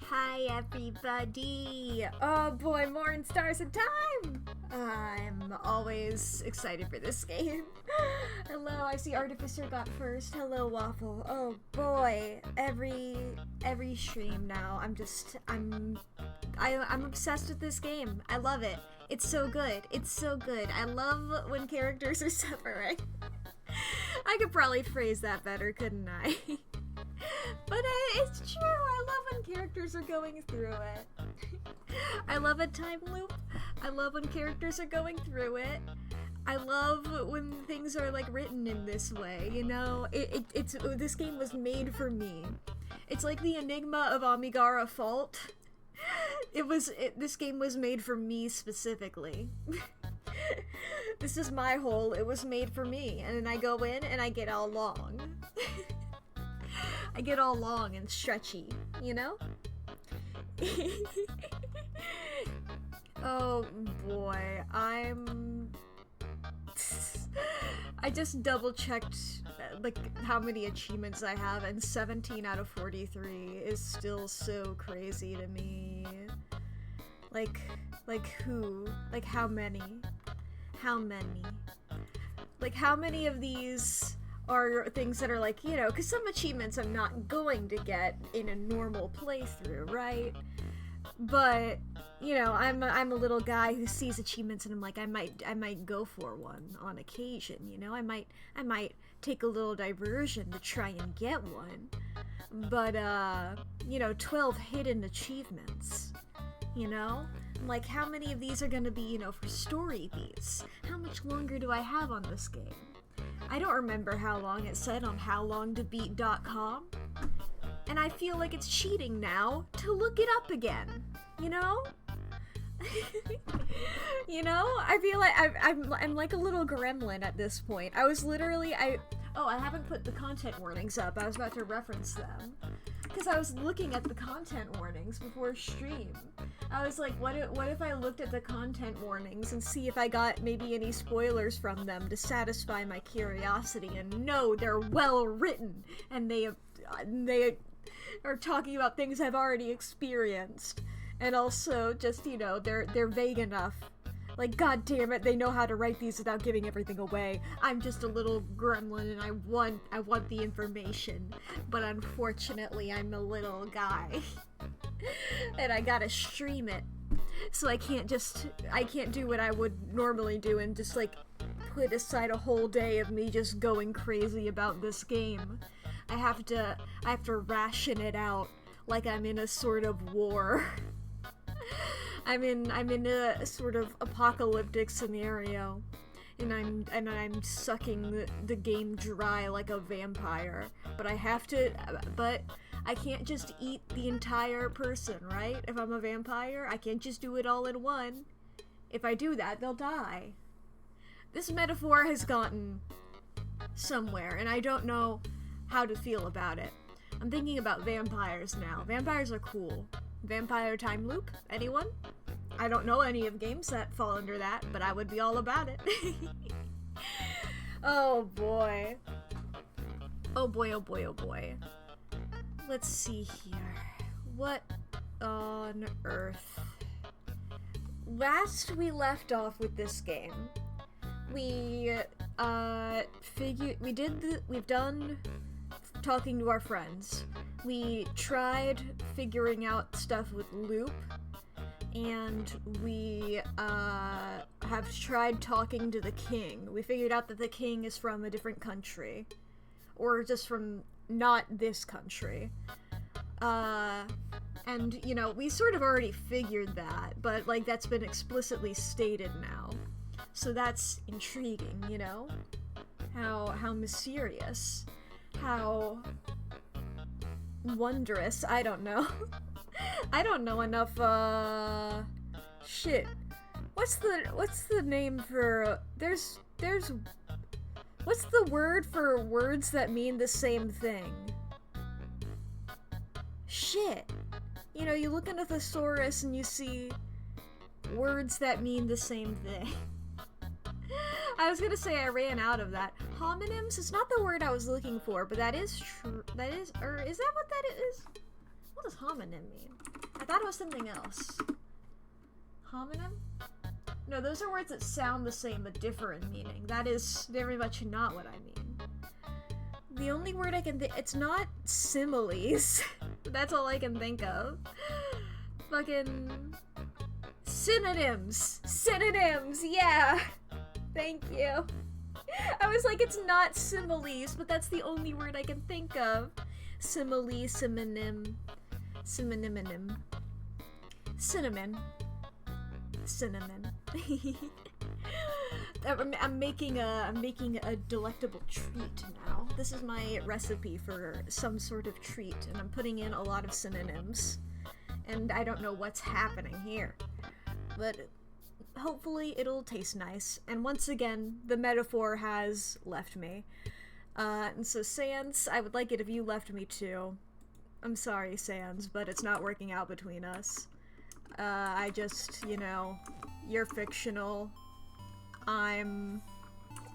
Hi everybody! Oh boy, more in Stars of Time! I'm always excited for this game. Hello, I see Artificer got first. Hello, Waffle. Oh boy, every stream now, I'm obsessed with this game. I love it. It's so good. It's so good. I love when characters are suffering. I could probably phrase that better, couldn't I? But it's true, I love when characters are going through it. I love a time loop. I love when characters are going through it. I love when things are like written in this way, you know? This game was made for me. It's like the Enigma of Amigara Fault. This game was made for me specifically. This is my hole, it was made for me. And then I go in and I get all long. I get all long and stretchy, you know? Oh boy, I just double checked like how many achievements I have, and 17 out of 43 is still so crazy to me. Like who? Like how many? How many? Like how many of these are things that are like, you know, because some achievements I'm not going to get in a normal playthrough, right? But, you know, I'm a little guy who sees achievements and I'm like, I might go for one on occasion, you know? I might take a little diversion to try and get one. But, you know, 12 hidden achievements, you know? Like, how many of these are gonna be, you know, for story beats? How much longer do I have on this game? I don't remember how long it said on howlongtobeat.com, and I feel like it's cheating now to look it up again, you know? You know? I feel like I'm like a little gremlin at this point. I was literally, I haven't put the content warnings up. I was about to reference them. Because I was looking at the content warnings before stream. I was like, what if I looked at the content warnings and see if I got maybe any spoilers from them to satisfy my curiosity? And no, they're well written, and they are talking about things I've already experienced. And also, just, you know, they're vague enough. Like, god damn it, they know how to write these without giving everything away. I'm just a little gremlin and I want the information. But unfortunately, I'm a little guy. And I gotta stream it. So I can't do what I would normally do and just, like, put aside a whole day of me just going crazy about this game. I have to ration it out like I'm in a sort of war. I'm in a sort of apocalyptic scenario, and I'm sucking the game dry like a vampire. But I can't just eat the entire person, right? If I'm a vampire, I can't just do it all in one. If I do that, they'll die. This metaphor has gotten somewhere, and I don't know how to feel about it. I'm thinking about vampires now. Vampires are cool. Vampire time loop? Anyone? I don't know any of games that fall under that, but I would be all about it. Oh boy. Oh boy, oh boy, oh boy. Let's see here. What on earth? Last we left off with this game, we've done talking to our friends. We tried figuring out stuff with Loop, and we have tried talking to the king. We figured out that the king is from a different country, or just from not this country. And, you know, we sort of already figured that, but, like, that's been explicitly stated now. So that's intriguing, you know? How mysterious. How wondrous. I don't know. I don't know enough, shit. What's the name for, there's, what's the word for words that mean the same thing? Shit. You know, you look in a thesaurus and you see words that mean the same thing. I was gonna say I ran out of that. Homonyms is not the word I was looking for, but that is true. That is, or is that what that is? What does homonym mean? I thought it was something else. Homonym? No, those are words that sound the same but differ in meaning. That is very much not what I mean. The only word I can think— it's not similes. That's all I can think of. Fucking synonyms. Synonyms, yeah. Thank you. I was like, it's not similes, but that's the only word I can think of. Simile, synonym, synonymonym. Cinnamon. Cinnamon. I'm making a delectable treat now. This is my recipe for some sort of treat, and I'm putting in a lot of synonyms. And I don't know what's happening here. But hopefully it'll taste nice. And once again, the metaphor has left me. And so Sans, I would like it if you left me too. I'm sorry, Sans, but it's not working out between us. I just, you know, you're fictional. I'm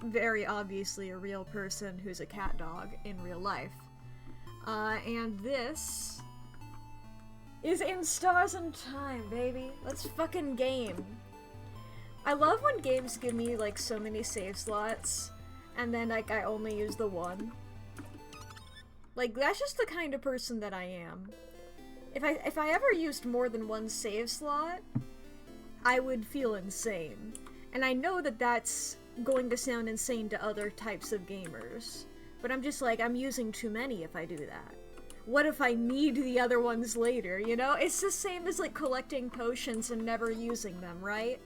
very obviously a real person who's a cat dog in real life. And this is in Stars and Time, baby. Let's fucking game. I love when games give me, like, so many save slots, and then, like, I only use the one. Like, that's just the kind of person that I am. If I ever used more than one save slot, I would feel insane. And I know that that's going to sound insane to other types of gamers. But I'm just like, I'm using too many if I do that. What if I need the other ones later, you know? It's the same as, like, collecting potions and never using them, right?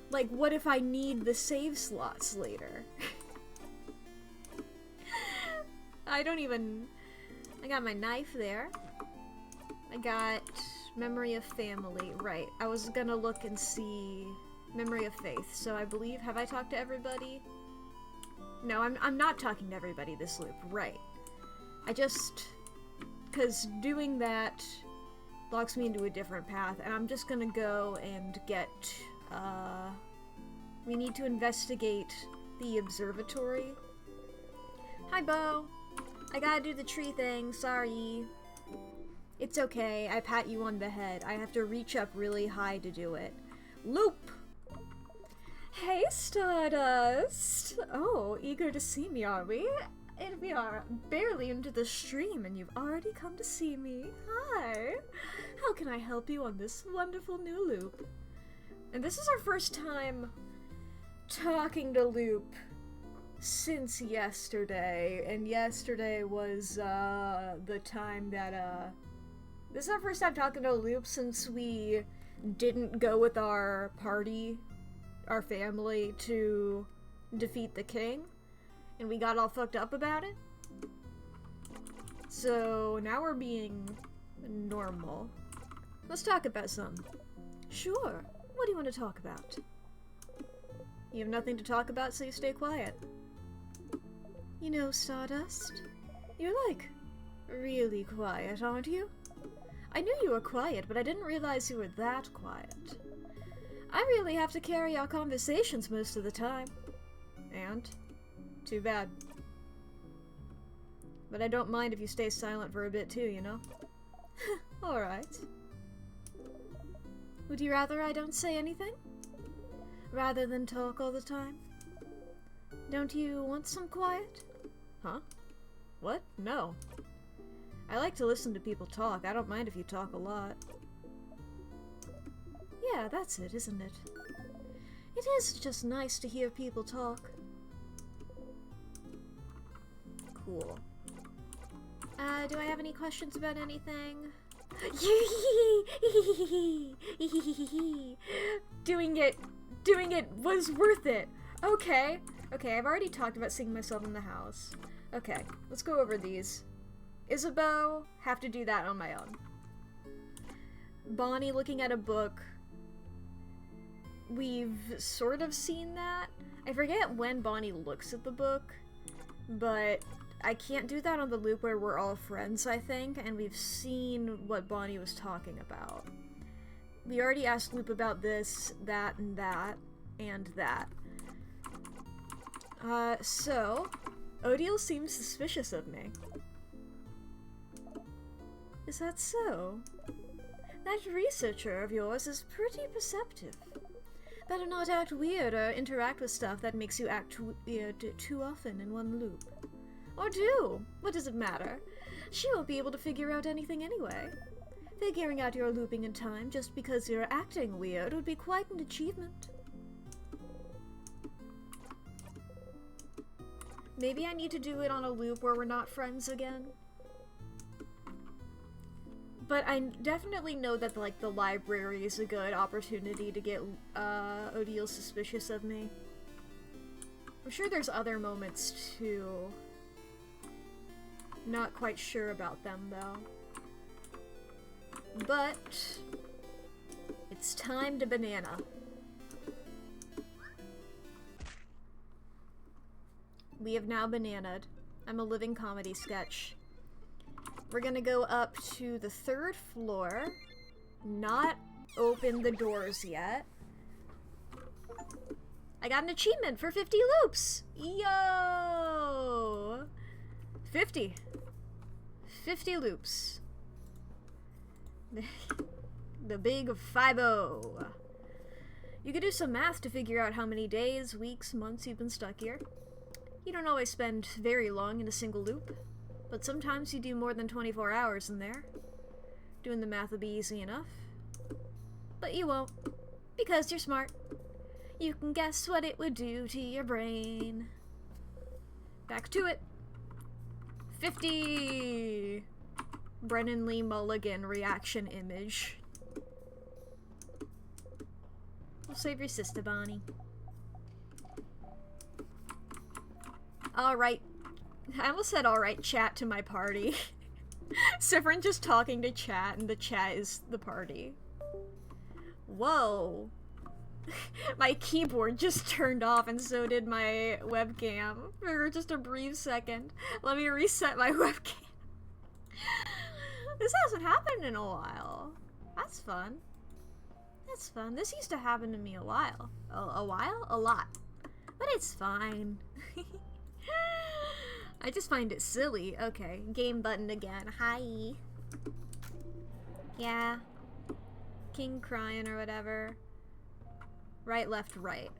Like, what if I need the save slots later? I got my knife there. I got Memory of Family. Right. I was gonna look and see Memory of Faith. So I believe, have I talked to everybody? No, I'm not talking to everybody this loop. Right. I just, because doing that locks me into a different path, and I'm just gonna go and get, we need to investigate the observatory. Hi, Bo. I gotta do the tree thing, sorry. It's okay, I pat you on the head. I have to reach up really high to do it. Loop! Hey, Stardust! Oh, eager to see me, are we? And we are barely into the stream and you've already come to see me. Hi! How can I help you on this wonderful new loop? And this is our first time talking to Loop since yesterday, and yesterday was, the time that, this is our first time talking to Loop since we didn't go with our party, our family, to defeat the king, and we got all fucked up about it. So now we're being normal. Let's talk about some. Sure. What do you want to talk about? You have nothing to talk about, so you stay quiet. You know, Stardust, you're, like, really quiet, aren't you? I knew you were quiet, but I didn't realize you were that quiet. I really have to carry our conversations most of the time. And? Too bad. But I don't mind if you stay silent for a bit too, you know? Alright. Would you rather I don't say anything? Rather than talk all the time? Don't you want some quiet? Huh? What? No. I like to listen to people talk. I don't mind if you talk a lot. Yeah, that's it, isn't it? It is just nice to hear people talk. Cool. Do I have any questions about anything? Doing it was worth it. Okay, I've already talked about seeing myself in the house. Okay, let's go over these. Isabeau, have to do that on my own. Bonnie looking at a book. We've sort of seen that. I forget when Bonnie looks at the book, but I can't do that on the loop where we're all friends, I think, and we've seen what Bonnie was talking about. We already asked Loop about this, that, and that, and that. So, Odile seems suspicious of me. Is that so? That researcher of yours is pretty perceptive. Better not act weird or interact with stuff that makes you act weird too often in one loop. Or do. What does it matter? She won't be able to figure out anything anyway. Figuring out your looping in time just because you're acting weird would be quite an achievement. Maybe I need to do it on a loop where we're not friends again. But I definitely know that, like, the library is a good opportunity to get, Odile suspicious of me. I'm sure there's other moments, too. Not quite sure about them, though. But it's time to banana. We have now bananaed. I'm a living comedy sketch. We're gonna go up to the 3rd floor, not open the doors yet. I got an achievement for 50 loops! Yo! 50. 50 loops. The big 5-0. You could do some math to figure out how many days, weeks, months you've been stuck here. You don't always spend very long in a single loop, but sometimes you do more than 24 hours in there. Doing the math will be easy enough. But you won't, because you're smart. You can guess what it would do to your brain. Back to it. 50! Brennan Lee Mulligan reaction image. We'll save your sister, Bonnie. Alright. I almost said alright chat to my party. Severin just talking to chat, and the chat is the party. Whoa. My keyboard just turned off, and so did my webcam for just a brief second. Let me reset my webcam. This hasn't happened in a while. That's fun. That's fun. This used to happen to me a while. A while? A lot. But it's fine. I just find it silly. Okay, game button again. Hi. Yeah. King crying or whatever. Right, left, right.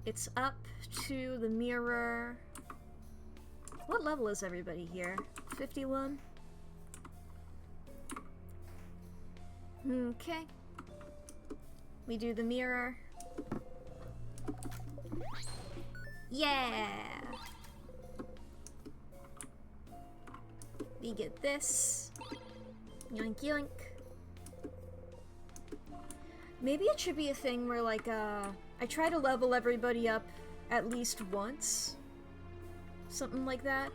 It's up to the mirror. What level is everybody here? 51? Okay. We do the mirror. Yeah! We get this. Yoink yoink. Maybe it should be a thing where, like, I try to level everybody up at least once. Something like that.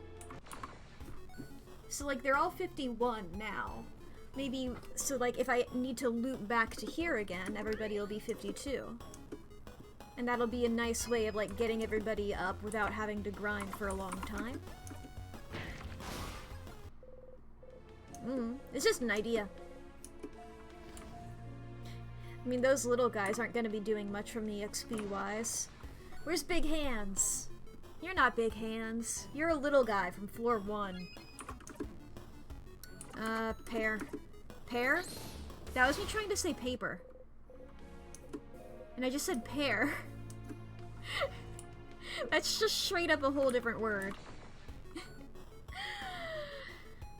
So, like, they're all 51 now. Maybe, so, like, if I need to loop back to here again, everybody will be 52. And that'll be a nice way of, like, getting everybody up without having to grind for a long time. It's just an idea. I mean, those little guys aren't gonna be doing much from the XP-wise. Where's Big Hands? You're not Big Hands. You're a little guy from floor 1. Pear. Pear? That was me trying to say paper. And I just said pear. That's just straight up a whole different word.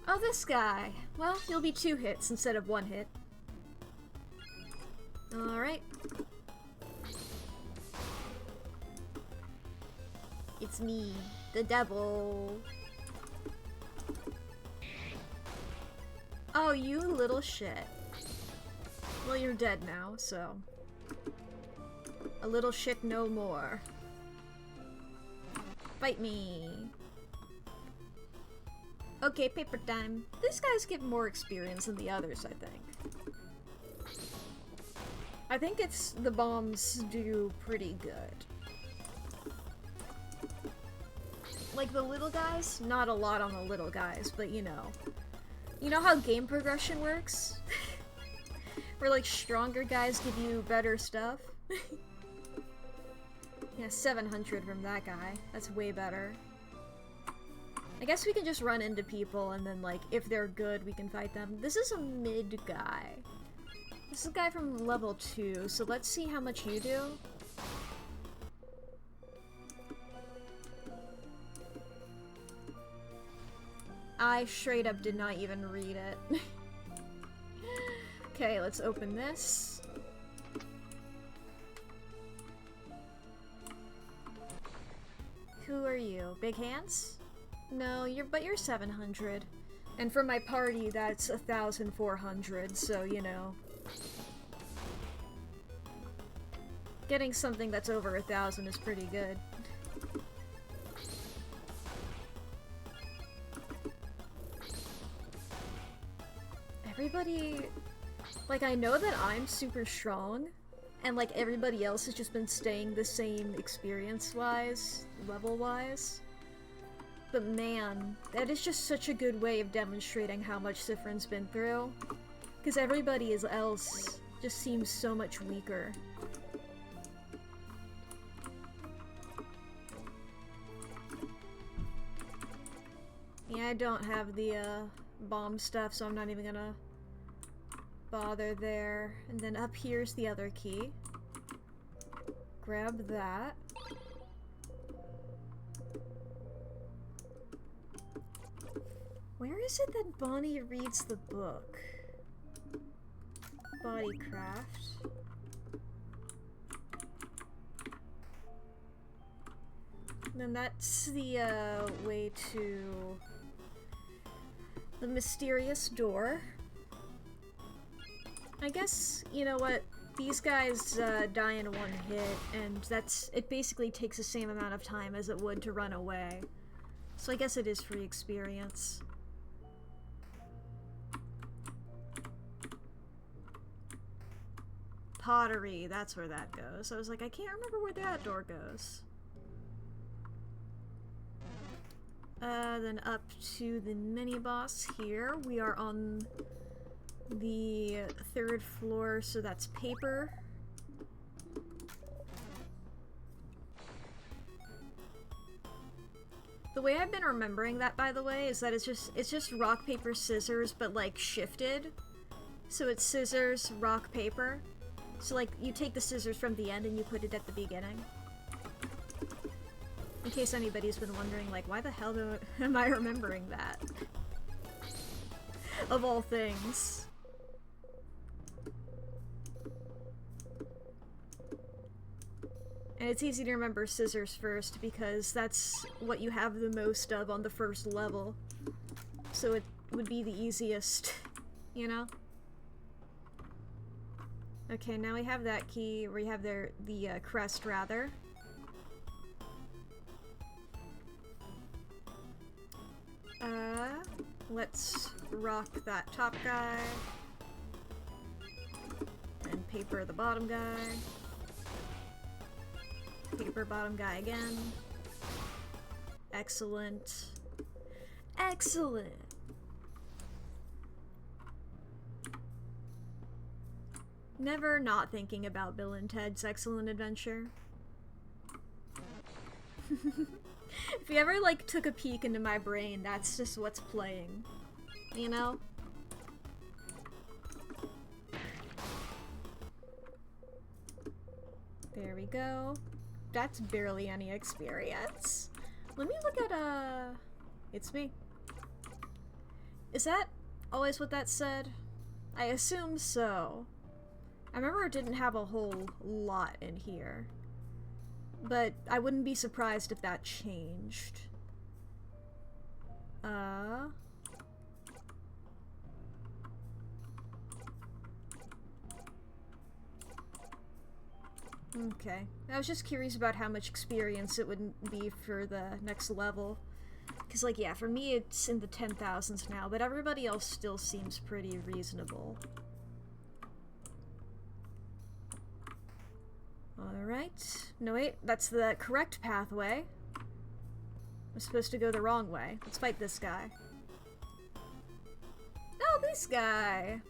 Oh, this guy. Well, he'll be 2 hits instead of 1 hit. Alright. It's me, the devil. Oh, you little shit. Well, you're dead now, so... A little shit no more. Fight me. Okay, paper time. These guys get more experience than the others, I think. I think it's the bombs do pretty good. Like the little guys, not a lot on the little guys, but you know. You know how game progression works? Where like stronger guys give you better stuff? Yeah, 700 from that guy. That's way better. I guess we can just run into people and then, like, if they're good, we can fight them. This is a mid guy. This is a guy from level 2, so let's see how much you do. I straight up did not even read it. Okay, let's open this. Who are you? Big hands? No, you're 700. And for my party, that's 1,400, so, you know. Getting something that's over 1,000 is pretty good. Everybody... Like, I know that I'm super strong, and like everybody else has just been staying the same experience-wise, level-wise. But man, that is just such a good way of demonstrating how much Sifrin's been through. Because everybody else just seems so much weaker. Yeah, I don't have the bomb stuff, so I'm not even gonna bother there. And then up here's the other key. Grab that. Where is it that Bonnie reads the book? Bodycraft. Then that's the way to the mysterious door. I guess, you know what, these guys die in one hit, and it basically takes the same amount of time as it would to run away. So I guess it is free experience. Pottery, that's where that goes. I was like, I can't remember where that door goes. Then up to the mini-boss here. We are on the 3rd floor, so that's paper. The way I've been remembering that, by the way, is that it's just rock, paper, scissors, but like shifted. So it's scissors, rock, paper. So like you take the scissors from the end and you put it at the beginning. In case anybody's been wondering, like, why the hell am I remembering that? Of all things. And it's easy to remember scissors first because that's what you have the most of on the first level. So it would be the easiest, you know? Okay, now we have that key, we have the crest, rather. Let's rock that top guy. And paper the bottom guy. Paper bottom guy again. Excellent. Excellent! Never not thinking about Bill and Ted's Excellent Adventure. If you ever, like, took a peek into my brain, that's just what's playing. You know? There we go. That's barely any experience. Let me look at, It's me. Is that always what that said? I assume so. I remember it didn't have a whole lot in here. But I wouldn't be surprised if that changed. Okay. I was just curious about how much experience it would be for the next level. Because, like, yeah, for me it's in the 10,000s now, but everybody else still seems pretty reasonable. Alright. No, wait, that's the correct pathway. I'm supposed to go the wrong way. Let's fight this guy. Oh, this guy!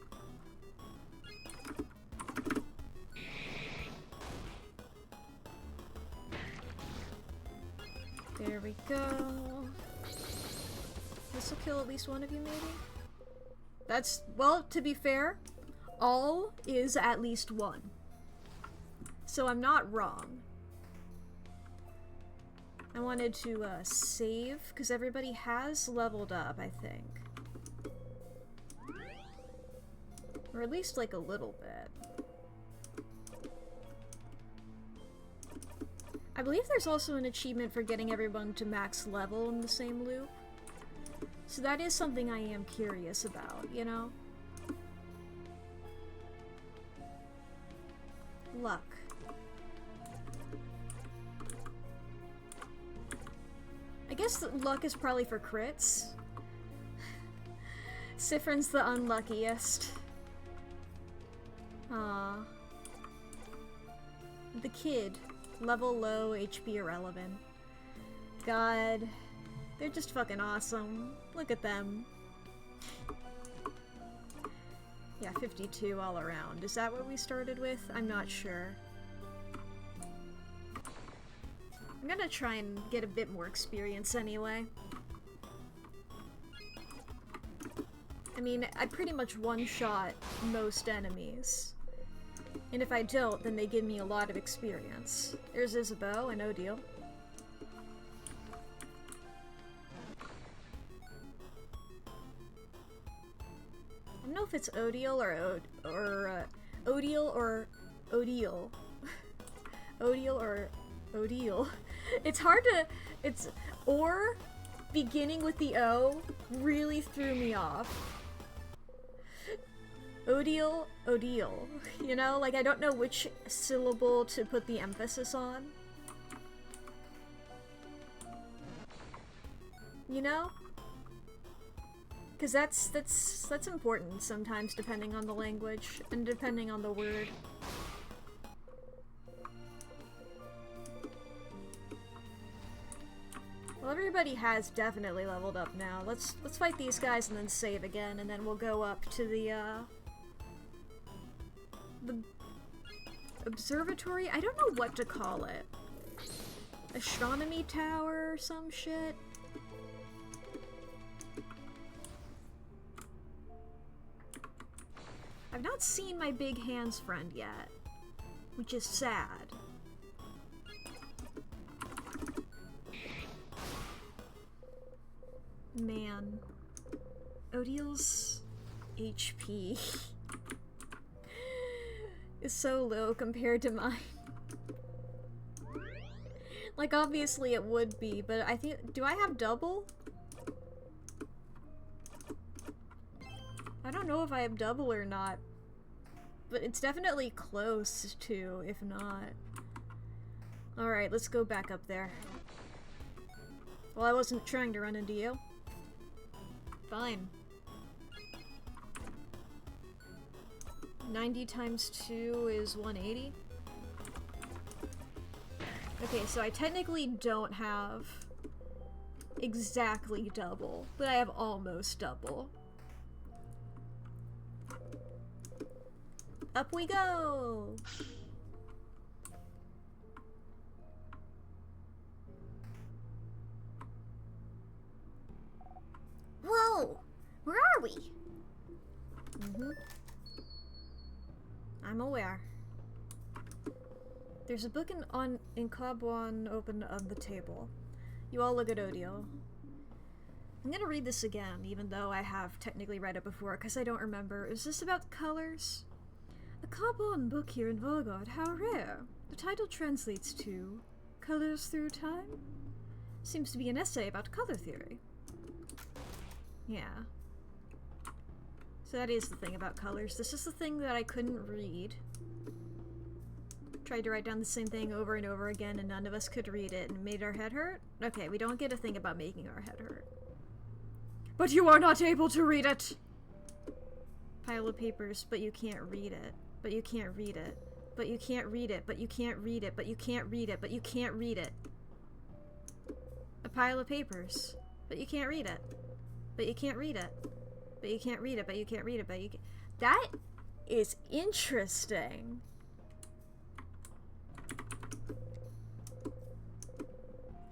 There we go. This'll kill at least one of you, maybe? That's, well, to be fair, all is at least one. So I'm not wrong. I wanted to save, because everybody has leveled up, I think. Or at least like a little bit. I believe there's also an achievement for getting everyone to max level in the same loop. So that is something I am curious about, you know? Luck. I guess luck is probably for crits. Sifrin's the unluckiest. Aww. The kid. Level low, HP irrelevant. God. They're just fucking awesome. Look at them. Yeah, 52 all around. Is that what we started with? I'm not sure. I'm gonna try and get a bit more experience anyway. I mean, I pretty much one-shot most enemies. And if I don't, then they give me a lot of experience. There's Isabeau and Odile. I don't know if it's Odile or Odile or Odile. Odile or Odile. It's hard to... It's... Or beginning with the O really threw me off. Odile, Odile. You know? Like, I don't know which syllable to put the emphasis on. You know? Because that's important sometimes, depending on the language and depending on the word. Well, everybody has definitely leveled up now. Let's fight these guys and then save again, and then we'll go up to the observatory? I don't know what to call it. Astronomy tower or some shit? I've not seen my big hands friend yet, which is sad. Man. Odile's HP is so low compared to mine. Like, obviously it would be, but I think... Do I have double? I don't know if I have double or not, but it's definitely close to, if not. Alright, let's go back up there. Well, I wasn't trying to run into you. Fine. 90 times 2 is 180. Okay, so I technically don't have exactly double, but I have almost double. Up we go! Whoa! Where are we? I'm aware. There's a book in Cabwan open on the table. You all look at Odile. I'm gonna read this again, even though I have technically read it before, because I don't remember. Is this about colors? A Cabwan book here in Volgod, how rare. The title translates to Colors Through Time? Seems to be an essay about color theory. Yeah. So that is the thing about colors. This is the thing that I couldn't read. Tried to write down the same thing over and over again and none of us could read it and it made our head hurt? Okay, we don't get a thing about making our head hurt. But you are not able to read it! Pile of papers, but you can't read it. But you can't read it. But you can't read it. But you can't read it. But you can't read it. But you can't read it. A pile of papers, but you can't read it. But you can't read it. But you can't read it. But you can't read it. But you can't... That is interesting.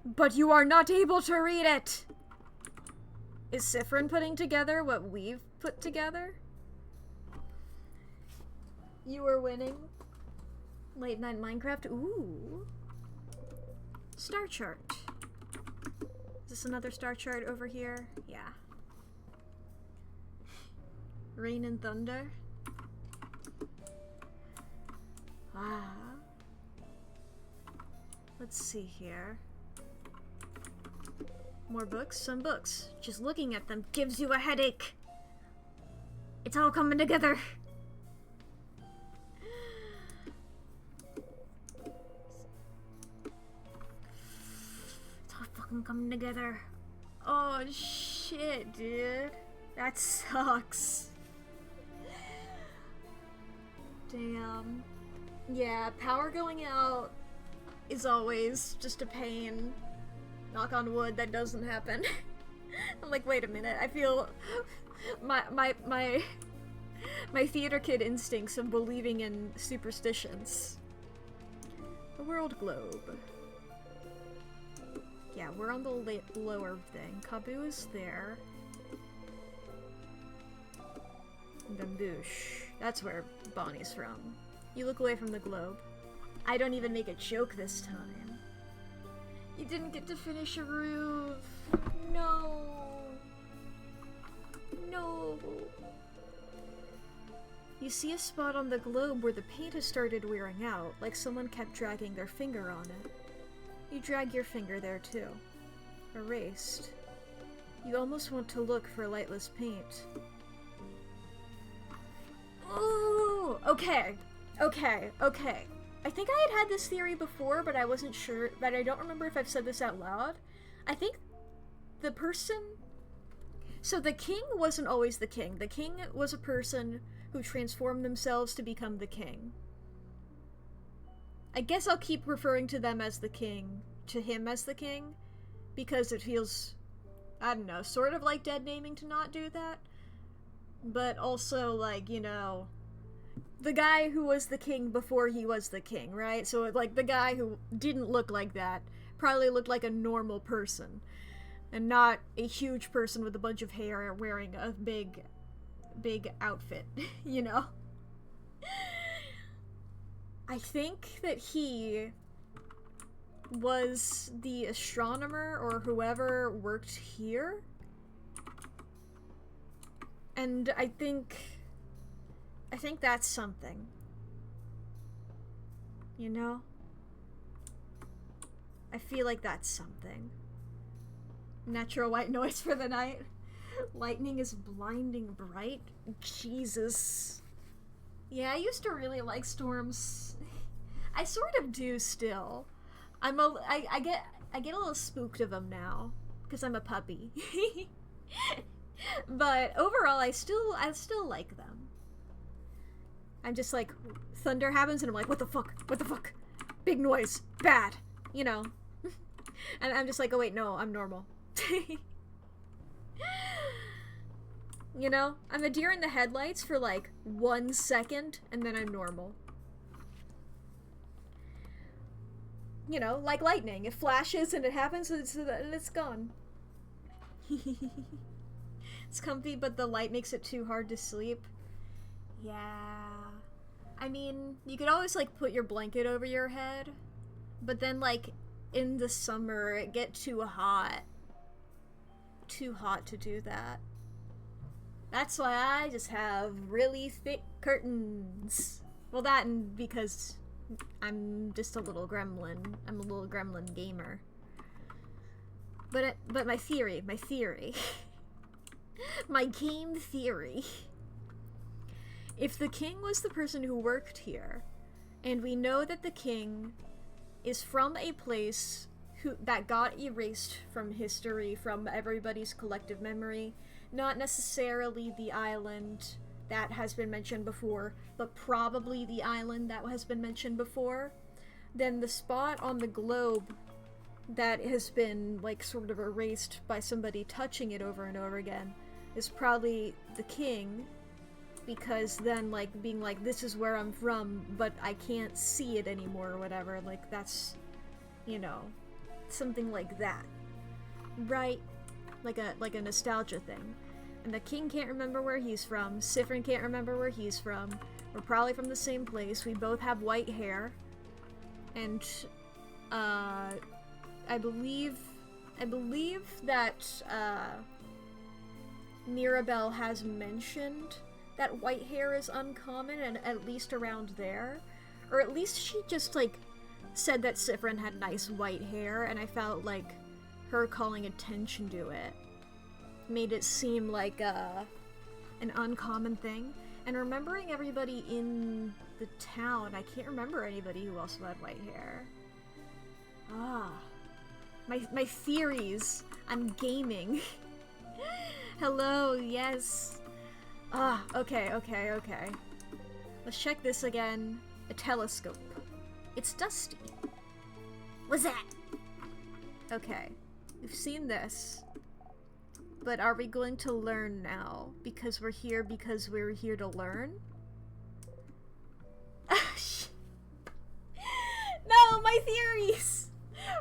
But you are not able to read it! Is Sifrin putting together what we've put together? You are winning. Late night Minecraft. Ooh. Star chart. Is this another star chart over here? Yeah. Rain and thunder. Ah. Let's see here. More books? Some books. Just looking at them gives you a headache. It's all coming together. It's all fucking coming together. Oh shit, dude. That sucks. Damn. Yeah, power going out is always just a pain. Knock on wood, that doesn't happen. I'm like, wait a minute, I feel my theater kid instincts of believing in superstitions. The world globe. Yeah, we're on the lower thing. Kabu is there. Bamboosh. That's where Bonnie's from. You look away from the globe. I don't even make a joke this time. You didn't get to finish a roof. No. No. You see a spot on the globe where the paint has started wearing out, like someone kept dragging their finger on it. You drag your finger there too. Erased. You almost want to look for lightless paint. Ooh! Okay. Okay. Okay. I think I had this theory before, but I wasn't sure, but I don't remember if I've said this out loud. I think the person... So the king wasn't always the king. The king was a person who transformed themselves to become the king. I guess I'll keep referring to them as the king, to him as the king, because it feels, I don't know, sort of like dead naming to not do that, but also like, you know... The guy who was the king before he was the king, right? So, like, the guy who didn't look like that probably looked like a normal person. And not a huge person with a bunch of hair wearing a big outfit, you know? I think that he was the astronomer or whoever worked here. And I think that's something. You know? I feel like that's something. Natural white noise for the night. Lightning is blinding bright. Jesus. Yeah, I used to really like storms. I sort of do still. I get a little spooked of them now because I'm a puppy. But overall, I still like them. I'm just like, thunder happens and I'm like, what the fuck? What the fuck? Big noise. Bad. You know. And I'm just like, oh wait, no, I'm normal. You know? I'm a deer in the headlights for like 1 second and then I'm normal. You know, like lightning. It flashes and it happens and it's gone. It's comfy, but the light makes it too hard to sleep. Yeah. I mean, you could always, like, put your blanket over your head, but then, like, in the summer, it get too hot. Too hot to do that. That's why I just have really thick curtains. Well, that and because I'm just a little gremlin. I'm a little gremlin gamer. But my theory. My game theory. If the king was the person who worked here, And we know that the king is from a place that got erased from history, from everybody's collective memory. Not necessarily the island that has been mentioned before, but probably the island that has been mentioned before. Then the spot on the globe that has been, like, sort of erased by somebody touching it over and over again is probably the king, because then, like, being like, this is where I'm from, but I can't see it anymore or whatever, like, that's, you know, something like that. Right? Like a nostalgia thing. And the king can't remember where he's from, Siffrin can't remember where he's from, we're probably from the same place, we both have white hair, and, I believe that, Mirabelle has mentioned that white hair is uncommon, and at least around there. Or at least she just, like, said that Siffrin had nice white hair, and I felt like her calling attention to it made it seem like, an uncommon thing. And remembering everybody in the town, I can't remember anybody who also had white hair. My theories. I'm gaming. Hello, yes. Okay. Let's check this again. A telescope. It's dusty. What's that? Okay. We've seen this. But are we going to learn now? Because we're here to learn? No, my theories!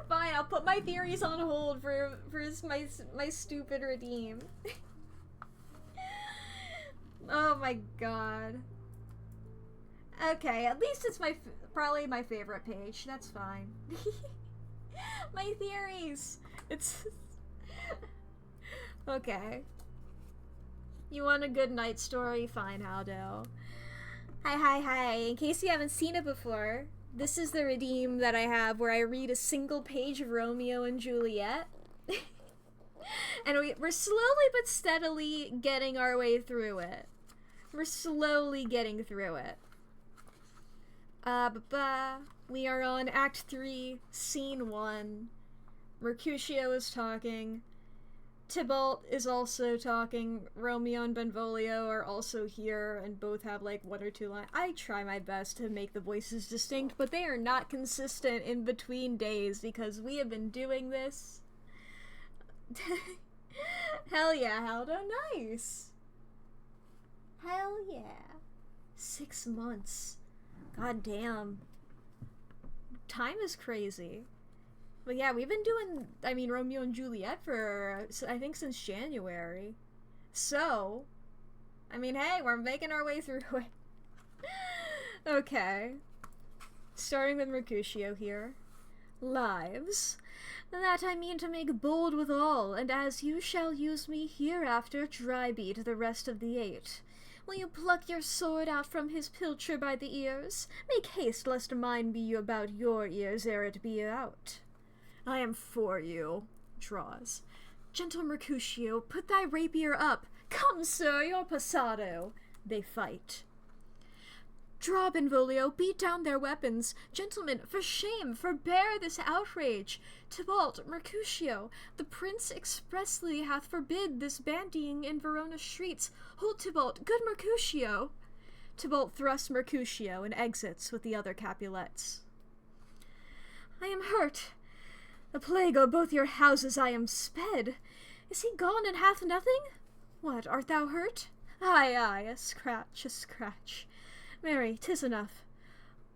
Fine, I'll put my theories on hold for my stupid redeem. Oh my god. Okay, at least it's probably my favorite page. That's fine. My theories! It's... Okay. You want a good night story? Fine, Haldo. Hi. In case you haven't seen it before, this is the redeem that I have where I read a single page of Romeo and Juliet. And we're slowly but steadily getting our way through it. We're slowly getting through it. We are on Act 3, Scene 1. Mercutio is talking. Tybalt is also talking. Romeo and Benvolio are also here and both have like one or two lines. I try my best to make the voices distinct, but they are not consistent in between days because we have been doing this. Hell yeah, Haldo, nice! Hell yeah. 6 months. God damn. Time is crazy. But yeah, we've been doing, Romeo and Juliet for, I think, since January. So, hey, we're making our way through it. Okay. Starting with Mercutio here. Lives. That I mean to make bold withal, and as you shall use me hereafter, dry beat the rest of the 8. Will you pluck your sword out from his pilcher by the ears? Make haste, lest mine be about your ears ere it be out. I am for you. Draws. Gentle Mercutio, put thy rapier up. Come, sir, your passado. They fight. Draw, Benvolio, beat down their weapons. Gentlemen, for shame, forbear this outrage. Tybalt, Mercutio, the prince expressly hath forbid this bandying in Verona streets. Hold Tybalt, good Mercutio. Tybalt thrusts Mercutio and exits with the other Capulets. I am hurt. A plague o' both your houses I am sped. Is he gone and hath nothing? What, art thou hurt? Aye, a scratch. Marry, 'tis enough.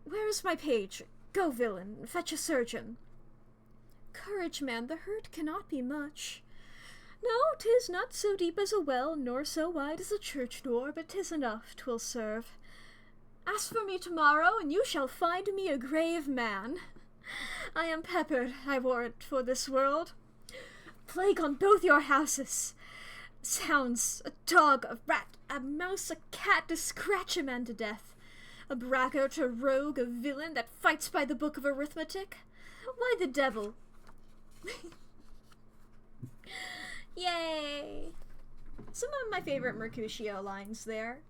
Where is my page? Go, villain, fetch a surgeon. Courage, man, the hurt cannot be much. No, 'tis not so deep as a well, nor so wide as a church door, but 'tis enough, 'twill serve. Ask for me tomorrow, and you shall find me a grave man. I am peppered, I warrant, for this world. Plague on both your houses. Sounds, a dog, a rat, a mouse, a cat, to scratch a man to death. A braggart, a rogue, a villain that fights by the book of arithmetic. Why the devil? Yay! Some of my favorite Mercutio lines there.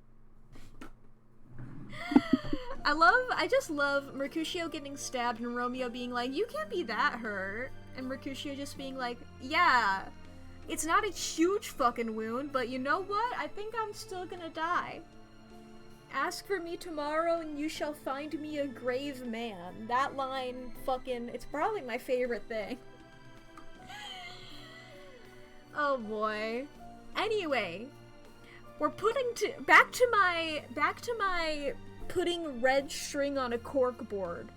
I just love Mercutio getting stabbed and Romeo being like, you can't be that hurt. And Mercutio just being like, yeah, it's not a huge fucking wound, but you know what? I think I'm still gonna die. Ask for me tomorrow and you shall find me a grave man. That line fucking, it's probably my favorite thing. Oh boy. Anyway, we're back to my putting red string on a cork board.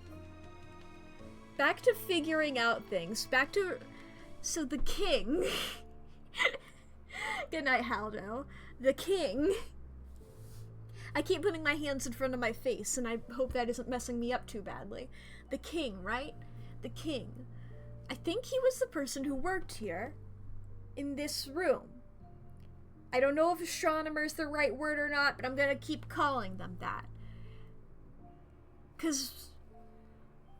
Back to figuring out things. So the king. Good night, Haldo. The king. I keep putting my hands in front of my face, and I hope that isn't messing me up too badly. The king, right? The king. I think he was the person who worked here. In this room. I don't know if astronomer is the right word or not, but I'm gonna keep calling them that. 'Cause,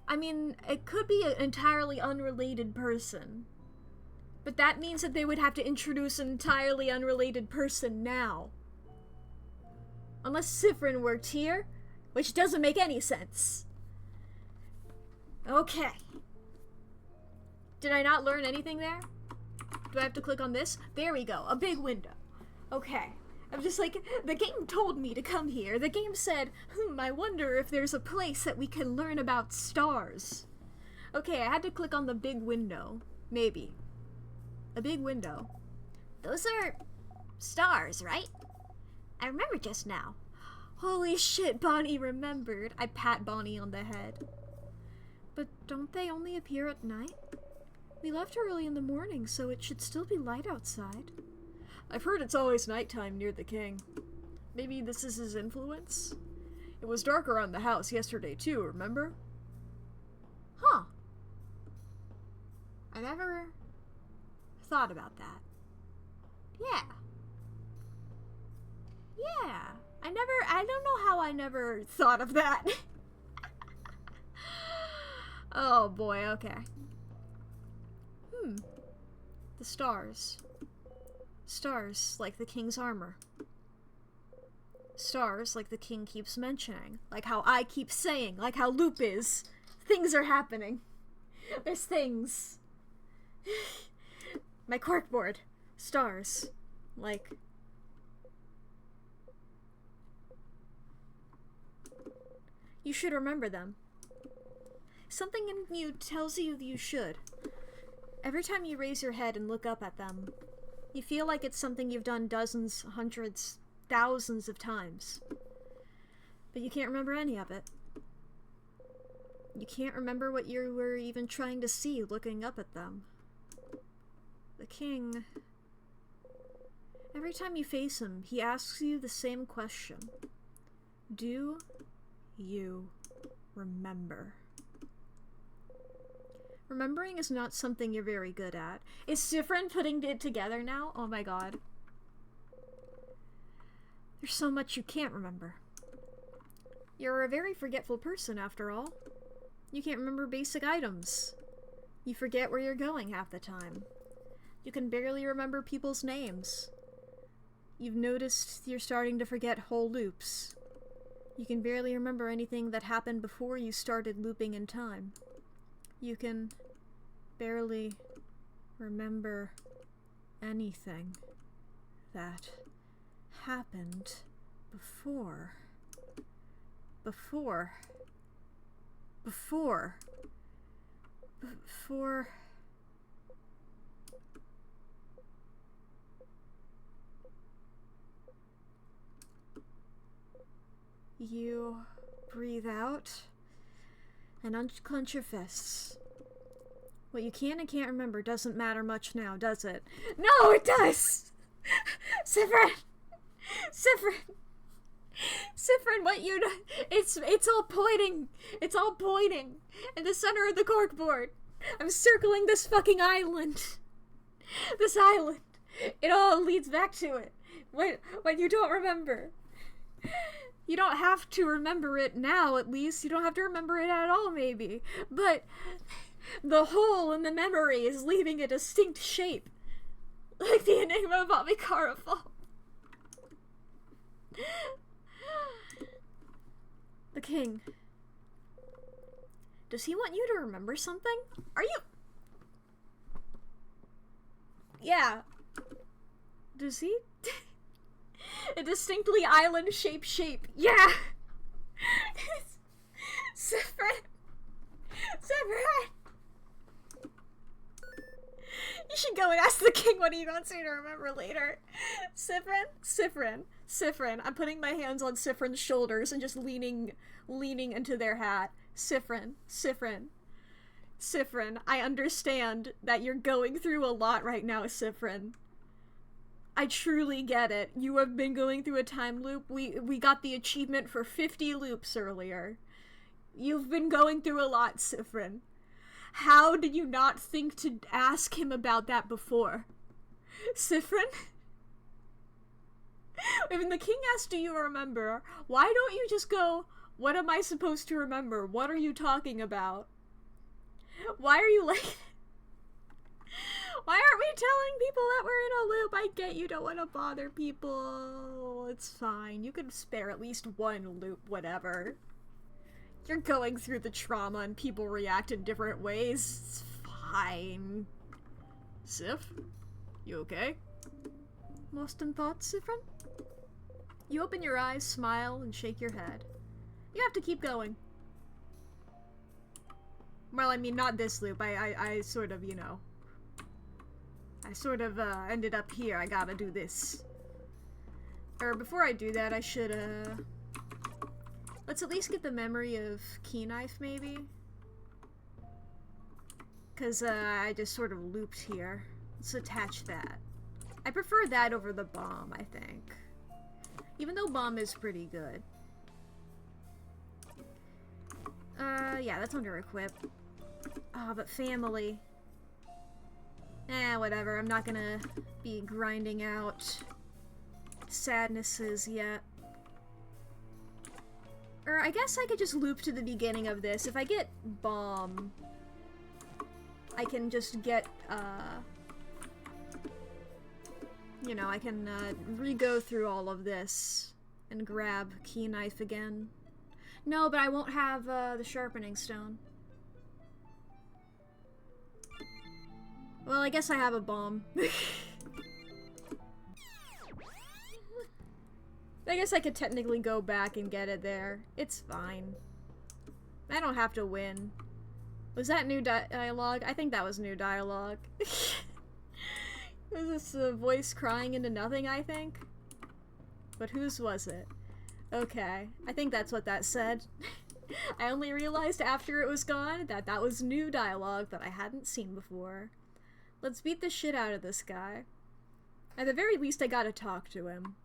I mean, it could be an entirely unrelated person. But that means that they would have to introduce an entirely unrelated person now. Unless Cyphren worked here, which doesn't make any sense. Okay. Did I not learn anything there? Do I have to click on this? There we go, a big window. Okay. I'm just like, the game told me to come here. The game said, I wonder if there's a place that we can learn about stars. Okay, I had to click on the big window. Maybe. A big window. Those are stars, right? I remember just now. Holy shit, Bonnie remembered. I pat Bonnie on the head. But don't they only appear at night? We left early in the morning, so it should still be light outside. I've heard it's always nighttime near the king. Maybe this is his influence? It was dark around the house yesterday too, remember? Huh. I never thought about that. Yeah. Yeah. I don't know how I never thought of that. Oh boy, okay. The stars. Stars, like the king's armor. Stars, like the king keeps mentioning. Like how I keep saying. Like how Loop is. Things are happening. There's things. My corkboard. Stars. Like... You should remember them. Something in you tells you you should. Every time you raise your head and look up at them, you feel like it's something you've done dozens, hundreds, thousands of times. But you can't remember any of it. You can't remember what you were even trying to see looking up at them. The king... Every time you face him, he asks you the same question. Do you remember? Remembering is not something you're very good at. Is Cyphren putting it together now? Oh my god. There's so much you can't remember. You're a very forgetful person, after all. You can't remember basic items. You forget where you're going half the time. You can barely remember people's names. You've noticed you're starting to forget whole loops. You can barely remember anything that happened before you started looping in time. You can barely remember anything that happened before. You breathe out and unclench your fists. What you can and can't remember doesn't matter much now, does it? No, it does! Cyphren! What you know? It's all pointing. It's all pointing in the center of the corkboard. I'm circling this fucking island. This island. It all leads back to it. When you don't remember. You don't have to remember it now, at least. You don't have to remember it at all, maybe. But the hole in the memory is leaving a distinct shape. Like the enigma of Amikarafal. The king. Does he want you to remember something? Are you... Yeah. Does he? A distinctly island-shaped shape. Yeah! Sifrin! Sifrin! You should go and ask the king what he wants you to remember later. Sifrin? Sifrin. Sifrin. I'm putting my hands on Sifrin's shoulders and just leaning into their hat. Sifrin. Sifrin. Sifrin, I understand that you're going through a lot right now, Sifrin. I truly get it. You have been going through a time loop. We got the achievement for 50 loops earlier. You've been going through a lot, Sifrin. How did you not think to ask him about that before? Sifrin? When the king asks, do you remember, why don't you just go, what am I supposed to remember? What are you talking about? Why are you like... Why aren't we telling people that we're in a loop? I get you don't want to bother people. It's fine. You can spare at least one loop, whatever. You're going through the trauma and people react in different ways. It's fine. Sif? You okay? Lost in thoughts, Sifrin? You open your eyes, smile, and shake your head. You have to keep going. Well, I mean, not this loop. I sort of, you know... I sort of, ended up here. I gotta do this. Or before I do that, I should, let's at least get the memory of Key Knife, maybe? Because, I just sort of looped here. Let's attach that. I prefer that over the bomb, I think. Even though bomb is pretty good. Yeah, that's under equip. Ah, but family. Whatever. I'm not gonna be grinding out sadnesses yet. Or I guess I could just loop to the beginning of this. If I get bomb, I can just get, you know, I can, re-go through all of this and grab Key Knife again. No, but I won't have, the sharpening stone. Well, I guess I have a bomb. I guess I could technically go back and get it there. It's fine. I don't have to win. Was that new dialogue? I think that was new dialogue. Was this a voice crying into nothing, I think? But whose was it? Okay, I think that's what that said. I only realized after it was gone that that was new dialogue that I hadn't seen before. Let's beat the shit out of this guy. At the very least, I gotta talk to him.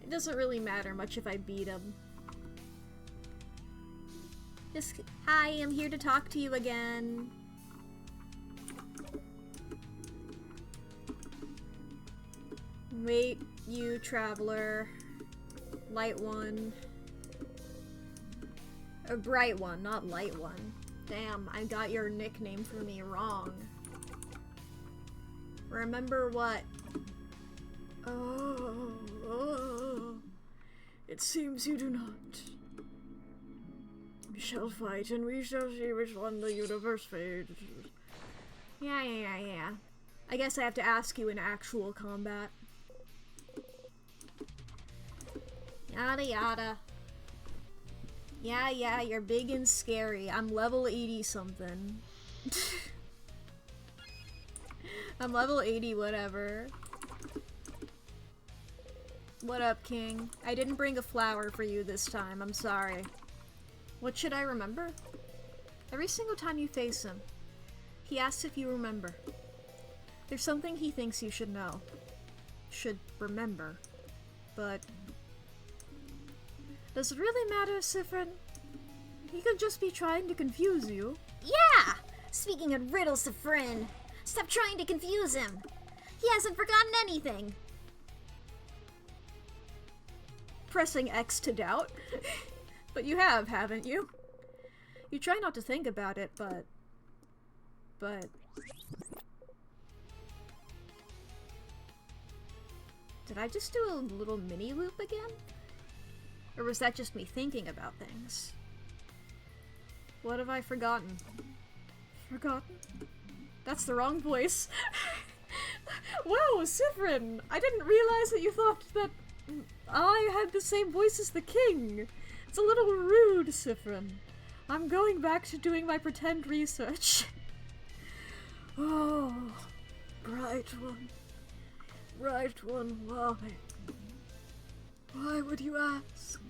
It doesn't really matter much if I beat him. Just, hi, I'm here to talk to you again. Wait, you traveler. Light one. A bright one, not light one. Damn, I got your nickname for me wrong. Remember what? Oh, it seems you do not. We shall fight and we shall see which one the universe fades. Yeah. I guess I have to ask you in actual combat. Yada yada. Yeah, you're big and scary. I'm level 80 something. I'm level 80 whatever. What up, King? I didn't bring a flower for you this time, I'm sorry. What should I remember? Every single time you face him, he asks if you remember. There's something he thinks you should know. Should remember. But... does it really matter, Sifrin? He could just be trying to confuse you. Yeah! Speaking of riddles, Sifrin, stop trying to confuse him. He hasn't forgotten anything. Pressing X to doubt. But you have, haven't you? You try not to think about it, but... Did I just do a little mini loop again? Or was that just me thinking about things? What have I forgotten? Forgotten? That's the wrong voice. Whoa, Sifrin! I didn't realize that you thought that I had the same voice as the king. It's a little rude, Sifrin. I'm going back to doing my pretend research. Oh, bright one. Bright one, why? Why would you ask?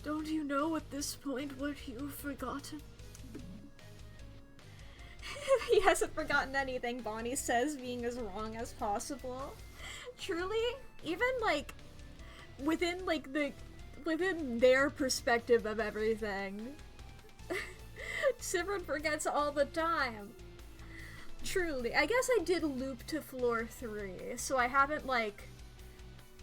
Don't you know at this point what you've forgotten? He hasn't forgotten anything, Bonnie says, being as wrong as possible. Truly, even, like, within their perspective of everything, Sivrin forgets all the time. Truly. I guess I did loop to floor 3, so I haven't, like,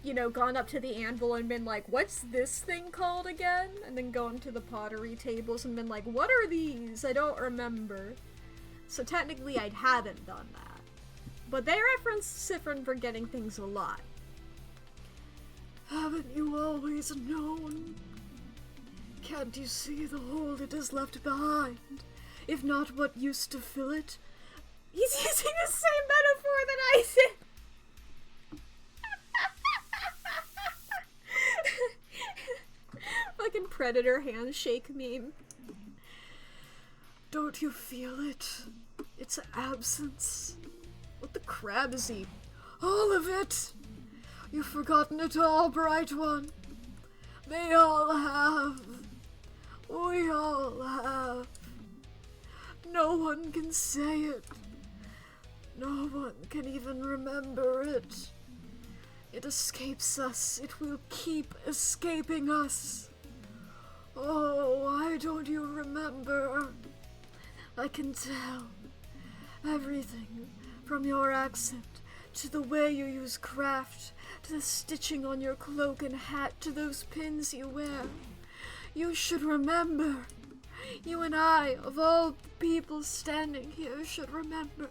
you know, gone up to the anvil and been like, what's this thing called again? And then gone to the pottery tables and been like, what are these? I don't remember. So technically I haven't done that. But they reference Sifrin forgetting things a lot. Haven't you always known? Can't you see the hole it has left behind? If not, what used to fill it? He's using the same metaphor that I did! Fucking predator handshake meme. Don't you feel it? Its absence. What the crab is he? All of it! You've forgotten it all, bright one. They all have. We all have. No one can say it. No one can even remember it. It escapes us. It will keep escaping us. Oh, why don't you remember? I can tell. Everything, from your accent, to the way you use craft, to the stitching on your cloak and hat, to those pins you wear. You should remember. You and I, of all people standing here, should remember.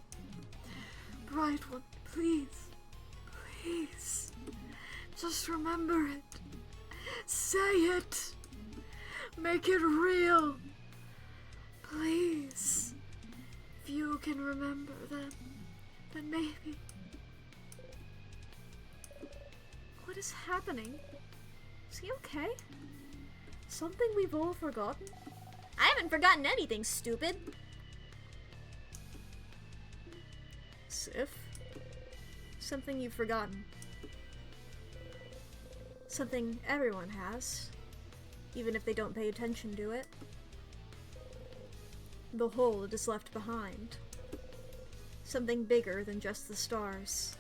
Bright one, please, please, just remember it. Say it. Make it real. Please. If you can remember, then maybe. What is happening? Is he okay? Something we've all forgotten? I haven't forgotten anything, stupid. Sif? Something you've forgotten. Something everyone has, even if they don't pay attention to it. The hole it is left behind. Something bigger than just the stars.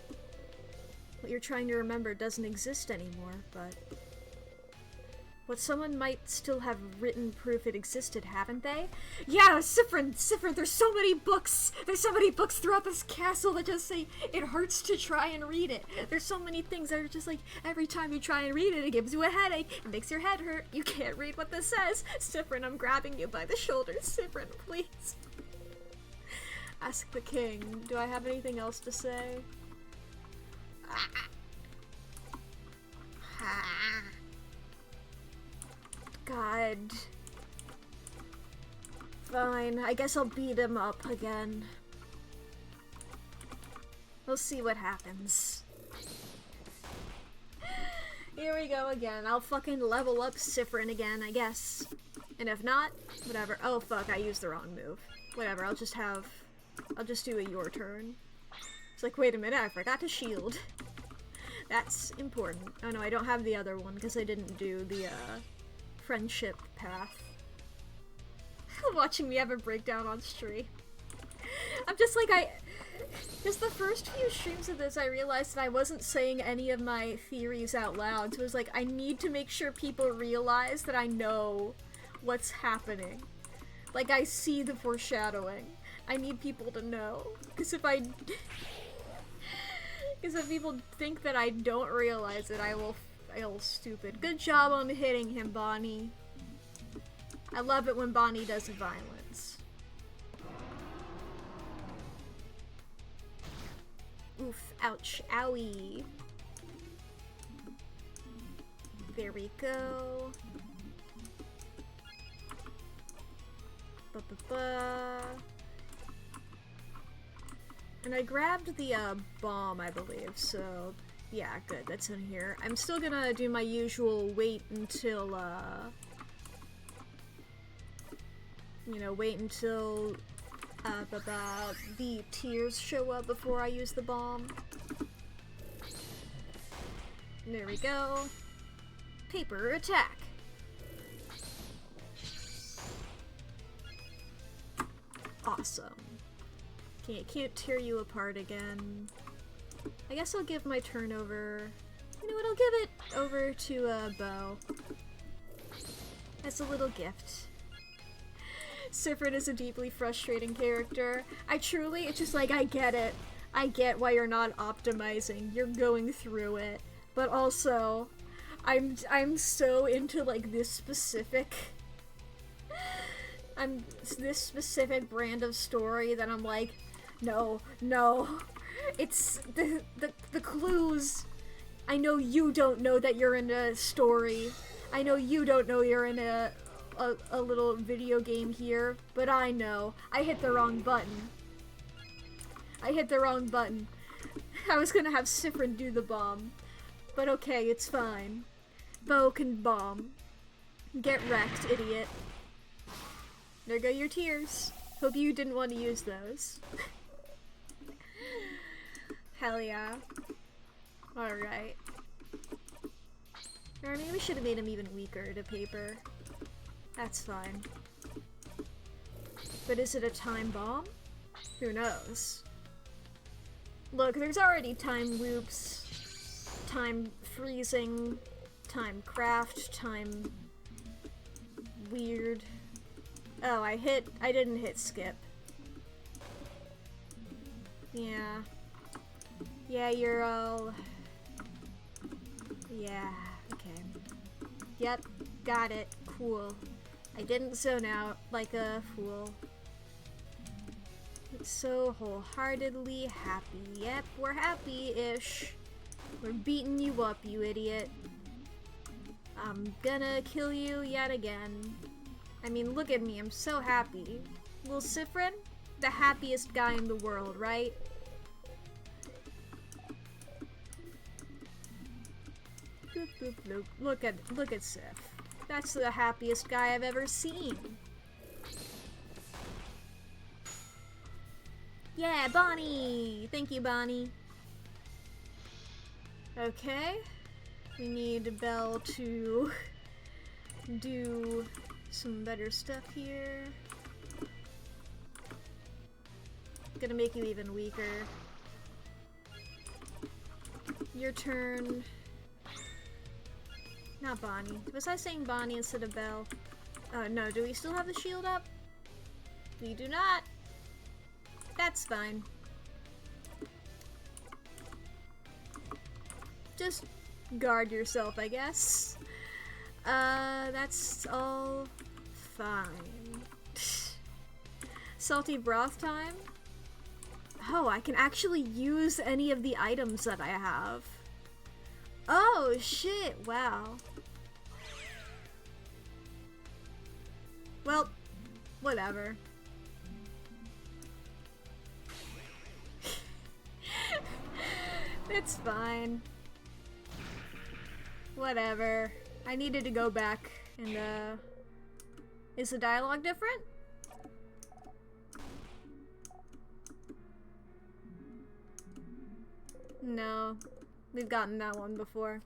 What you're trying to remember doesn't exist anymore, but what someone might still have written proof it existed, haven't they? Yeah, Sifrin, there's so many books! There's so many books throughout this castle that just say it hurts to try and read it. There's so many things that are just like, every time you try and read it, it gives you a headache. It makes your head hurt. You can't read what this says. Sifrin, I'm grabbing you by the shoulders. Sifrin, please. Ask the king. Do I have anything else to say? God. Fine, I guess I'll beat him up again. We'll see what happens. Here we go again. I'll fucking level up Sifrin again, I guess. And if not, whatever. Oh fuck, I used the wrong move. Whatever, I'll just do a your turn. It's like, wait a minute, I forgot to shield. That's important. Oh no, I don't have the other one because I didn't do the, friendship path. Watching me have a breakdown on stream. I'm just like, just the first few streams of this, I realized that I wasn't saying any of my theories out loud, so it was like, I need to make sure people realize that I know what's happening. Like, I see the foreshadowing. I need people to know. Because if people think that I don't realize it, I will fail stupid. Good job on hitting him, Bonnie. I love it when Bonnie does violence. Oof, ouch, owie. There we go. Ba-ba-ba. And I grabbed the bomb, I believe, so yeah, good, that's in here. I'm still gonna do my usual wait until, you know, wait until the tears show up before I use the bomb. There we go. Paper attack. Awesome. Okay, it can't tear you apart again. I guess I'll give my turn over... You know what, I'll give it over to Bo. As a little gift. Siffrin is a deeply frustrating character. It's just like, I get it. I get why you're not optimizing. You're going through it. But also, I'm so into, like, this specific brand of story that I'm like, no, it's the clues. I know you don't know that you're in a story. I know you don't know you're in a little video game here, but I know. I hit the wrong button. I was gonna have Siffrin do the bomb, but okay, it's fine. Bo can bomb. Get wrecked, idiot. There go your tears. Hope you didn't want to use those. Hell yeah. Alright. Or maybe we should have made him even weaker to paper. That's fine. But is it a time bomb? Who knows? Look, there's already time loops, time freezing, time craft, time weird. Oh, I didn't hit skip. Yeah. Yeah, you're all... Yeah, okay. Yep, got it. Cool. I didn't zone out like a fool. So wholeheartedly happy. Yep, we're happy-ish. We're beating you up, you idiot. I'm gonna kill you yet again. I mean, look at me, I'm so happy. Little Siffrin? The happiest guy in the world, right? Boop, boop, boop. Look at Sif. That's the happiest guy I've ever seen. Yeah, Bonnie! Thank you, Bonnie. Okay. We need Belle to do some better stuff here. Gonna make you even weaker. Your turn. Not Bonnie. Was I saying Bonnie instead of Belle? No. Do we still have the shield up? We do not. That's fine. Just guard yourself, I guess. That's all fine. Salty broth time? Oh, I can actually use any of the items that I have. Oh, shit, wow. Well, whatever. It's fine. Whatever. I needed to go back and, is the dialogue different? No. We've gotten that one before.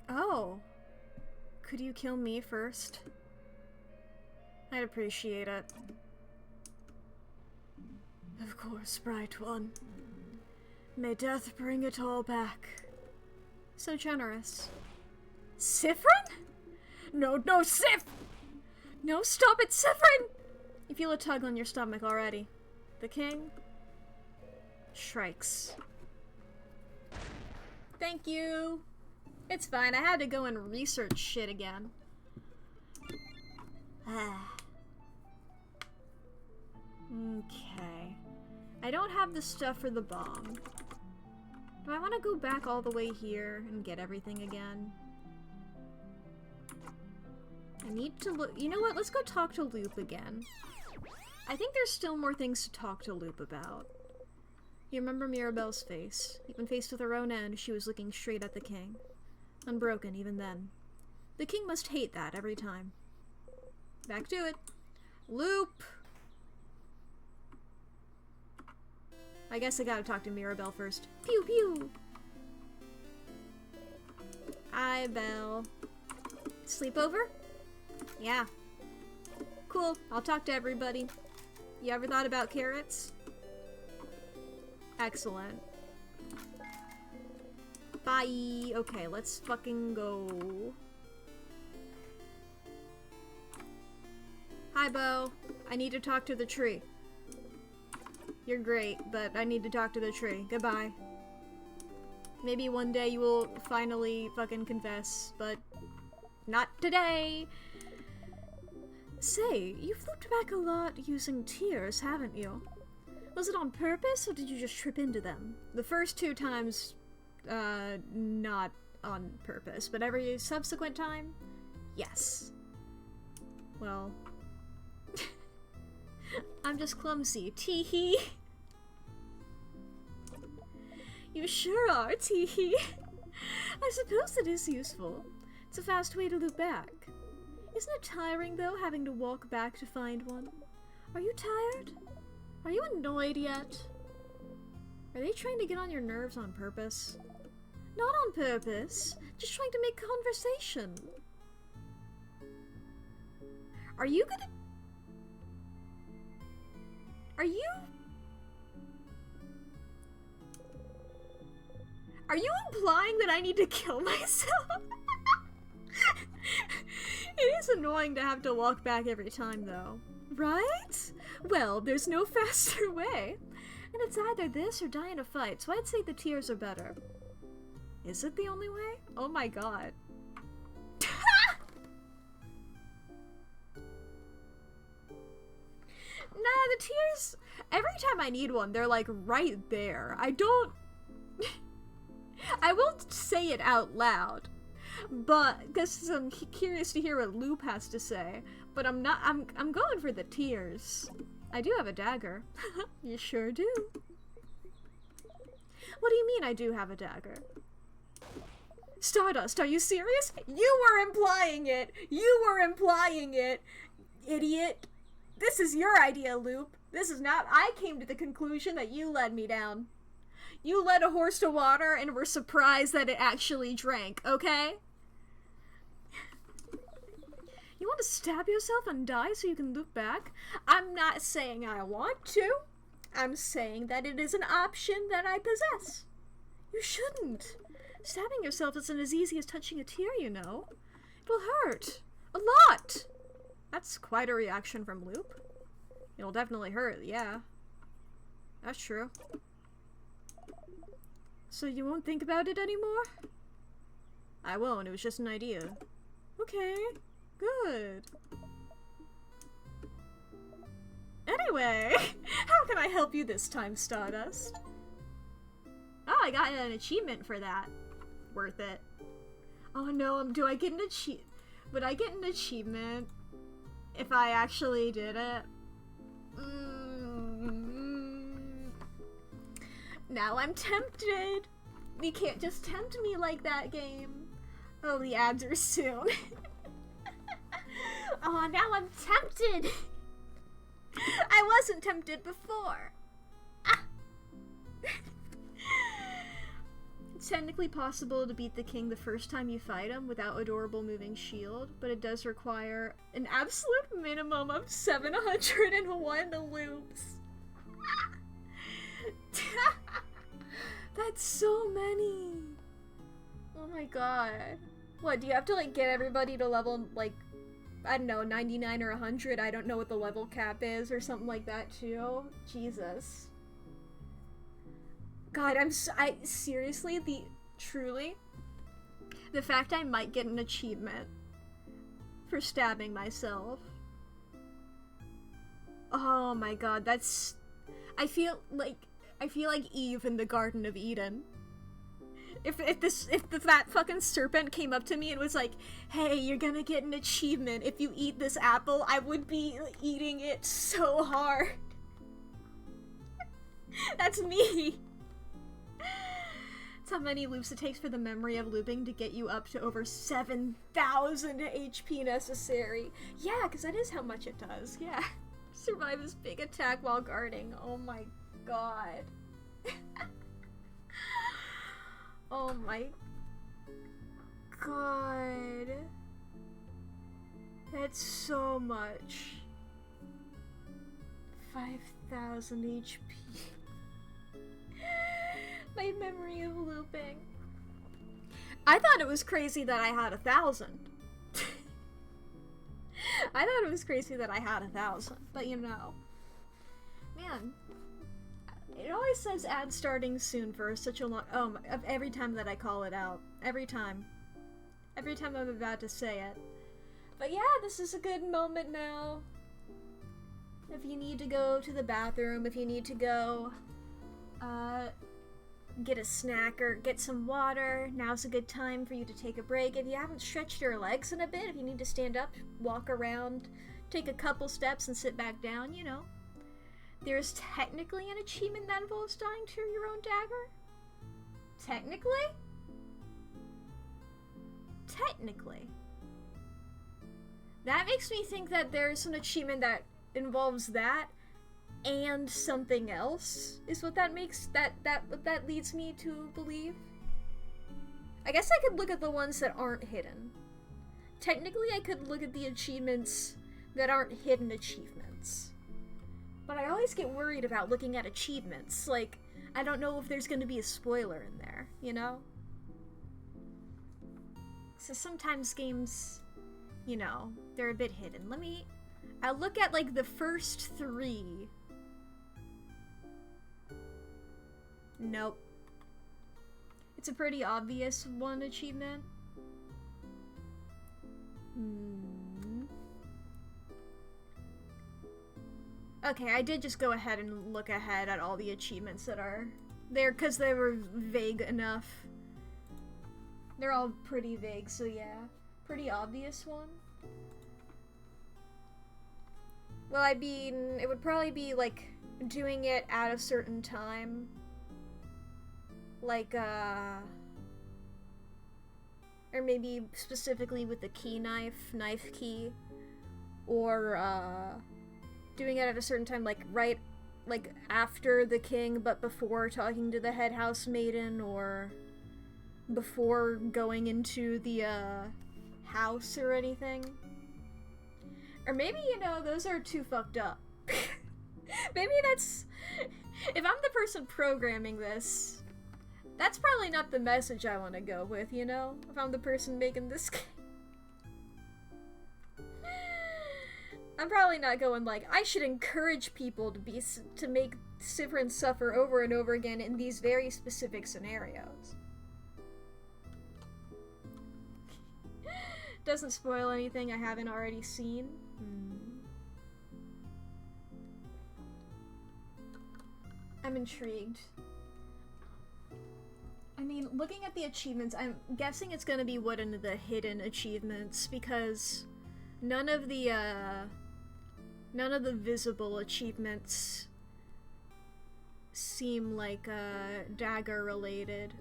Oh. Could you kill me first? I'd appreciate it. Of course, bright one. May death bring it all back. So generous. Siffrin? No, Sif! No, stop it, Siffrin! You feel a tug on your stomach already. The king strikes. Thank you! It's fine, I had to go and research shit again. Okay. I don't have the stuff for the bomb. Do I want to go back all the way here and get everything again? I need to look. You know what? Let's go talk to Loop again. I think there's still more things to talk to Loop about. You remember Mirabelle's face? Even faced with her own end, she was looking straight at the king. Unbroken even then. The king must hate that every time. Back to it. Loop! I guess I gotta talk to Mirabelle first. Pew pew! Hi, Belle. Sleepover? Yeah. Cool, I'll talk to everybody. You ever thought about carrots? Excellent. Bye! Okay, let's fucking go. Hi, Bo. I need to talk to the tree. You're great, but I need to talk to the tree. Goodbye. Maybe one day you will finally fucking confess, but not today! Say, you've looped back a lot using tears, haven't you? Was it on purpose, or did you just trip into them? The first 2 times, not on purpose, but every subsequent time, yes. Well, I'm just clumsy, teehee. You sure are, teehee. I suppose it is useful. It's a fast way to loop back. Isn't it tiring, though, having to walk back to find one? Are you tired? Are you annoyed yet? Are they trying to get on your nerves on purpose? Not on purpose, just trying to make conversation. Are you gonna... Are you implying that I need to kill myself? It is annoying to have to walk back every time, though. Right? Well, there's no faster way. And it's either this or die in a fight, so I'd say the tears are better. Is it the only way? Oh my god. Nah, the tears... Every time I need one, they're like right there. I don't... I won't say it out loud. But, because I'm curious to hear what Loop has to say. But I'm going for the tears. I do have a dagger. You sure do. What do you mean I do have a dagger? Stardust, are you serious? You were implying it! You were implying it! Idiot! This is your idea, Loop. This is not- I came to the conclusion that you led me down. You led a horse to water and were surprised that it actually drank, okay? You want to stab yourself and die so you can loop back? I'm not saying I want to. I'm saying that it is an option that I possess. You shouldn't. Stabbing yourself isn't as easy as touching a tear, you know. It'll hurt. A lot. That's quite a reaction from Loop. It'll definitely hurt, yeah. That's true. So you won't think about it anymore? I won't, it was just an idea. Okay, good. Anyway, how can I help you this time, Stardust? Oh, I got an achievement for that. Worth it. Oh no, do I get an achievement? Would I get an achievement if I actually did it? Now I'm tempted. You can't just tempt me like that, game. Oh, the ads are soon. Oh, now I'm tempted. I wasn't tempted before. Ah. It's technically possible to beat the king the first time you fight him without adorable moving shield, but it does require an absolute minimum of 701 loops. That's so many. Oh my god. What, do you have to like get everybody to level like, I don't know, 99 or 100? I don't know what the level cap is or something like that too. Jesus. God, I seriously, truly, the fact I might get an achievement for stabbing myself. Oh my god, that's, I feel like Eve in the Garden of Eden. If that fucking serpent came up to me and was like, hey, you're gonna get an achievement if you eat this apple, I would be eating it so hard. That's me. That's how many loops it takes for the memory of looping to get you up to over 7,000 HP necessary. Yeah, because that is how much it does. Yeah. Survive this big attack while guarding. Oh my god. Oh my god. That's so much. 5,000 HP. My memory of looping. I thought it was crazy that I had 1,000. I thought it was crazy that I had 1,000, but you know. Man. It always says ad starting soon for such a long— every time that I call it out. Every time. Every time I'm about to say it. But yeah, this is a good moment now. If you need to go to the bathroom, if you need to go, get a snack or get some water, now's a good time for you to take a break. If you haven't stretched your legs in a bit, if you need to stand up, walk around, take a couple steps and sit back down, you know. There's technically an achievement that involves dying to your own dagger? Technically? Technically. That makes me think that there's an achievement that involves that and something else, is what that makes— what that leads me to believe. I guess I could look at the ones that aren't hidden. Technically, I could look at the achievements that aren't hidden achievements. But I always get worried about looking at achievements. Like, I don't know if there's going to be a spoiler in there, you know? So sometimes games, you know, they're a bit hidden. I'll look at, like, the first 3. Nope. It's a pretty obvious one achievement. Okay, I did just go ahead and look ahead at all the achievements that are there because they were vague enough. They're all pretty vague, so yeah. Pretty obvious one. Well, I mean, it would probably be, like, doing it at a certain time. Like, or maybe specifically with the key knife key. Or, doing it at a certain time, like, right, like, after the king, but before talking to the head house maiden, or before going into the, house or anything. Or maybe, you know, those are too fucked up. Maybe that's— if I'm the person programming this, that's probably not the message I want to go with, you know? If I'm the person making this game. I'm probably not going like, I should encourage people to make Sivrin suffer over and over again in these very specific scenarios. Doesn't spoil anything I haven't already seen. I'm intrigued. I mean, looking at the achievements, I'm guessing it's gonna be one of the hidden achievements, because none of the visible achievements seem like, dagger related.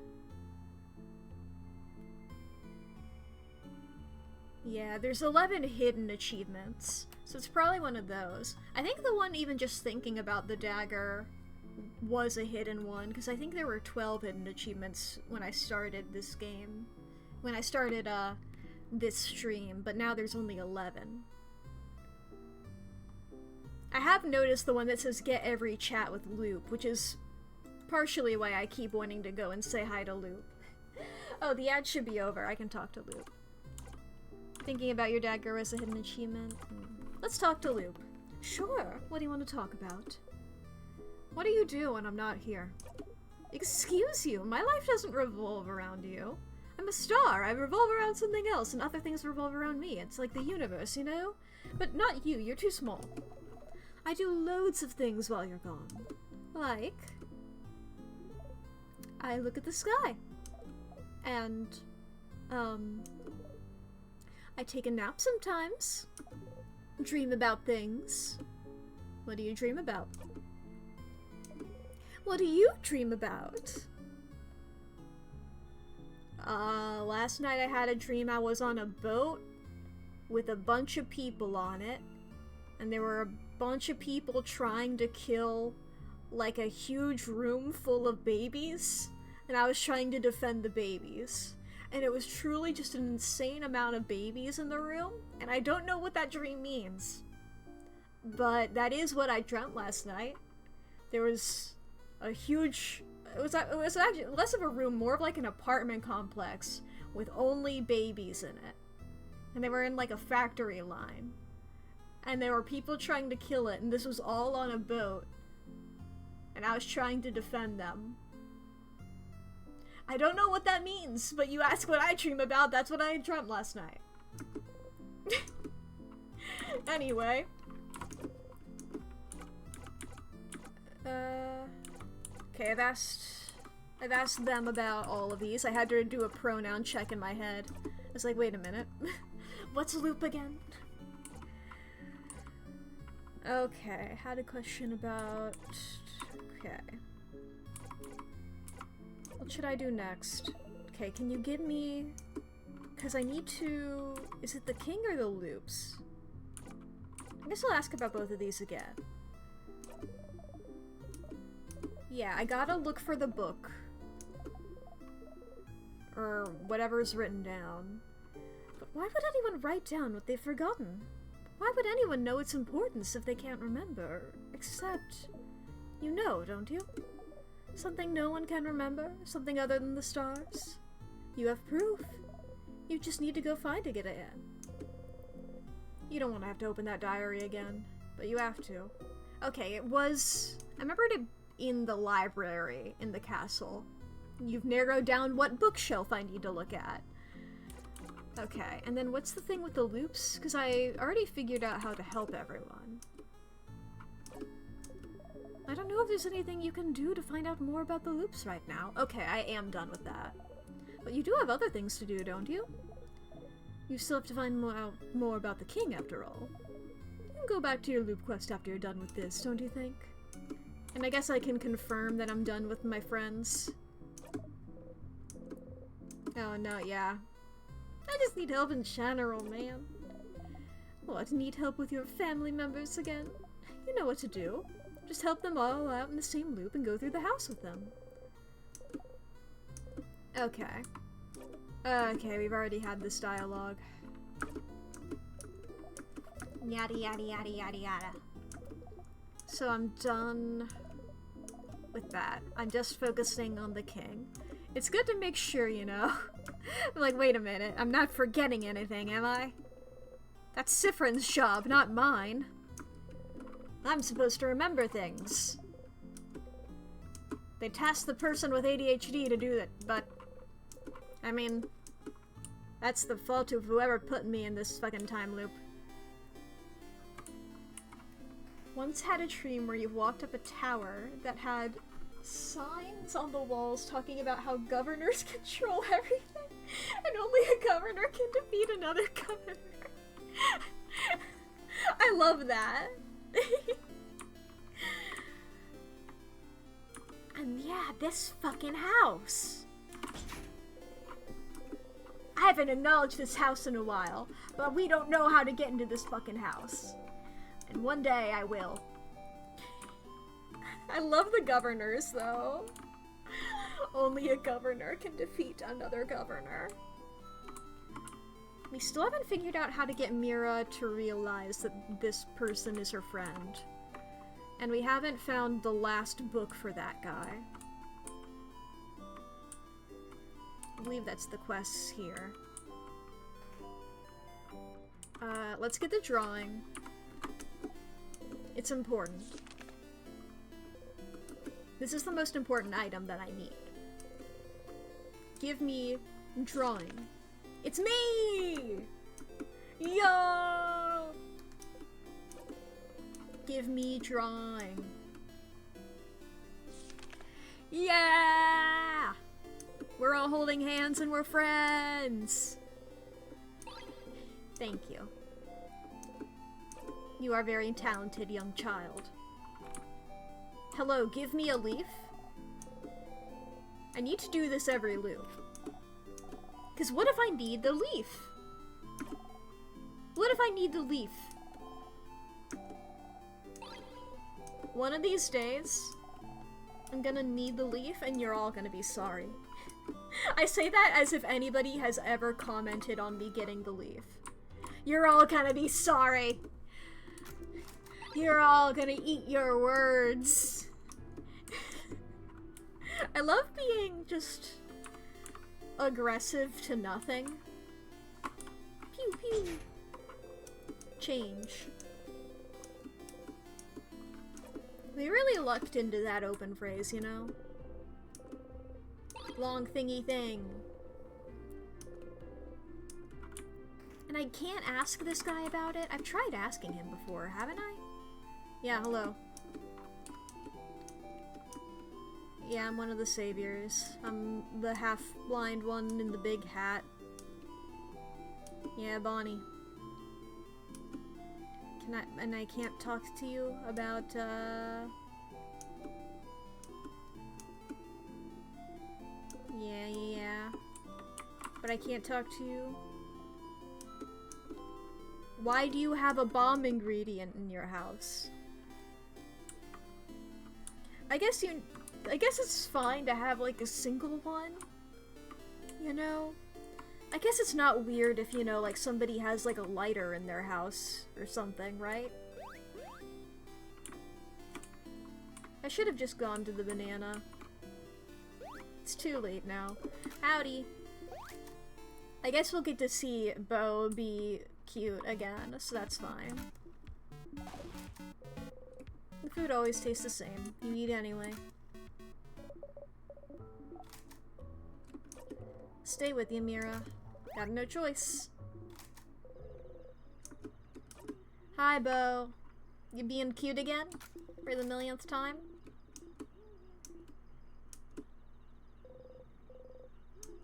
Yeah, there's 11 hidden achievements, so it's probably one of those. I think the one even just thinking about the dagger was a hidden one, because I think there were 12 hidden achievements when I started this game. When I started, this stream, but now there's only 11. I have noticed the one that says get every chat with Loop, which is partially why I keep wanting to go and say hi to Loop. Oh, the ad should be over. I can talk to Loop. Thinking about your dagger was a hidden achievement. Let's talk to Loop. Sure. What do you want to talk about? What do you do when I'm not here? Excuse you, my life doesn't revolve around you. I'm a star. I revolve around something else, and other things revolve around me. It's like the universe, you know? But not you. You're too small. I do loads of things while you're gone. Like, I look at the sky. And, I take a nap sometimes. Dream about things. What do you dream about? What do you dream about? Last night I had a dream I was on a boat with a bunch of people on it, and there were a bunch of people trying to kill, like, a huge room full of babies, and I was trying to defend the babies. And it was truly just an insane amount of babies in the room, and I don't know what that dream means. But that is what I dreamt last night. There was a huge... It was actually less of a room, more of like an apartment complex with only babies in it. And they were in like a factory line. And there were people trying to kill it, and this was all on a boat. And I was trying to defend them. I don't know what that means, but you ask what I dream about, that's what I dreamt last night. Anyway. Okay, I've asked them about all of these. I had to do a pronoun check in my head. I was like, wait a minute. What's loop again? Okay, I had a question about... Okay. What should I do next? Okay, can you give me... Because I need to... Is it the king or the loops? I guess I'll ask about both of these again. Yeah, I gotta look for the book. Or whatever's written down. But why would anyone write down what they've forgotten? Why would anyone know its importance if they can't remember? Except... You know, don't you? Something no one can remember? Something other than the stars? You have proof. You just need to go find it again. You don't want to have to open that diary again, but you have to. Okay, it was... I remembered it in the library in the castle. You've narrowed down what bookshelf I need to look at. Okay, and then what's the thing with the loops? Because I already figured out how to help everyone. I don't know if there's anything you can do to find out more about the loops right now. Okay, I am done with that. But you do have other things to do, don't you? You still have to find more about the king, after all. You can go back to your loop quest after you're done with this, don't you think? And I guess I can confirm that I'm done with my friends. Oh, no, yeah. I just need help in general, man. What, need help with your family members again? You know what to do. Just help them all out in the same loop and go through the house with them. Okay. Okay, we've already had this dialogue. Yada yada yada yada yada. So I'm done with that. I'm just focusing on the king. It's good to make sure, you know. I'm like, wait a minute, I'm not forgetting anything, am I? That's Sifrin's job, not mine. I'm supposed to remember things. They tasked the person with ADHD to do it, but... I mean... That's the fault of whoever put me in this fucking time loop. Once had a dream where you walked up a tower that had signs on the walls talking about how governors control everything, and only a governor can defeat another governor. I love that. And yeah, this fucking house. I haven't acknowledged this house in a while, but we don't know how to get into this fucking house. And one day I will. I love the governors, though. Only a governor can defeat another governor. We still haven't figured out how to get Mira to realize that this person is her friend. And we haven't found the last book for that guy. I believe that's the quests here. Let's get the drawing. It's important. This is the most important item that I need. Give me drawing. It's me! Yo! Give me drawing. Yeah! We're all holding hands and we're friends! Thank you. You are a very talented young child. Hello, give me a leaf? I need to do this every loop. Because what if I need the leaf? What if I need the leaf? One of these days, I'm gonna need the leaf and you're all gonna be sorry. I say that as if anybody has ever commented on me getting the leaf. You're all gonna be sorry. You're all gonna eat your words. I love being just aggressive to nothing. Pew pew. Change. They really lucked into that open phrase, you know? Long thingy thing. And I can't ask this guy about it. I've tried asking him before, haven't I? Yeah, hello. Yeah, I'm one of the saviors. I'm the half-blind one in the big hat. Yeah, Bonnie. And I can't talk to you about, Yeah. But I can't talk to you. Why do you have a bomb ingredient in your house? I guess it's fine to have, like, a single one. You know? I guess it's not weird if, you know, like, somebody has, like, a lighter in their house or something, right? I should have just gone to the banana. It's too late now. Howdy. I guess we'll get to see Bo be cute again, so that's fine. The food always tastes the same. You eat anyway. Stay with you, Mira. Got no choice. Hi, Bo. You being cute again? For the millionth time?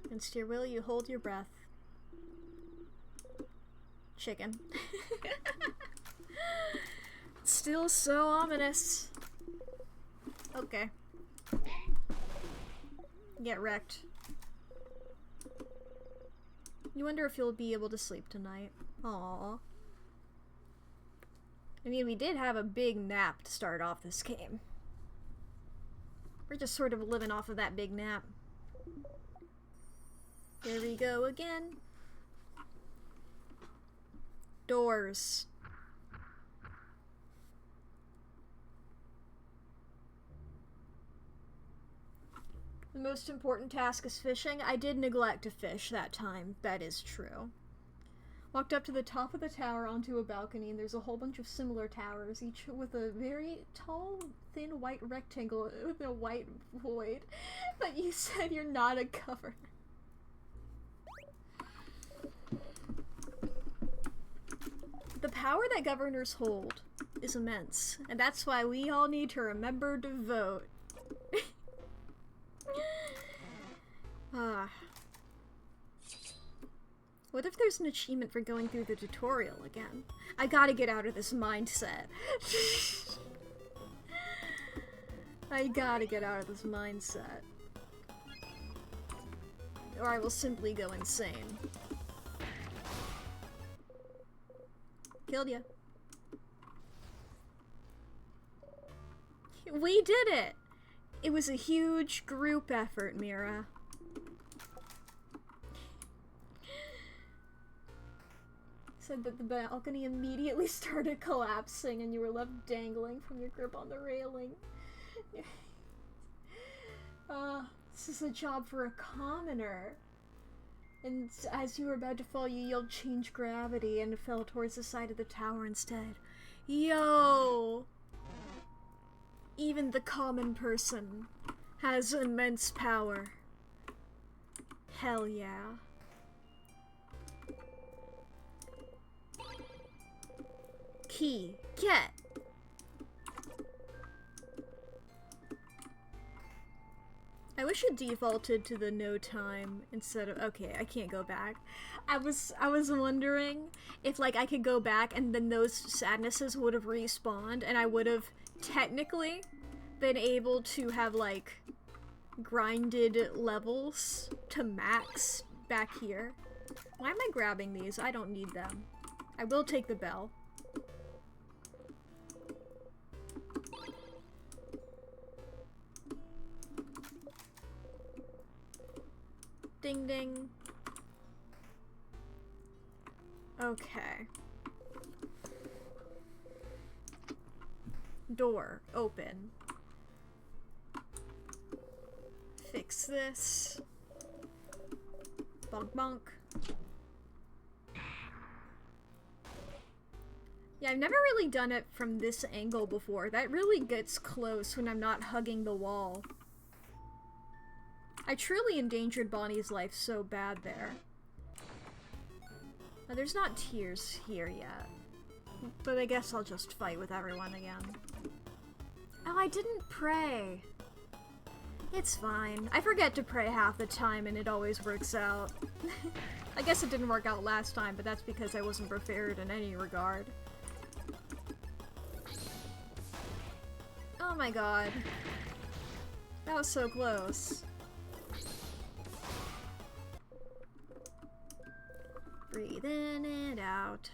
Against your will, you hold your breath. Chicken. Still so ominous. Okay. Get wrecked. You wonder if you'll be able to sleep tonight. Aww. I mean, we did have a big nap to start off this game. We're just sort of living off of that big nap. There we go again. Doors. The most important task is fishing. I did neglect to fish that time. That is true. Walked up to the top of the tower onto a balcony, and there's a whole bunch of similar towers, each with a very tall, thin white rectangle with a white void. But you said you're not a governor. The power that governors hold is immense, and that's why we all need to remember to vote. What if there's an achievement for going through the tutorial again? I gotta get out of this mindset. I gotta get out of this mindset. Or I will simply go insane. Killed ya. We did it! It was a huge group effort, Mira. Said that the balcony immediately started collapsing and you were left dangling from your grip on the railing. This is a job for a commoner. And as you were about to fall, you yelled change gravity and fell towards the side of the tower instead. Yo! Even the common person has immense power. Hell yeah. Key. Get! I wish wish it defaulted to the no time instead of... Okay, I can't go back. I was wondering if, like, I could go back and then those sadnesses would have respawned and I would have technically been able to have, like, grinded levels to max back here. Why am I grabbing these? I don't need them. I will take the bell. Ding ding. Okay. Door open. Fix this. Bonk bonk. Yeah, I've never really done it from this angle before. That really gets close when I'm not hugging the wall. I truly endangered Bonnie's life so bad there. Now, there's not tears here yet. But I guess I'll just fight with everyone again. Oh, I didn't pray. It's fine. I forget to pray half the time and it always works out. I guess it didn't work out last time, but that's because I wasn't prepared in any regard. Oh my god. That was so close. Breathe in and out.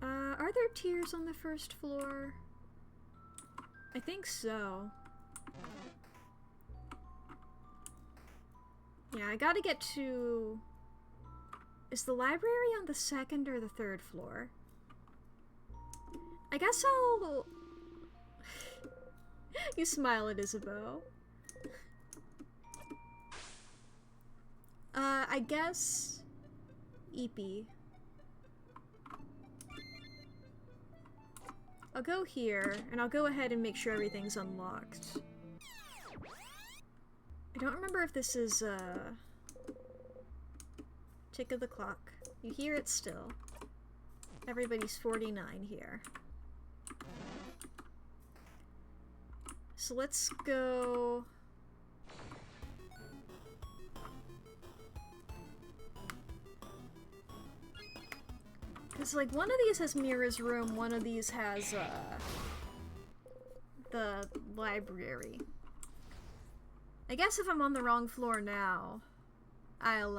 Are there tiers on the first floor? I think so. Yeah, I gotta get to... Is the library on the second or the third floor? I guess I'll... You smile at Isabeau. I guess... Eepy. I'll go here, and I'll go ahead and make sure everything's unlocked. I don't remember if this is, tick of the clock. You hear it still. Everybody's 49 here. So let's go... Because, like, one of these has Mira's room, one of these has, the library. I guess if I'm on the wrong floor now, I'll,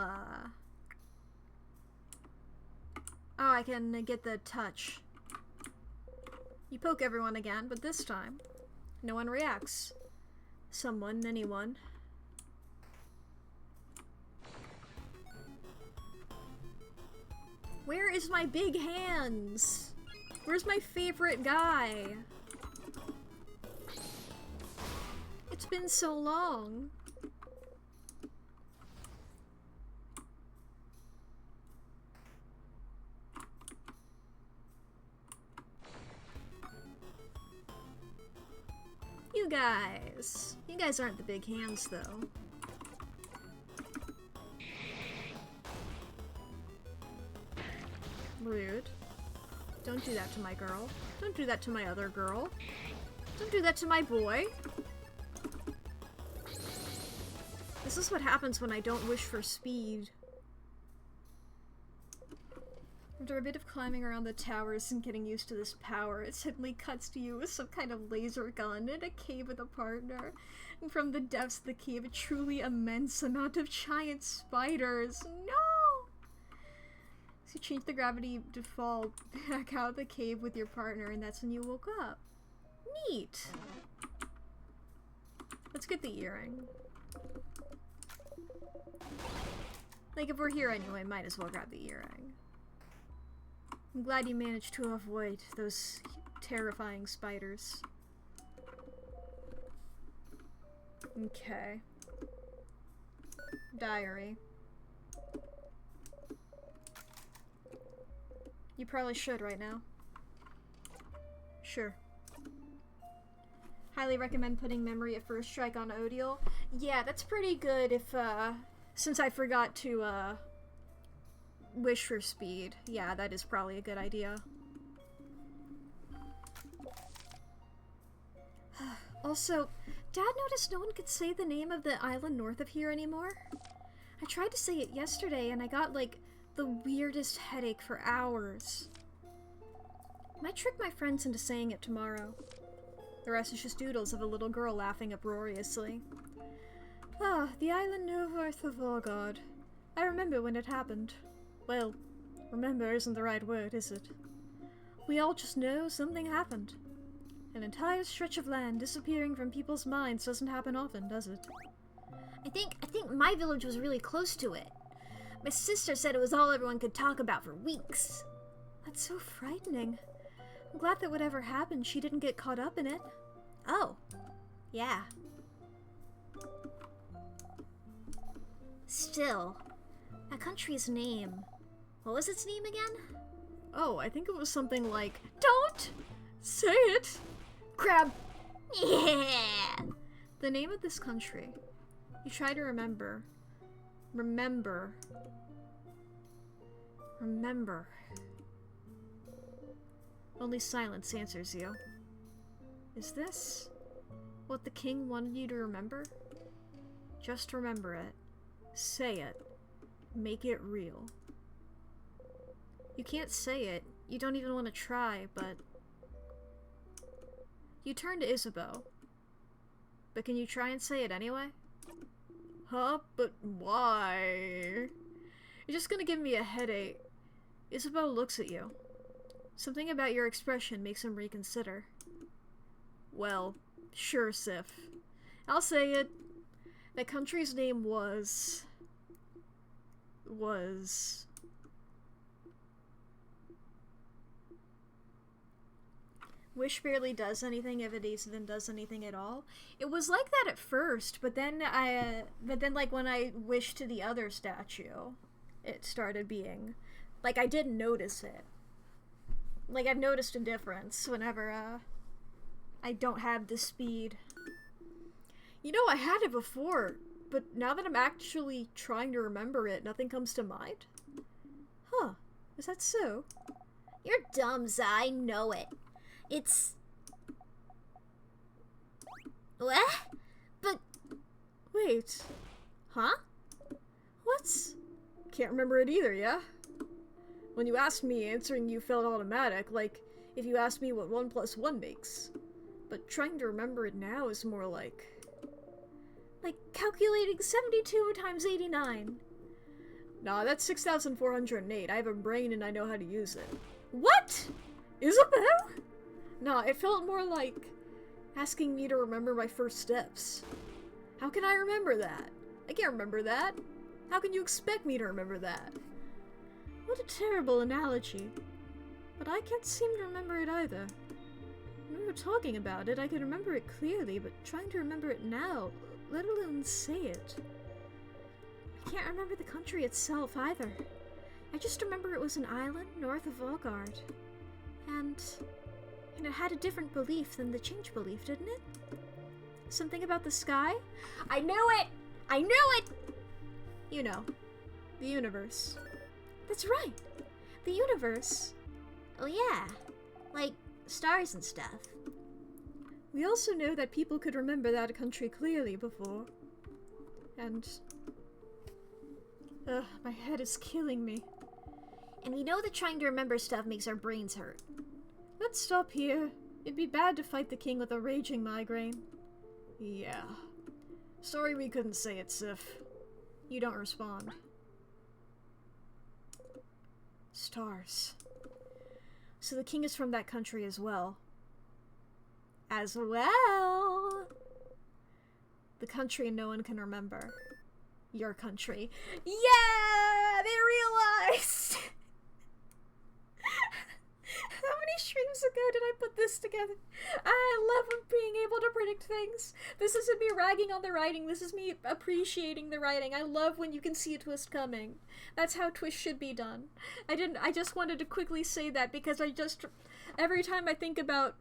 Oh, I can get the touch. You poke everyone again, but this time, no one reacts. Someone, anyone. Where is my big hands? Where's my favorite guy? It's been so long. You guys. You guys aren't the big hands, though. Rude. Don't do that to my girl. Don't do that to my other girl. Don't do that to my boy. This is what happens when I don't wish for speed. After a bit of climbing around the towers and getting used to this power, it suddenly cuts to you with some kind of laser gun in a cave with a partner. And from the depths of the cave, a truly immense amount of giant spiders. No! So you change the gravity to fall back out of the cave with your partner, and that's when you woke up. Neat! Let's get the earring. Like, if we're here anyway, might as well grab the earring. I'm glad you managed to avoid those terrifying spiders. Okay. Diary. You probably should right now. Sure. Highly recommend putting memory at first strike on Odiel. Yeah, that's pretty good if, since I forgot to, wish for speed. Yeah, that is probably a good idea. Also, Dad noticed no one could say the name of the island north of here anymore. I tried to say it yesterday and I got, like, the weirdest headache for hours. Might trick my friends into saying it tomorrow. The rest is just doodles of a little girl laughing uproariously. Ah, the island north of Volgard. I remember when it happened. Well, remember isn't the right word, is it? We all just know something happened. An entire stretch of land disappearing from people's minds doesn't happen often, does it? I think my village was really close to it. My sister said it was all everyone could talk about for weeks. That's so frightening. I'm glad that whatever happened, she didn't get caught up in it. Oh. Yeah. Still, that country's name. What was its name again? Oh, I think it was something like, don't say it! Crab! Yeah! The name of this country. You try to remember. Remember. Only silence answers you. Is this what the king wanted you to remember? Just remember it. Say it. Make it real. You can't say it. You don't even want to try, but... You turn to Isabeau. But can you try and say it anyway? Huh? But why? You're just gonna give me a headache. Isabeau looks at you. Something about your expression makes him reconsider. Well, sure, Sif. I'll say it. That country's name was... Wish barely does anything if it even does anything at all. It was like that at first, but then like when I wished to the other statue, it started being like I didn't notice it. Like I've noticed a difference whenever I don't have the speed. You know, I had it before, but now that I'm actually trying to remember it, nothing comes to mind. Huh? Is that so? You're dumb, Za. I know it. It's... What? But... Wait. Huh? What's... Can't remember it either, yeah? When you asked me, answering you felt automatic, like if you asked me what 1 + 1 makes. But trying to remember it now is more like calculating 72 times 89. Nah, that's 6,408. I have a brain and I know how to use it. What? Isabel? Nah, it felt more like asking me to remember my first steps. How can I remember that? I can't remember that. How can you expect me to remember that? What a terrible analogy. But I can't seem to remember it either. When we were talking about it, I could remember it clearly, but trying to remember it now, let alone say it. I can't remember the country itself either. I just remember it was an island north of Volgard. And it had a different belief than the change belief, didn't it? Something about the sky? I knew it! I knew it! You know, the universe. That's right! The universe. Oh yeah, like stars and stuff. We also know that people could remember that country clearly before. And... my head is killing me. And we know that trying to remember stuff makes our brains hurt. Let's stop here. It'd be bad to fight the king with a raging migraine. Yeah. Sorry we couldn't say it, Sif. You don't respond. Stars. So the king is from that country as well. As well! The country no one can remember. Your country. Yeah! They realized! How many streams ago did I put this together? I love being able to predict things. This isn't me ragging on the writing. This is me appreciating the writing. I love when you can see a twist coming. That's how twists should be done. I just wanted to quickly say that because every time I think about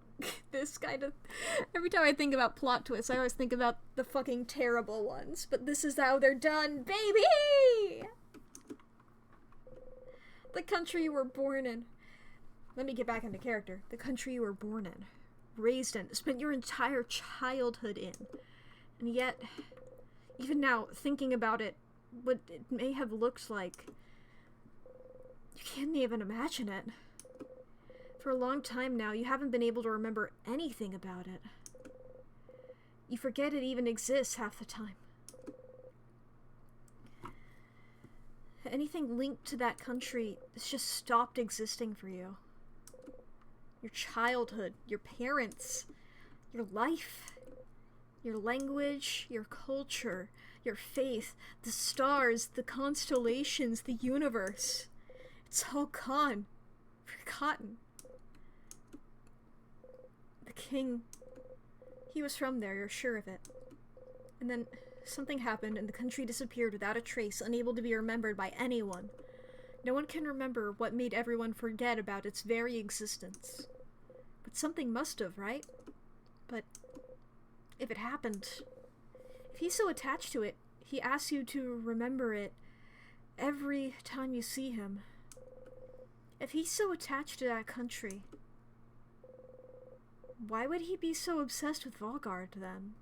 every time I think about plot twists, I always think about the fucking terrible ones. But this is how they're done, baby! The country you were born in. Let me get back into character. The country you were born in. raised in, spent your entire childhood in. And yet, even now, thinking about it, what it may have looked like, you can't even imagine it. For a long time now, you haven't been able to remember anything about it. You forget it even exists half the time. Anything linked to that country has just stopped existing for you. Your childhood, your parents, your life, your language, your culture, your faith, the stars, the constellations, the universe. It's all gone. Forgotten. The king, he was from there, you're sure of it. And then something happened and the country disappeared without a trace, unable to be remembered by anyone. No one can remember what made everyone forget about its very existence. But something must have, right? But if it happened, if he's so attached to it, he asks you to remember it every time you see him. If he's so attached to that country, why would he be so obsessed with Valgard then?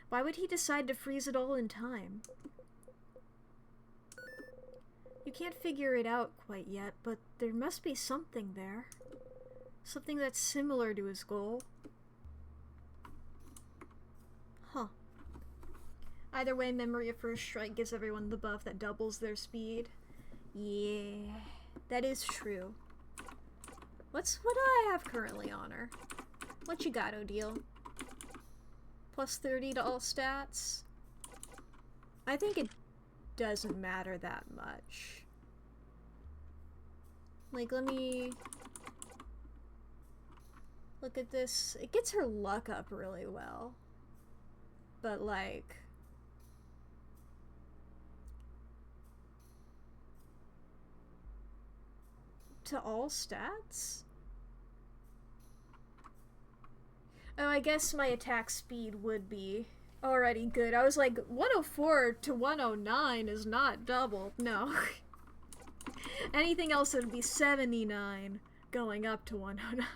Why would he decide to freeze it all in time? You can't figure it out quite yet, but there must be something there. Something that's similar to his goal. Huh. Either way, Memory of First Strike gives everyone the buff that doubles their speed. Yeah, that is true. What do I have currently on her? What you got, Odile? Plus 30 to all stats? I think it doesn't matter that much. Like, let me look at this. It gets her luck up really well. But, like, to all stats? Oh, I guess my attack speed would be already good. I was like, 104 to 109 is not double. No. Anything else would be 79 going up to 109.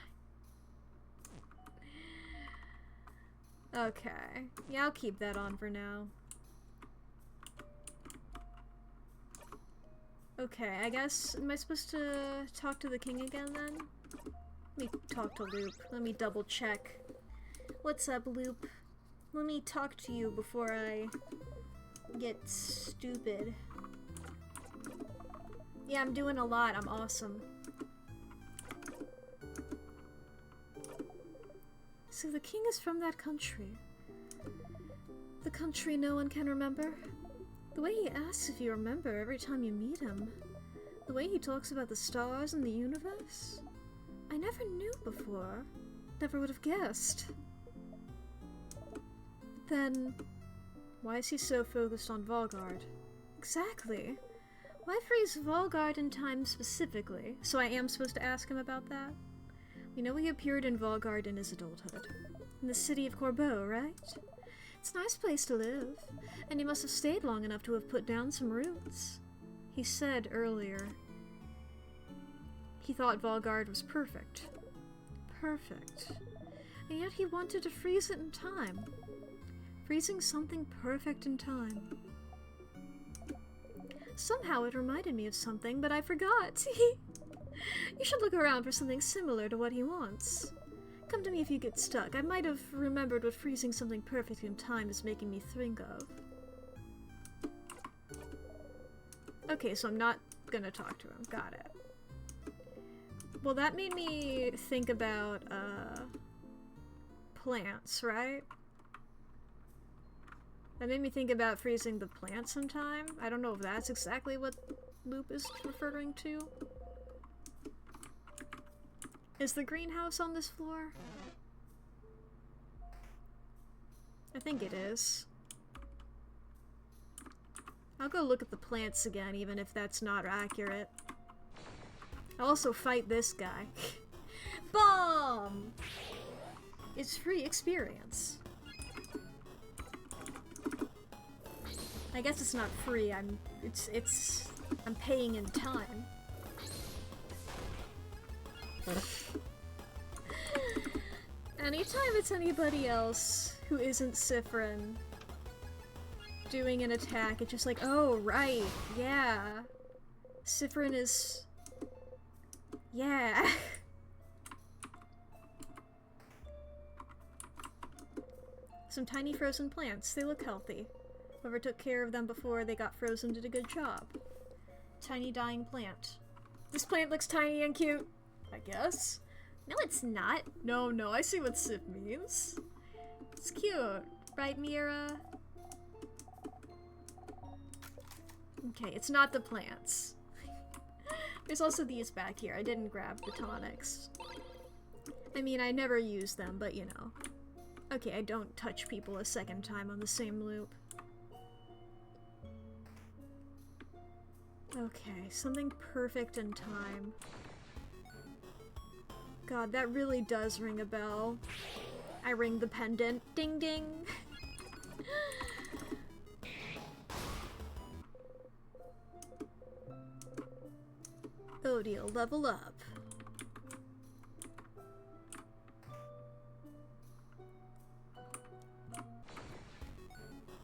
Okay. Yeah, I'll keep that on for now. Okay, I guess, am I supposed to talk to the king again then? Let me talk to Loop. Let me double check. What's up, Loop? Let me talk to you before I get stupid. Yeah, I'm doing a lot. I'm awesome. So the king is from that country. The country no one can remember. The way he asks if you remember every time you meet him. The way he talks about the stars and the universe. I never knew before. Never would have guessed. Then, why is he so focused on Valgard? Exactly. Why freeze Valgard in time specifically? So I am supposed to ask him about that? We know he appeared in Valgard in his adulthood. In the city of Corbeau, right? It's a nice place to live, and he must have stayed long enough to have put down some roots. He said earlier he thought Valgard was perfect. Perfect. And yet he wanted to freeze it in time. Freezing something perfect in time. Somehow it reminded me of something, but I forgot. You should look around for something similar to what he wants. Come to me if you get stuck. I might have remembered what freezing something perfect in time is making me think of. Okay, so I'm not gonna talk to him. Got it. Well, that made me think about, plants, right? That made me think about freezing the plants sometime. I don't know if that's exactly what Loop is referring to. Is the greenhouse on this floor? I think it is. I'll go look at the plants again, even if that's not accurate. I'll also fight this guy. Bomb! It's free experience. I guess it's not free, I'm paying in time. Anytime it's anybody else who isn't Sifrin doing an attack, it's just like, oh, right, yeah. Sifrin is... yeah. Some tiny frozen plants. They look healthy. Whoever took care of them before they got frozen did a good job. Tiny dying plant. This plant looks tiny and cute, I guess. No, it's not. No, I see what Sif means. It's cute. Right, Mira? Okay, it's not the plants. There's also these back here. I didn't grab the tonics. I mean, I never use them, but you know. Okay, I don't touch people a second time on the same loop. Okay, something perfect in time. God, that really does ring a bell. I ring the pendant. Ding ding! Odile, level up.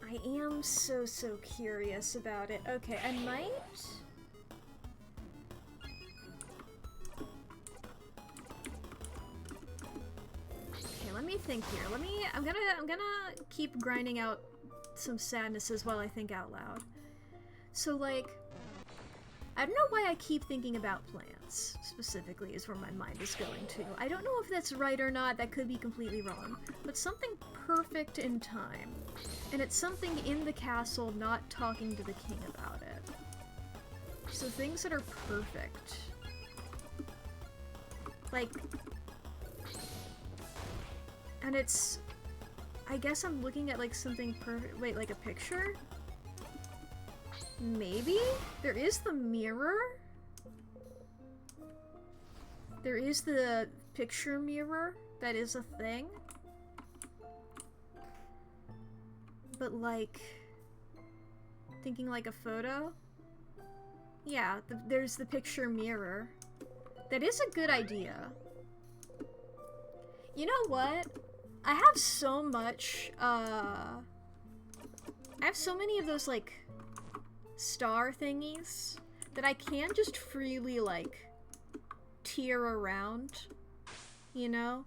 I am so curious about it. Okay, I might... Okay, let me think here. I'm gonna keep grinding out some sadnesses while I think out loud. So, like, I don't know why I keep thinking about plants, specifically, is where my mind is going to. I don't know if that's right or not, that could be completely wrong. But something perfect in time. And it's something in the castle not talking to the king about it. So things that are perfect. Like... And it's... I guess I'm looking at like something perfect... Wait, like a picture? Maybe? There is the mirror? There is the picture mirror. That is a thing. But like... Thinking like a photo? Yeah, there's the picture mirror. That is a good idea. You know what? I have so much, I have so many of those, like, star thingies that I can't just freely, like, tear around, you know?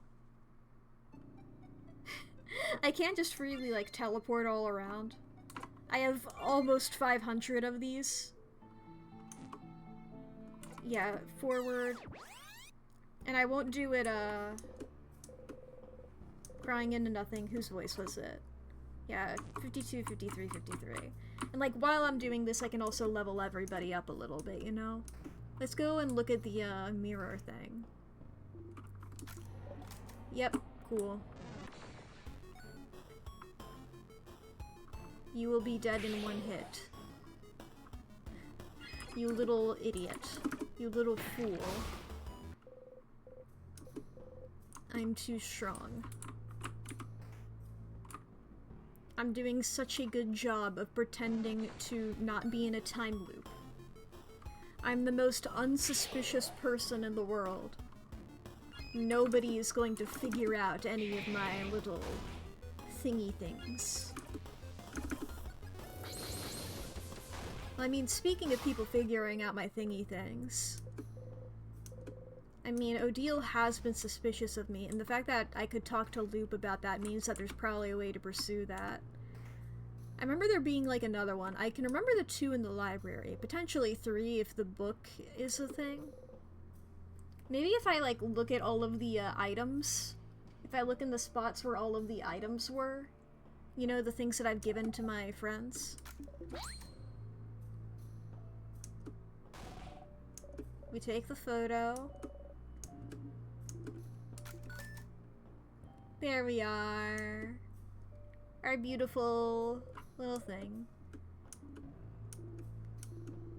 I can't just freely, like, teleport all around. I have almost 500 of these. Yeah, forward. And I won't do it, crying into nothing. Whose voice was it? Yeah, 52, 53, 53. And like, while I'm doing this, I can also level everybody up a little bit, you know? Let's go and look at the, mirror thing. Yep, cool. You will be dead in one hit. You little idiot. You little fool. I'm too strong. I'm doing such a good job of pretending to not be in a time loop. I'm the most unsuspicious person in the world. Nobody is going to figure out any of my little thingy things. I mean, speaking of people figuring out my thingy things, I mean, Odile has been suspicious of me, and the fact that I could talk to Loop about that means that there's probably a way to pursue that. I remember there being, like, another one. I can remember the 2 in the library. Potentially 3 if the book is a thing. Maybe if I, like, look at all of the, items. If I look in the spots where all of the items were. You know, the things that I've given to my friends. We take the photo. There we are. Our beautiful little thing.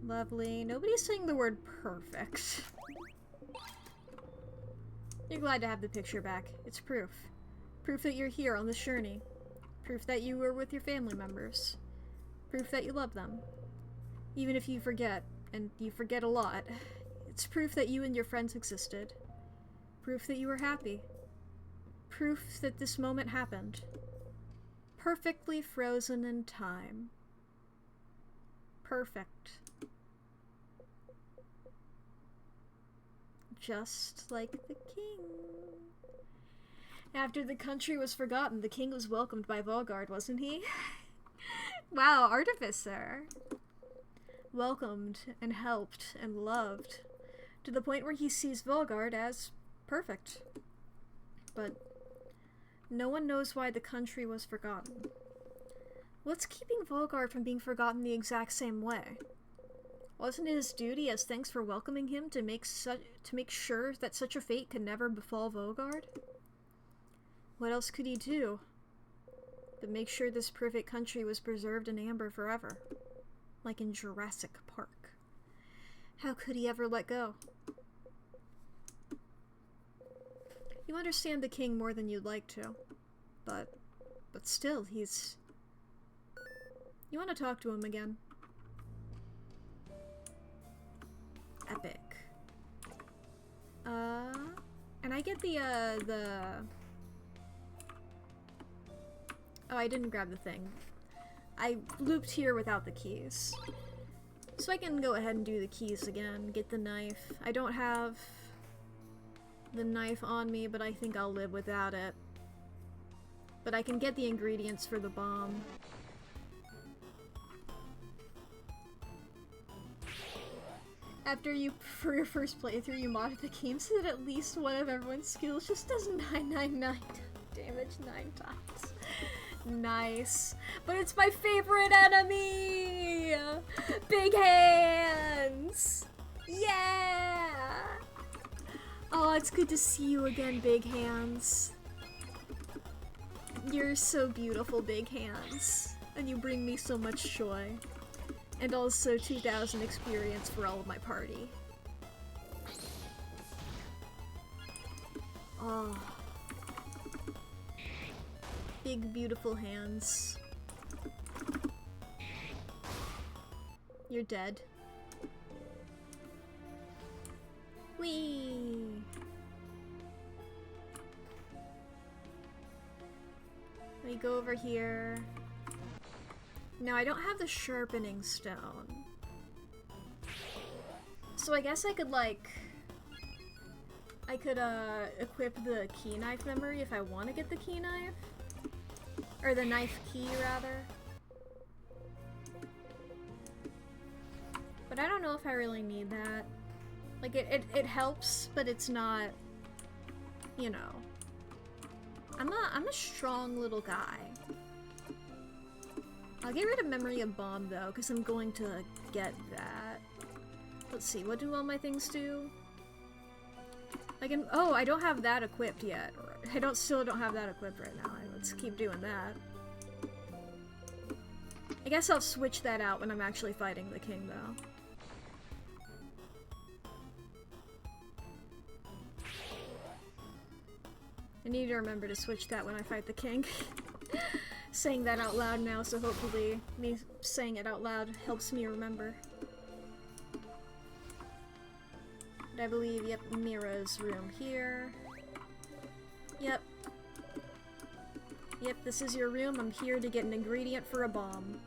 Lovely. Nobody's saying the word perfect. You're glad to have the picture back. It's proof. Proof that you're here on this journey. Proof that you were with your family members. Proof that you love them. Even if you forget, and you forget a lot. It's proof that you and your friends existed. Proof that you were happy. proof that this moment happened. Perfectly frozen in time. Perfect. Just like the king. After the country was forgotten, the king was welcomed by Volgard, wasn't he? Wow, Artificer. Welcomed and helped and loved, to the point where he sees Volgard as perfect. But no one knows why the country was forgotten. What's keeping Volgard from being forgotten the exact same way? Wasn't it his duty as thanks for welcoming him to make sure that such a fate could never befall Volgard? What else could he do but make sure this perfect country was preserved in amber forever? Like in Jurassic Park. How could he ever let go? You understand the king more than you'd like to. But still, he's... You want to talk to him again. Epic. And I get the... Oh, I didn't grab the thing. I looped here without the keys. So I can go ahead and do the keys again, get the knife. I don't have the knife on me, but I think I'll live without it. But I can get the ingredients for the bomb. For your first playthrough, you modded the game so that at least one of everyone's skills just does 999 damage 9 times. Nice. But it's my favorite enemy! Big Hands! Yeah! Oh, it's good to see you again, Big Hands. You're so beautiful, Big Hands. And you bring me so much joy. And also 2,000 experience for all of my party. Oh. Big, beautiful hands. You're dead. Whee! Let me go over here. Now, I don't have the sharpening stone. So I guess I could, like... equip the key knife memory if I want to get the key knife. Or the knife key, rather. But I don't know if I really need that. Like, it helps, but it's not... You know. I'm a strong little guy. I'll get rid of Memory of Bomb, though, because I'm going to get that. Let's see, what do all my things do? I can- oh, I don't have that equipped yet. I still don't have that equipped right now. Let's keep doing that. I guess I'll switch that out when I'm actually fighting the king, though. I need to remember to switch that when I fight the king. Saying that out loud now, so hopefully me saying it out loud helps me remember. But I believe, yep, Mira's room here. Yep. Yep, this is your room. I'm here to get an ingredient for a bomb.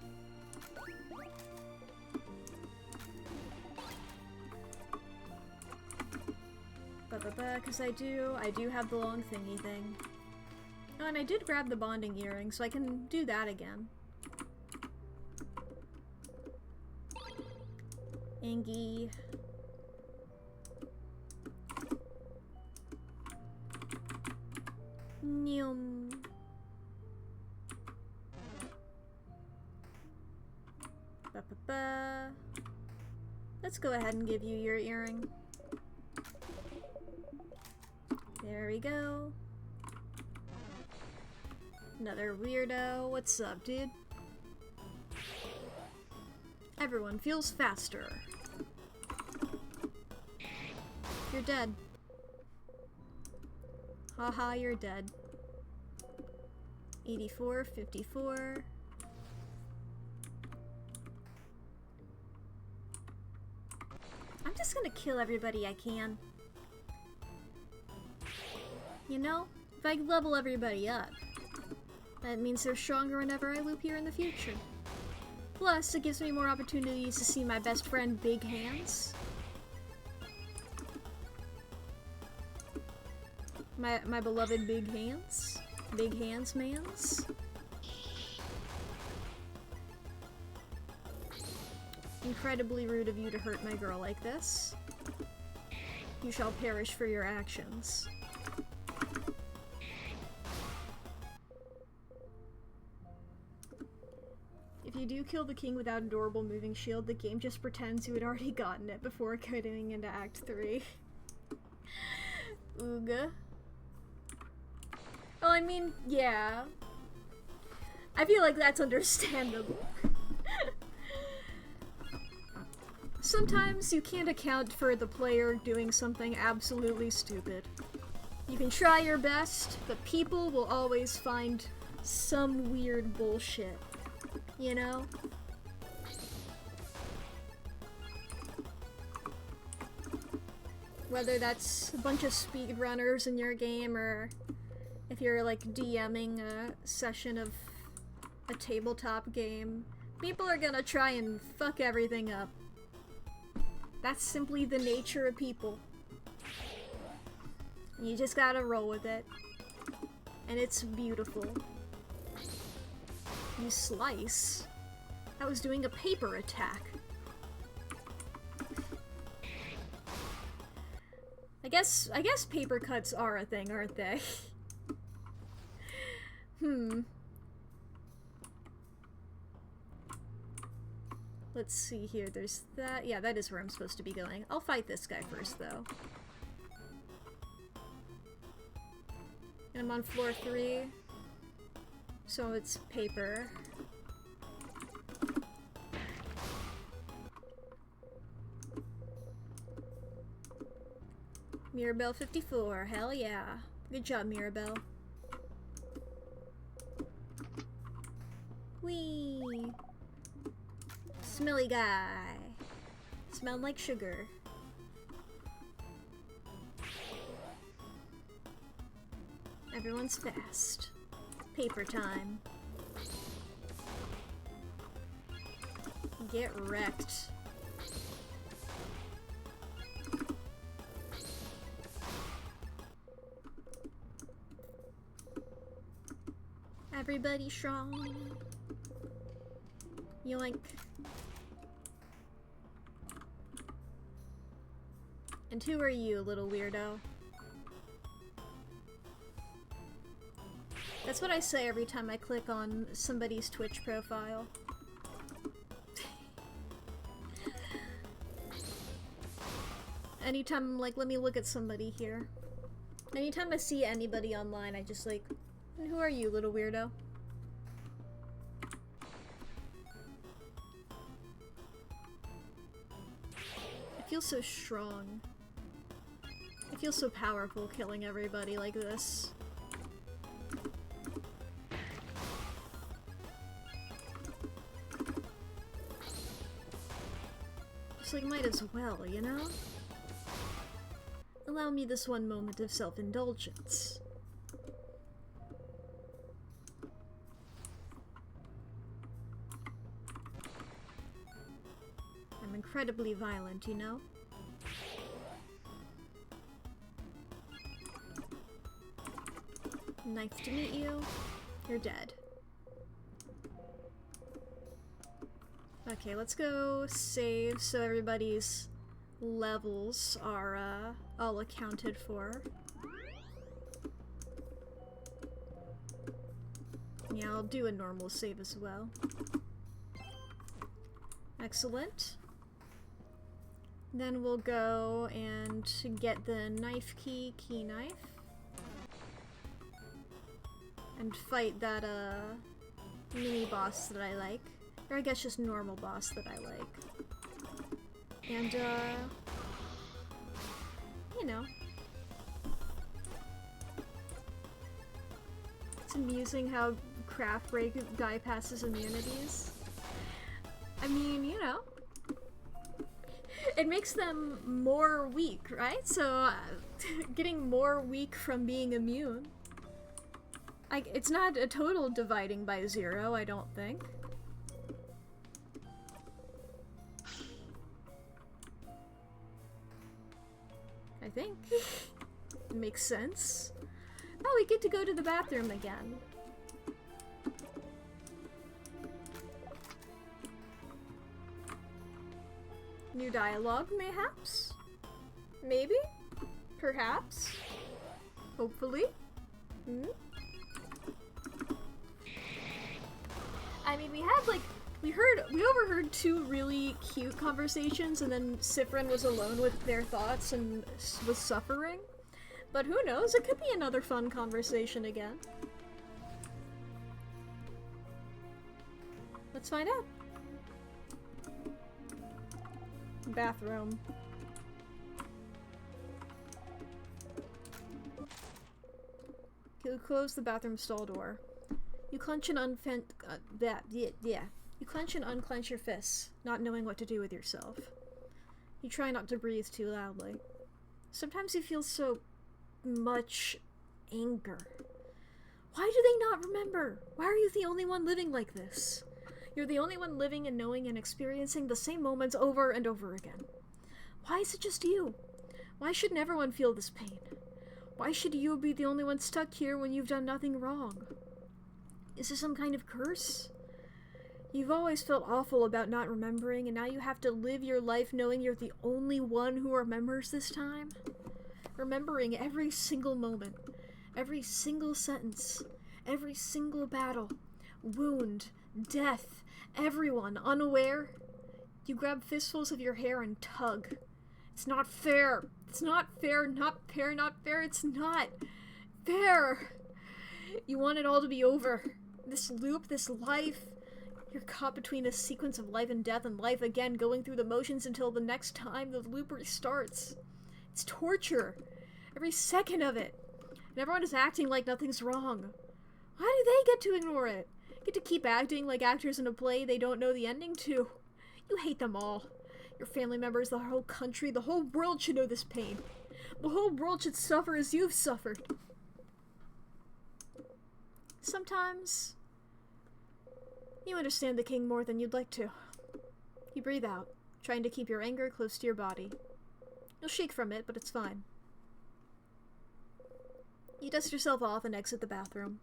Because I do have the long thingy thing. Oh, and I did grab the bonding earring, so I can do that again. Angie. Nyum. Ba-ba-ba. Let's go ahead and give you your earring. There we go. Another weirdo. What's up, dude? Everyone feels faster. You're dead. Haha, you're dead. 84, 54. I'm just gonna kill everybody I can. You know, If I level everybody up, that means they're stronger whenever I loop here in the future. Plus, it gives me more opportunities to see my best friend Big Hands. My beloved Big Hands. Big Hands Mans. Incredibly rude of you to hurt my girl like this. You shall perish for your actions. If you do kill the king without adorable moving shield, the game just pretends you had already gotten it before getting into Act 3. Ooga. Well, I mean, yeah. I feel like that's understandable. Sometimes you can't account for the player doing something absolutely stupid. You can try your best, but people will always find some weird bullshit. You know? Whether that's a bunch of speedrunners in your game, or if you're like DMing a session of a tabletop game, people are gonna try and fuck everything up. That's simply the nature of people. You just gotta roll with it. And it's beautiful. You slice. I was doing a paper attack. I guess paper cuts are a thing, aren't they? Let's see here, there's that. Yeah, that is where I'm supposed to be going. I'll fight this guy first, though. And I'm on floor 3. So it's paper. Mirabelle 54, hell yeah. Good job, Mirabelle. Whee! Smelly guy. Smelled like sugar. Everyone's fast. Paper time. Get wrecked. Everybody strong. Yoink. And who are you, little weirdo? That's what I say every time I click on somebody's Twitch profile. Anytime I'm like, let me look at somebody here. Anytime I see anybody online, I just like, who are you, little weirdo? I feel so strong. I feel so powerful killing everybody like this. Just like, might as well, you know? Allow me this one moment of self-indulgence. I'm incredibly violent, you know? Nice to meet you. You're dead. Okay, let's go save so everybody's levels are all accounted for. Yeah, I'll do a normal save as well. Excellent. Then we'll go and get the knife key knife. And fight that, mini-boss that I like. Or I guess just normal boss that I like. And, you know. It's amusing how craft break bypasses immunities. I mean, you know. It makes them more weak, right? So, getting more weak from being immune. It's not a total dividing by 0, I don't think. I think. Makes sense. Oh, we get to go to the bathroom again. New dialogue, mayhaps? Maybe? Perhaps? Hopefully? Hmm? I mean, we had, like, we overheard 2 really cute conversations, and then Sifrin was alone with their thoughts and was suffering. But who knows, it could be another fun conversation again. Let's find out. Bathroom. You close the bathroom stall door. You clench and You clench and unclench your fists, not knowing what to do with yourself. You try not to breathe too loudly. Sometimes you feel so much anger. Why do they not remember? Why are you the only one living like this? You're the only one living and knowing and experiencing the same moments over and over again. Why is it just you? Why shouldn't everyone feel this pain? Why should you be the only one stuck here when you've done nothing wrong? Is this some kind of curse? You've always felt awful about not remembering, and now you have to live your life knowing you're the only one who remembers this time? Remembering every single moment, every single sentence, every single battle, wound, death, everyone unaware. You grab fistfuls of your hair and tug. It's not fair. It's not fair, not fair, not fair. It's not fair. You want it all to be over. This loop, this life. You're caught between a sequence of life and death and life again, going through the motions until the next time the loop restarts. It's torture. Every second of it. And everyone is acting like nothing's wrong. Why do they get to ignore it? Get to keep acting like actors in a play they don't know the ending to. You hate them all. Your family members, the whole country, the whole world should know this pain. The whole world should suffer as you've suffered. Sometimes you understand the king more than you'd like to. You breathe out, trying to keep your anger close to your body. You'll shake from it, but it's fine. You dust yourself off and exit the bathroom.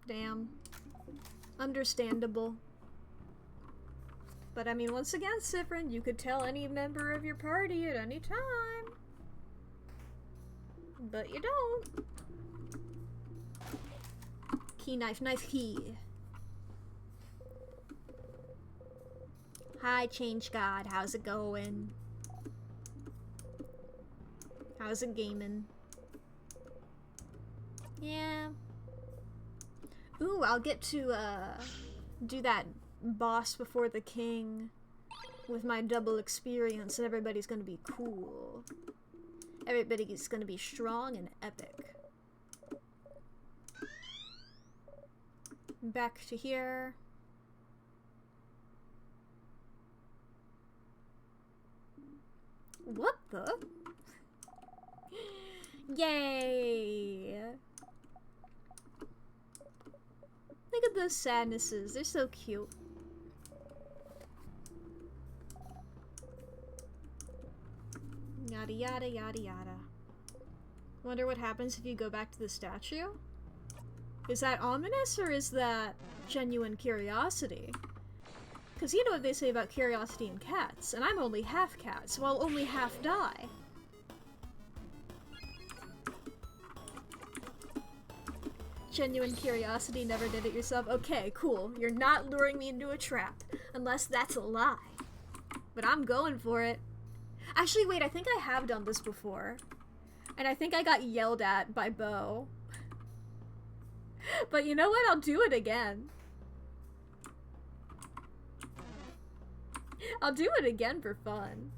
Damn. Understandable. But I mean, once again, Sifrin, you could tell any member of your party at any time. But you don't. Key knife, knife key. Hi, Change God. How's it going? How's it gaming? Yeah. Ooh, I'll get to, do that boss before the king with my double experience, and everybody's gonna be cool. Everybody's gonna be strong and epic. Back to here. What the? Yay! Look at those sadnesses, they're so cute. Yada yada yada yada. Wonder what happens if you go back to the statue? Is that ominous or is that genuine curiosity? Because you know what they say about curiosity in cats, and I'm only half cat, so I'll only half die. Genuine curiosity, never did it yourself. Okay, cool. You're not luring me into a trap. Unless that's a lie. But I'm going for it. Actually, wait, I think I have done this before. And I think I got yelled at by Bo. But you know what? I'll do it again. I'll do it again for fun.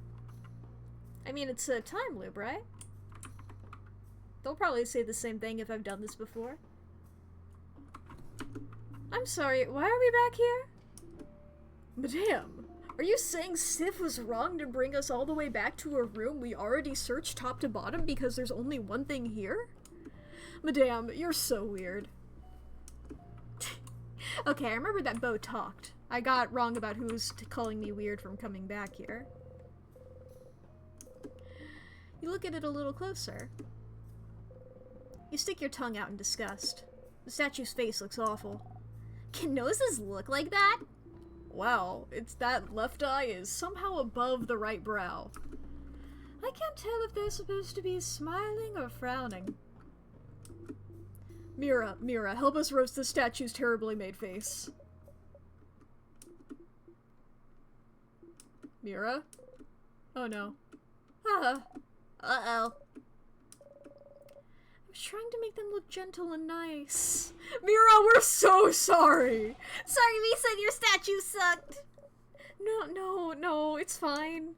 I mean, it's a time loop, right? They'll probably say the same thing if I've done this before. I'm sorry, why are we back here? Madame, are you saying Sif was wrong to bring us all the way back to a room we already searched top to bottom because there's only one thing here? Madame, you're so weird. Okay, I remember that Beau talked. I got wrong about who's calling me weird from coming back here. You look at it a little closer. You stick your tongue out in disgust. The statue's face looks awful. Can noses look like that? Wow, it's that left eye is somehow above the right brow. I can't tell if they're supposed to be smiling or frowning. Mira, help us roast the statue's terribly made face. Mira? Oh no. Haha. Uh-oh. I was trying to make them look gentle and nice. Mira, we're so sorry! Sorry we said your statue sucked! No, it's fine.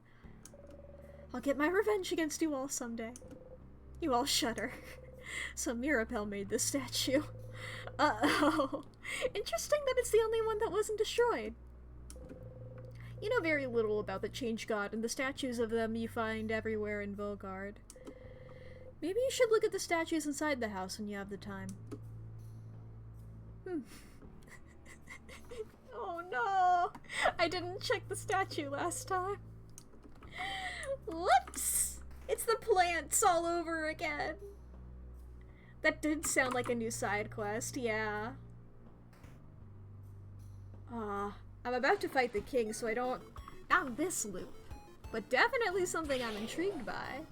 I'll get my revenge against you all someday. You all shudder. So Mirabelle made this statue. Uh-oh. Interesting that it's the only one that wasn't destroyed. You know very little about the Change God and the statues of them you find everywhere in Vogard. Maybe you should look at the statues inside the house when you have the time. Oh no! I didn't check the statue last time. Whoops! It's the plants all over again. That did sound like a new side quest, yeah. I'm about to fight the king, so I don't... Not this loop. But definitely something I'm intrigued by.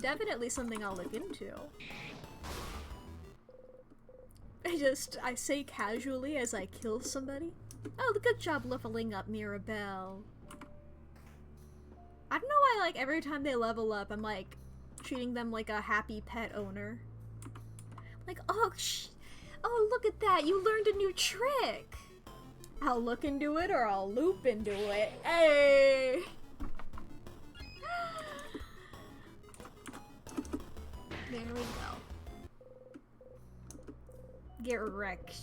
Definitely something I'll look into. I say casually as I kill somebody. Oh, good job leveling up Mirabelle. I don't know why, like, every time they level up, I'm, like, treating them like a happy pet owner. Like, oh, oh, look at that, you learned a new trick! I'll look into it or I'll loop into it. Hey! There we go. Get wrecked.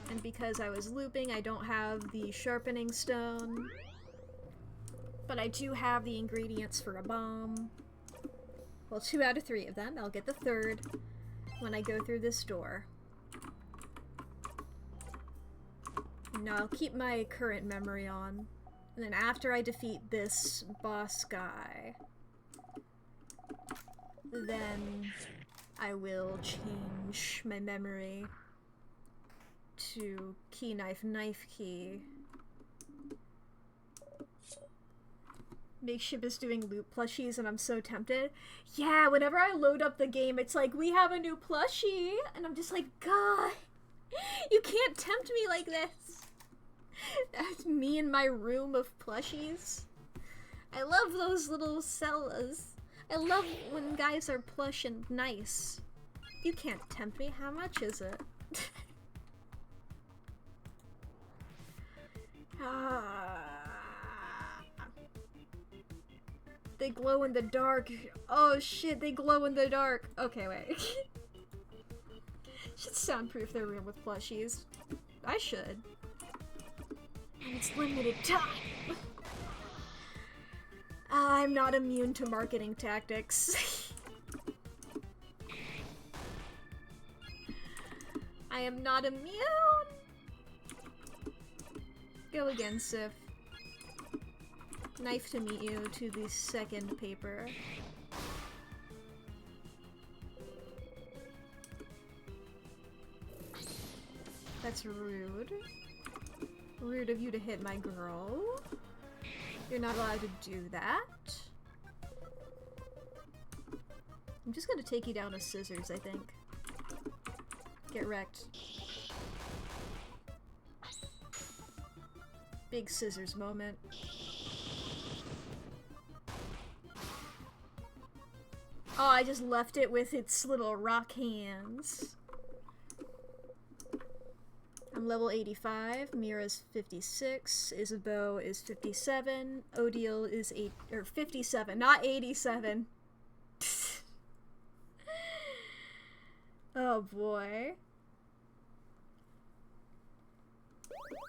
And because I was looping, I don't have the sharpening stone. But I do have the ingredients for a bomb. Well, 2 out of 3 of them. I'll get the 3rd when I go through this door. Now I'll keep my current memory on. And then after I defeat this boss guy, then I will change my memory to key knife key. Makeship is doing loot plushies and I'm so tempted. Yeah, whenever I load up the game, it's like, we have a new plushie! And I'm just like, God, you can't tempt me like this! That's me in my room of plushies. I love those little cellas. I love when guys are plush and nice. You can't tempt me. How much is it? They glow in the dark. Oh shit, they glow in the dark. Okay, wait. Should soundproof their room with plushies. I should. And it's limited time. I'm not immune to marketing tactics. I am not immune. Go again, Sif. Nice to meet you to the 2nd paper. That's rude. Rude of you to hit my girl. You're not allowed to do that. I'm just gonna take you down with scissors, I think. Get wrecked. Big scissors moment. Oh, I just left it with its little rock hands. I'm level 85, Mira's 56, Isabeau is 57, Odile is 57, not 87. Oh boy.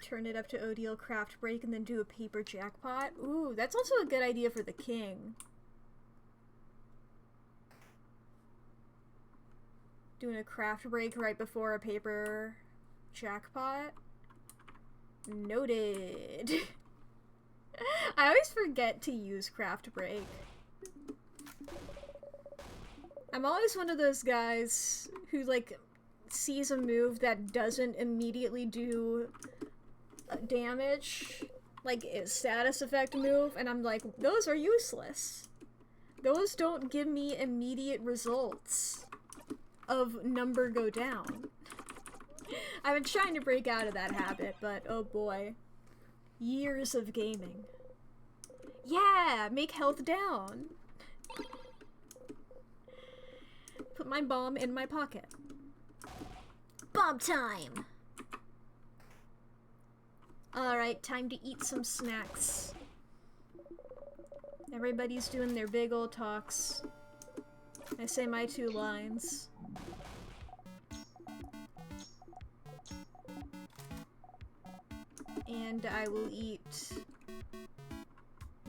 Turn it up to ODL craft break and then do a paper jackpot. Ooh, that's also a good idea for the king. Doing a craft break right before a paper jackpot. Noted. I always forget to use craft break. I'm always one of those guys who, like, sees a move that doesn't immediately do damage, like a status effect move, and I'm like, those are useless. Those don't give me immediate results of number go down. I've been trying to break out of that habit, but oh boy. Years of gaming. Yeah, make health down. Put my bomb in my pocket. Bomb time! Alright, time to eat some snacks. Everybody's doing their big old talks. I say my 2 lines. And I will eat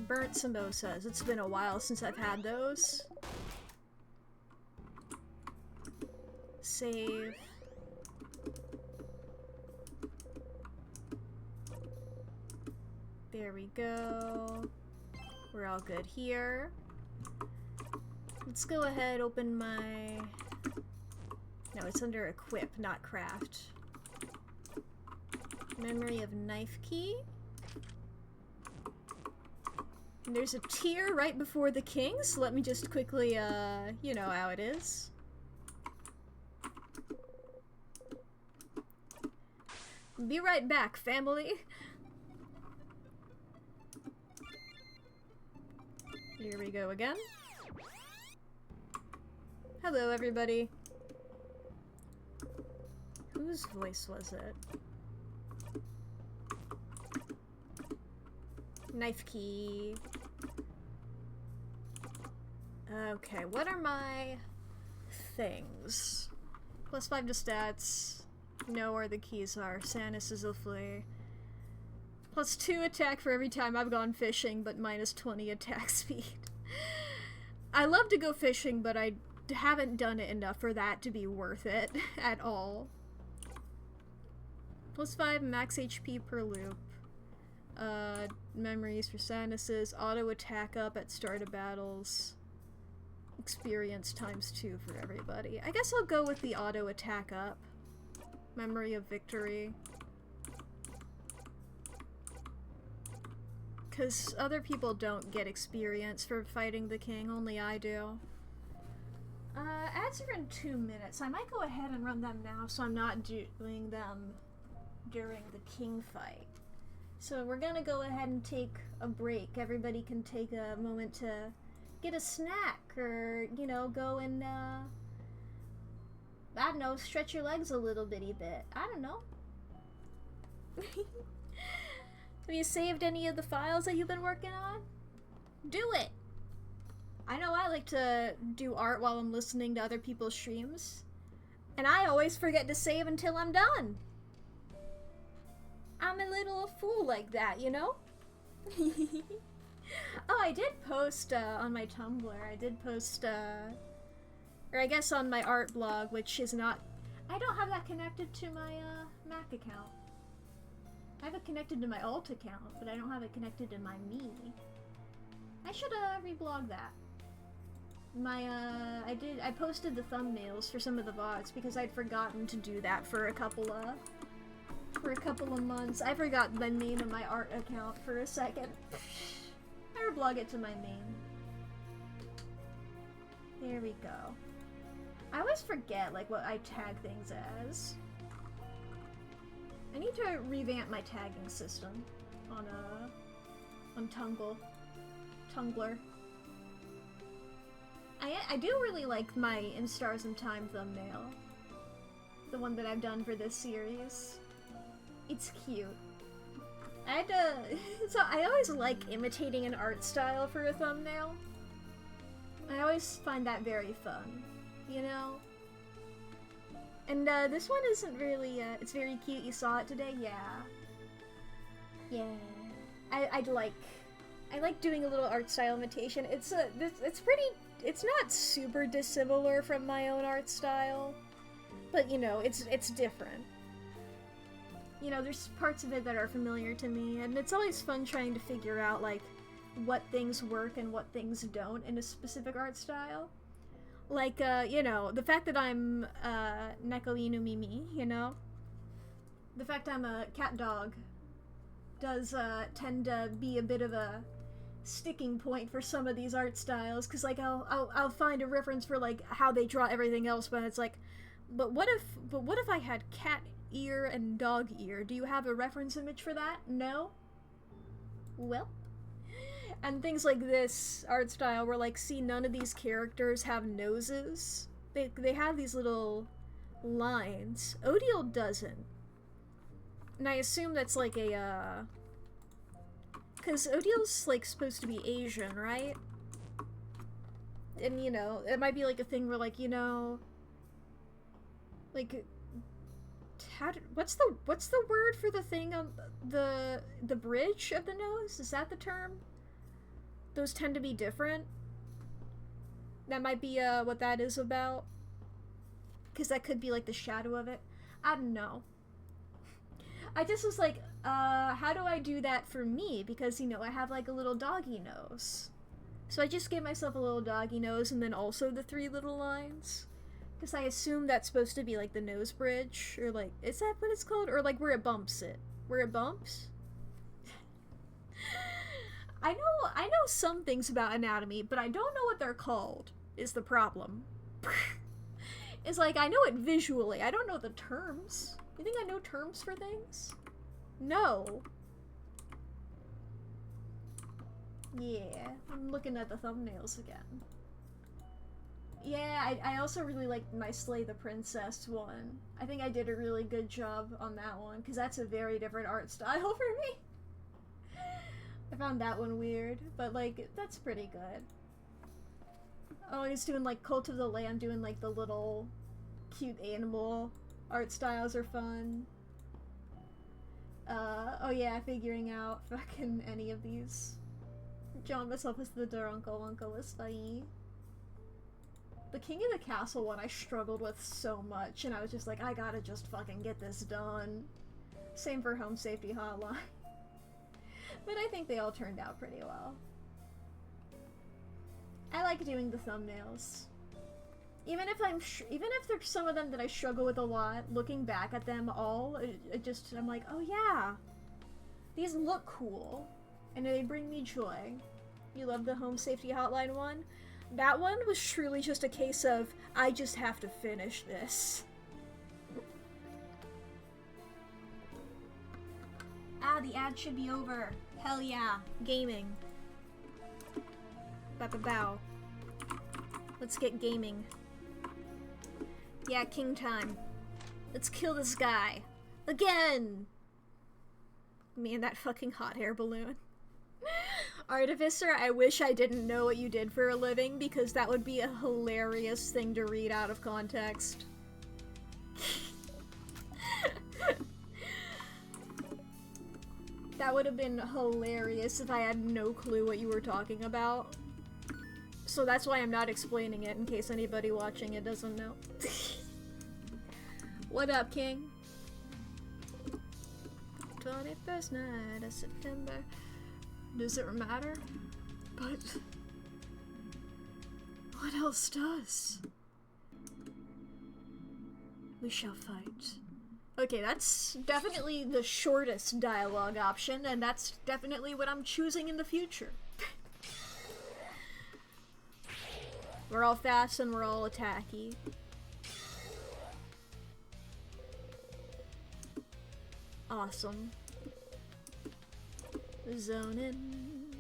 burnt samosas. It's been a while since I've had those. Save. There we go. We're all good here. Let's go ahead, open my... No, it's under equip, not craft. Memory of knife key. And there's a tier right before the king, so let me just quickly, you know how it is. Be right back, family. Here we go again. Hello, everybody. Whose voice was it? Knife key. Okay, what are my things? +5 to stats. Know where the keys are. Sanus is a flea. +2 attack for every time I've gone fishing, but -20 attack speed. I love to go fishing, but I haven't done it enough for that to be worth it at all. +5 max HP per loop. Memories for Sanuses. Auto attack up at start of battles. Experience ×2 for everybody. I guess I'll go with the auto attack up. Memory of victory. Because other people don't get experience for fighting the king, only I do. Ads are in 2 minutes. I might go ahead and run them now so I'm not doing them during the king fight. So we're gonna go ahead and take a break. Everybody can take a moment to get a snack or, you know, go and, I don't know, stretch your legs a little bitty bit. I don't know. Have you saved any of the files that you've been working on? Do it! I know I like to do art while I'm listening to other people's streams. And I always forget to save until I'm done. I'm a little fool like that, you know? Oh, I did post on my Tumblr. I did post, or I guess on my art blog, which is not... I don't have that connected to my Mac account. I have it connected to my alt account, but I don't have it connected to my me. I should reblog that. My I posted the thumbnails for some of the VODs because I'd forgotten to do that for a couple of months. I forgot the name of my art account for a second. I reblog it to my main. There we go. I always forget like what I tag things as. I need to revamp my tagging system on Tumblr. I do really like my In Stars and Time thumbnail. The one that I've done for this series. It's cute. I had to... So I always like imitating an art style for a thumbnail. I always find that very fun, you know? And this one isn't really, it's very cute. You saw it today? Yeah. Yeah. I like doing a little art style imitation. It's not super dissimilar from my own art style, but you know, it's different. You know, there's parts of it that are familiar to me, and it's always fun trying to figure out, like, what things work and what things don't in a specific art style. Like, you know, the fact that I'm, Neko Inu Mimi, you know? The fact I'm a cat dog does, tend to be a bit of a sticking point for some of these art styles, because, like, I'll find a reference for, like, how they draw everything else, but it's like, but what if I had cat ear and dog ear? Do you have a reference image for that? No? Well. And things like this art style where, like, see, none of these characters have noses. They have these little lines. Odiel doesn't. And I assume that's like a, because Odiel's, like, supposed to be Asian, right? And, you know, it might be, like, a thing where, like, you know, like, what's the word for the thing on the bridge of the nose? Is that the term? Those tend to be different. That might be, what that is about. Because that could be, like, the shadow of it. I don't know. I just was like, how do I do that for me? Because, you know, I have, like, a little doggy nose. So I just gave myself a little doggy nose and then also the 3 little lines. Because I assume that's supposed to be, like, the nose bridge. Or, like, is that what it's called? Or, like, where it bumps it. Where it bumps? I know some things about anatomy, but I don't know what they're called, is the problem. It's like, I know it visually, I don't know the terms. You think I know terms for things? No. Yeah, I'm looking at the thumbnails again. Yeah, I also really like my Slay the Princess one. I think I did a really good job on that one, because that's a very different art style for me. I found that one weird, but, like, that's pretty good. Oh, he's doing, like, Cult of the Lamb, doing, like, the little cute animal art styles are fun. Oh yeah, figuring out fucking any of these. Drawing myself as the Duruncle Uncle is funny. The King of the Castle one I struggled with so much, and I was just like, I gotta just fucking get this done. Same for Home Safety Hotline. But I think they all turned out pretty well. I like doing the thumbnails. Even if there's some of them that I struggle with a lot, looking back at them all, I'm like, oh yeah, these look cool, and they bring me joy. You love the Home Safety Hotline one? That one was truly just a case of, I just have to finish this. Ah, the ad should be over. Hell yeah. Gaming. Bow. Let's get gaming. Yeah, king time. Let's kill this guy. Again! Man, that fucking hot air balloon. Artificer, I wish I didn't know what you did for a living, because that would be a hilarious thing to read out of context. That would have been hilarious if I had no clue what you were talking about. So that's why I'm not explaining it, in case anybody watching it doesn't know. What up, King? 21st night of September. Does it matter? But what else does? We shall fight. Okay, that's definitely the shortest dialogue option, and that's definitely what I'm choosing in the future. We're all fast and we're all attacky. Awesome. Zone in.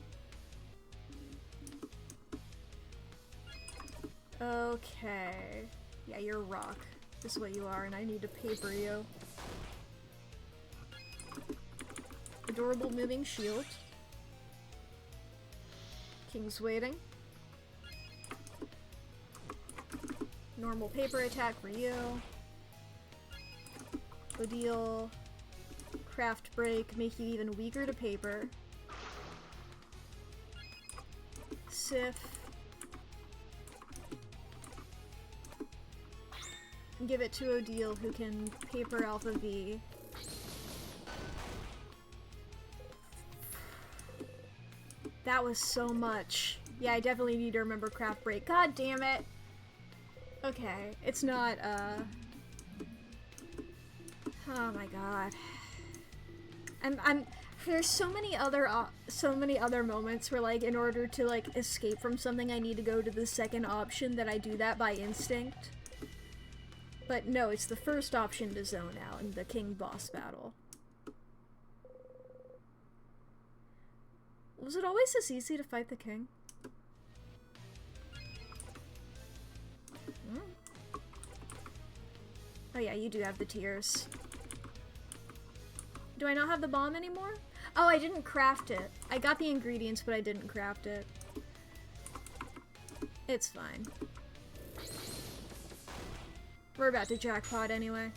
Okay. Yeah, you're a rock. This is what you are, and I need to paper you. Adorable moving shield. King's waiting. Normal paper attack for you. Odiel. Craft break, make you even weaker to paper. Sif. Give it to Odile, who can paper Alpha V. That was so much. Yeah, I definitely need to remember Craft Break. God damn it! Okay, it's not, oh my god. There's so many other moments where, like, in order to, like, escape from something, I need to go to the second option, that I do that by instinct. But no, it's the first option to zone out in the king boss battle. Was it always this easy to fight the king? Oh yeah, you do have the tears. Do I not have the bomb anymore? Oh, I didn't craft it. I got the ingredients, but I didn't craft it. It's fine. We're about to jackpot anyway.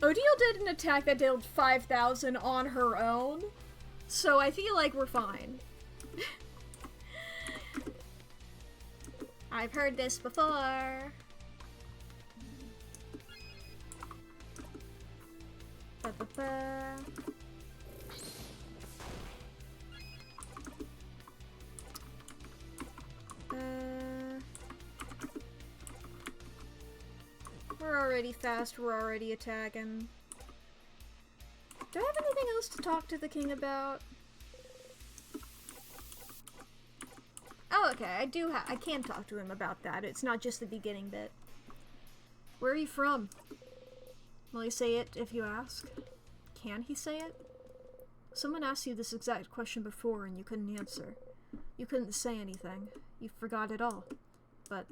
Odile did an attack that dealt 5,000 on her own, so I feel like we're fine. I've heard this before. Ba-ba-ba. We're already fast, we're already attacking. Do I have anything else to talk to the king about? Oh, okay, I can talk to him about that. It's not just the beginning bit. Where are you from? Will he say it if you ask? Can he say it? Someone asked you this exact question before and you couldn't answer. You couldn't say anything. You forgot it all. But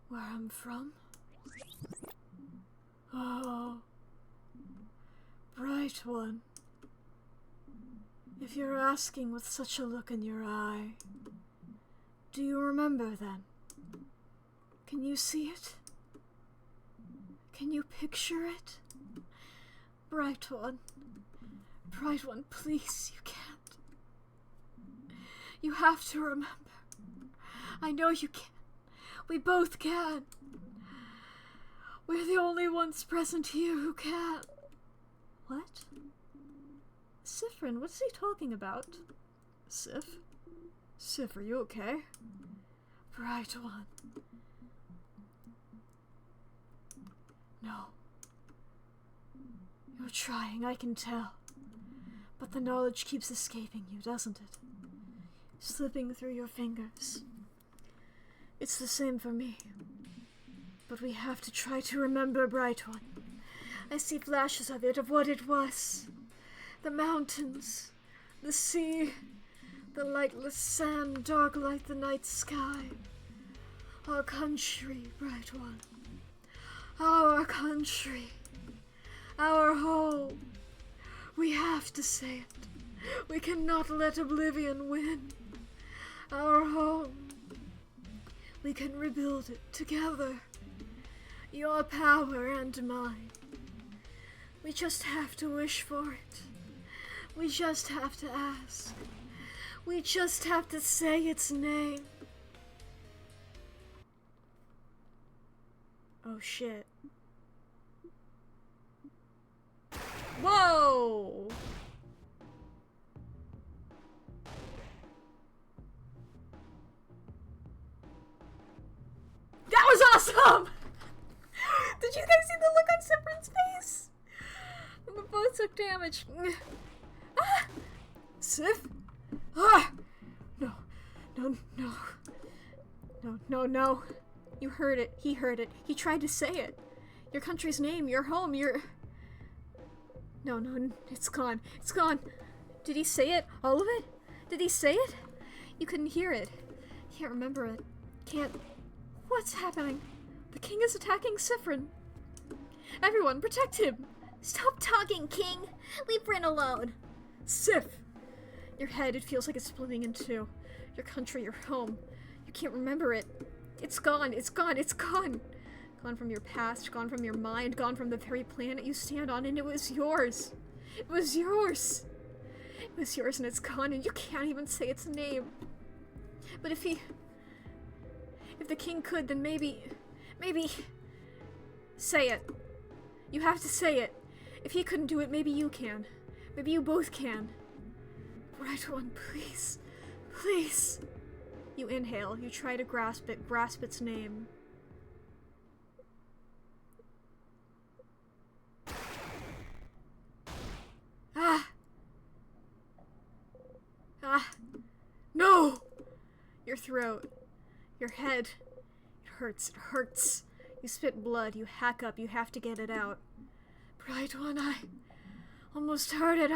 where I'm from? Oh, bright one. If you're asking with such a look in your eye, do you remember then? Can you see it? Can you picture it? Bright one, please, you can't. You have to remember. I know you can. We both can. We're the only ones present here who can. What? Siffrin, what's he talking about? Sif? Sif, are you okay? Bright one. No. You're trying, I can tell. But the knowledge keeps escaping you, doesn't it? Slipping through your fingers. It's the same for me. But we have to try to remember, Bright One. I see flashes of it, of what it was. The mountains, the sea, the lightless sand, dark like the night sky. Our country, Bright One. Our country. Our home. We have to say it. We cannot let oblivion win. Our home. We can rebuild it together. Your power and mine. We just have to wish for it. We just have to ask. We just have to say its name. Oh shit. Whoa! That was awesome! Did you guys see the look on Siffrin's face? We both took damage. Ah! Sif? Ah! No. No, no. No, no, no. You heard it. He heard it. He tried to say it. Your country's name, your home, your... No, no, it's gone. It's gone. Did he say it? All of it? Did he say it? You couldn't hear it. Can't remember it. Can't... What's happening? The king is attacking Siffrin. Everyone, protect him! Stop talking, King! Leave Bryn alone! Sif! Your head, it feels like it's splitting in two. Your country, your home, You can't remember it. It's gone, it's gone, it's gone! Gone from your past, gone from your mind, gone from the very planet you stand on, and it was yours! It was yours! It was yours and it's gone, and you can't even say its name. But if the king could, then maybe... Say it. You have to say it. If he couldn't do it, maybe you can. Maybe you both can. Bright one, please. Please. You inhale. You try to grasp it. Grasp its name. Ah! Ah! No! Your throat. Your head. It hurts. It hurts. You spit blood. You hack up. You have to get it out. Bright one, I almost heard it.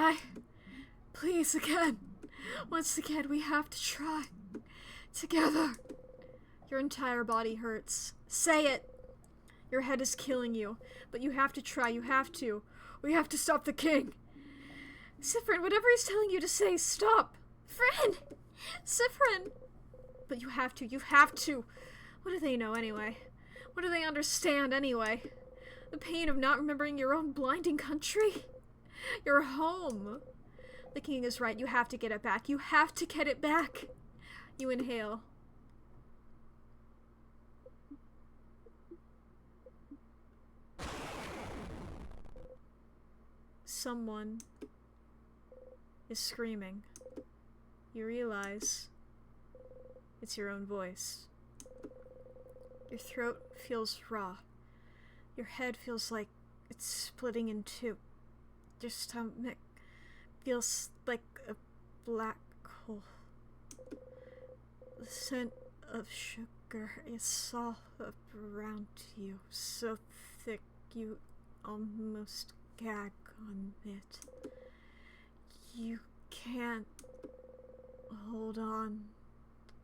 Please, again. Once again, we have to try. Together. Your entire body hurts. Say it. Your head is killing you. But you have to try. You have to. We have to stop the king. Siffrin, whatever he's telling you to say, stop. Friend! Siffrin! But you have to. You have to. What do they know anyway? What do they understand anyway? The pain of not remembering your own blinding country? Your home. The king is right. You have to get it back. You have to get it back. You inhale. Someone is screaming. You realize it's your own voice. Your throat feels raw. Your head feels like it's splitting in two. Your stomach feels like a black hole. The scent of sugar is all around you, so thick you almost gag on it. You can't hold on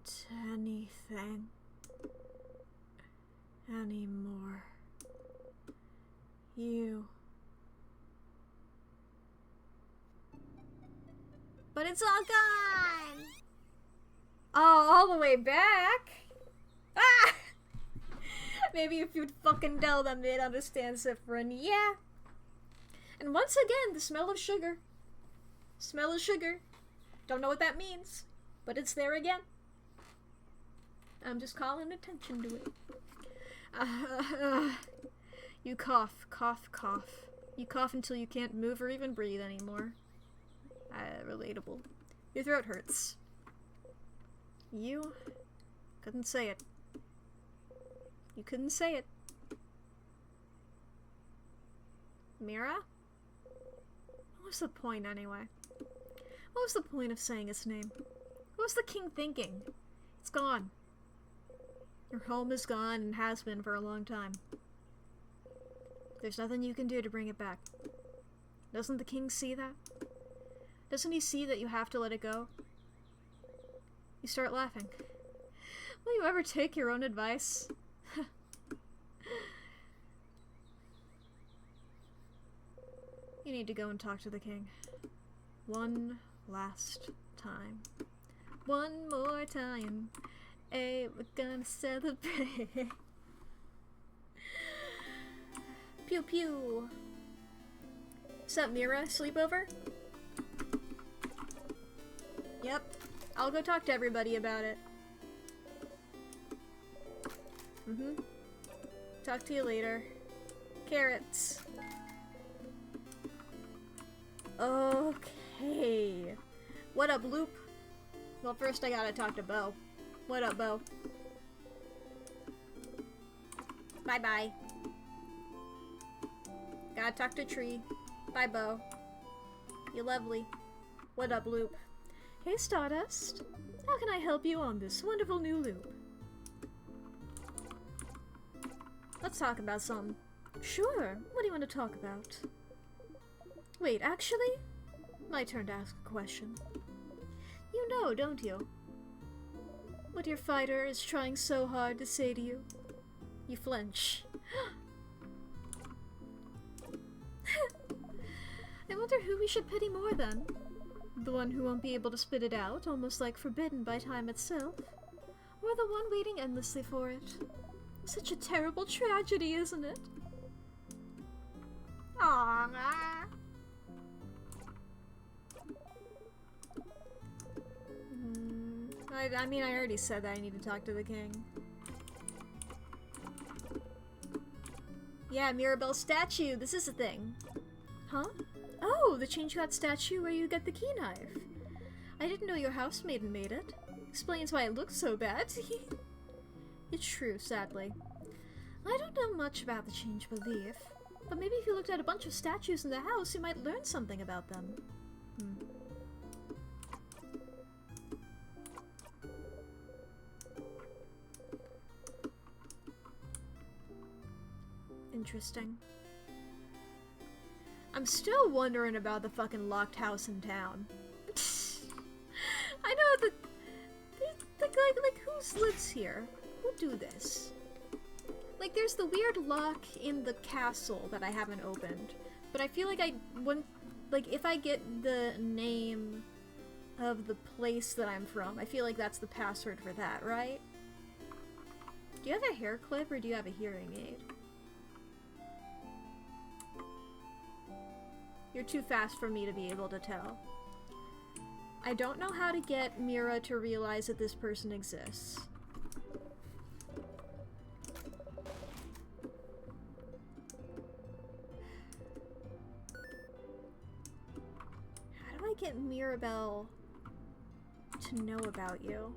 to anything anymore. But it's all gone! Oh, all the way back? Ah! Maybe if you'd fucking tell them, they'd understand, Siffrin. Yeah. And once again, the smell of sugar. Smell of sugar. Don't know what that means, but it's there again. I'm just calling attention to it. You cough, cough, cough. You cough until you can't move or even breathe anymore. Relatable. Your throat hurts. You couldn't say it. You couldn't say it. Mira? What was the point anyway? What was the point of saying his name? What was the king thinking? It's gone. Your home is gone and has been for a long time. There's nothing you can do to bring it back. Doesn't the king see that? Doesn't he see that you have to let it go? You start laughing. Will you ever take your own advice? You need to go and talk to the king. One last time. One more time. Hey, we're gonna celebrate. Pew pew. What's up, Mira? Sleepover? Yep. I'll go talk to everybody about it. Talk to you later. Carrots. Okay. What up, Loop? Well, first I gotta talk to Bo. What up, Bo? Bye-bye. Gotta talk to Tree. Bye, Bo. You lovely. What up, Loop? Hey, Stardust. How can I help you on this wonderful new loop? Let's talk about something. Sure. What do you want to talk about? Wait, actually? My turn to ask a question. You know, don't you? What your fighter is trying so hard to say to you. You flinch. I wonder who we should pity more then. The one who won't be able to spit it out, almost like forbidden by time itself? We're the one waiting endlessly for it. Such a terrible tragedy, isn't it? Aww. I mean, I already said that I need to talk to the king. Yeah, Mirabelle's statue. This is a thing. Huh? Oh, the change got statue where you get the key knife. I didn't know your housemaiden made it. Explains why it looks so bad. It's true, sadly. I don't know much about the change belief, but maybe if you looked at a bunch of statues in the house, you might learn something about them. Interesting. I'm still wondering about the fucking locked house in town. I know that, like who lives here? Who do this? Like, there's the weird lock in the castle that I haven't opened, but I feel like if I get the name of the place that I'm from, I feel like that's the password for that, right? Do you have a hair clip or do you have a hearing aid? You're too fast for me to be able to tell. I don't know how to get Mira to realize that this person exists. How do I get Mirabelle to know about you?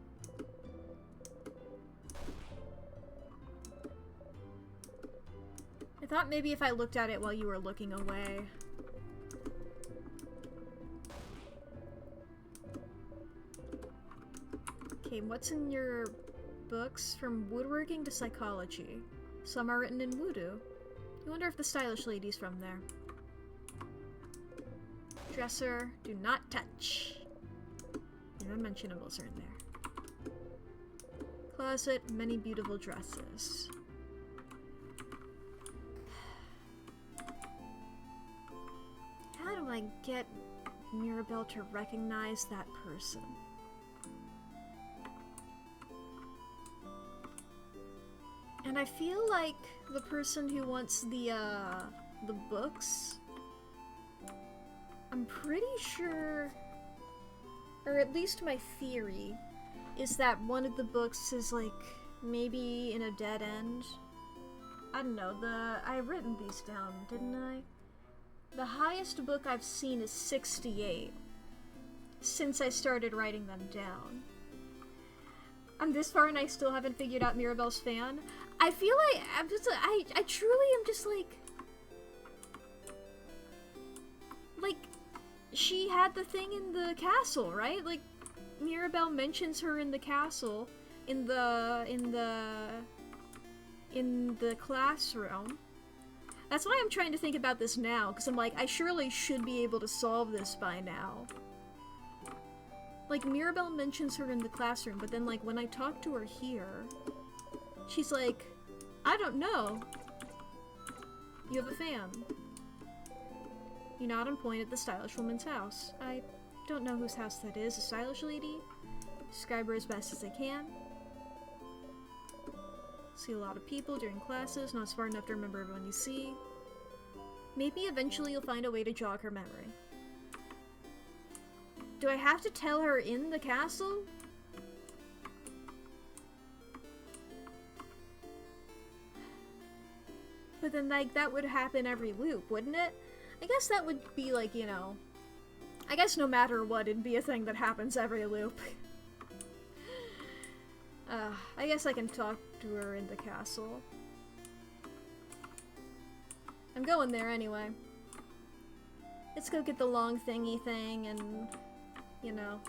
I thought maybe if I looked at it while you were looking away. Okay, what's in your books? From woodworking to psychology. Some are written in Voodoo. You wonder if the stylish lady's from there. Dresser, do not touch. Your unmentionables are in there. Closet, many beautiful dresses. How do I get Mirabelle to recognize that person? And I feel like the person who wants the books, I'm pretty sure, or at least my theory, is that one of the books is like maybe in a dead end. I don't know, I've written these down, didn't I? The highest book I've seen is 68, since I started writing them down. I'm this far and I still haven't figured out Mirabelle's fan. I feel like I truly am just like she had the thing in the castle, right? Like Mirabelle mentions her in the castle in the classroom. That's why I'm trying to think about this now, because I'm like, I surely should be able to solve this by now. Like, Mirabelle mentions her in the classroom, but then, like, when I talk to her here, she's like, I don't know. You have a fan. You nod and point at the stylish woman's house. I don't know whose house that is. A stylish lady? Describe her as best as I can. See a lot of people during classes, not smart enough to remember everyone you see. Maybe eventually you'll find a way to jog her memory. Do I have to tell her in the castle? But then, like, that would happen every loop, wouldn't it? I guess that would be, like, you know... I guess no matter what, it'd be a thing that happens every loop. I guess I can talk to her in the castle. I'm going there anyway. Let's go get the long thingy thing and... you know.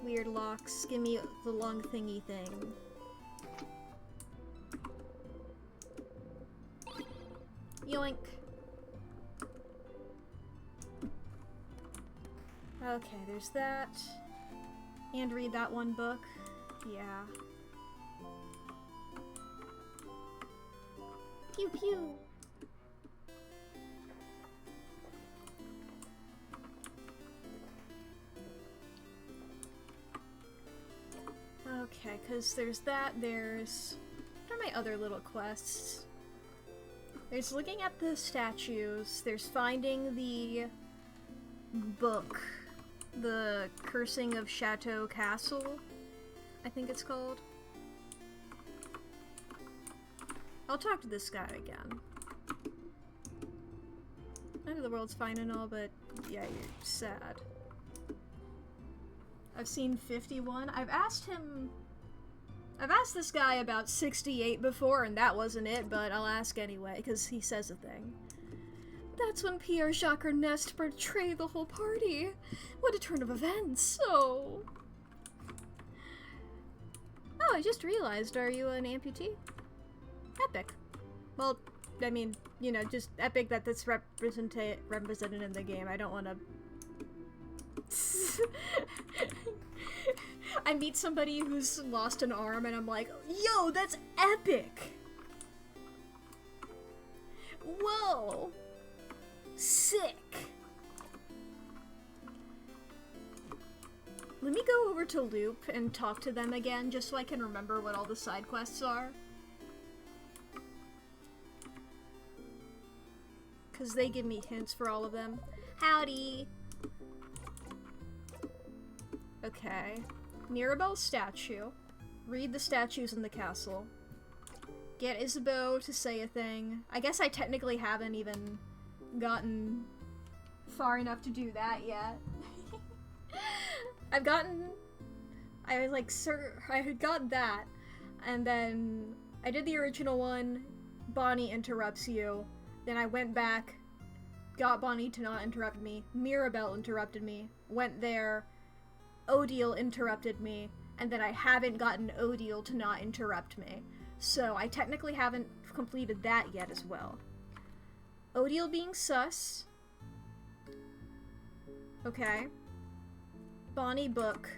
Weird locks. Give me the long thingy thing. Yoink. Okay, there's that. And read that one book. Yeah. Pew pew! because there's that, there's... What are my other little quests? There's looking at the statues, there's finding the book, the Cursing of Chateau Castle, I think it's called. I'll talk to this guy again. I know the world's fine and all, but yeah, you're sad. I've seen 51. I've asked this guy about 68 before, and that wasn't it, but I'll ask anyway, because he says a thing. That's when Pierre, Jacques, or Nest betrayed the whole party. What a turn of events. Oh, I just realized, are you an amputee? Epic. Well, I mean, you know, just epic that that's represented in the game. I don't want to... I meet somebody who's lost an arm and I'm like, yo, that's epic! Whoa! Sick! Let me go over to Loop and talk to them again, just so I can remember what all the side quests are. Because they give me hints for all of them. Howdy! Okay. Mirabelle's statue. Read the statues in the castle. Get Isabeau to say a thing. I guess I technically haven't even gotten far enough to do that yet. I had got that, and then I did the original one, Bonnie interrupts you, then I went back, got Bonnie to not interrupt me, Mirabelle interrupted me, went there, Odile interrupted me, and then I haven't gotten Odile to not interrupt me. So I technically haven't completed that yet as well. Odile being sus. Okay. Bonnie book.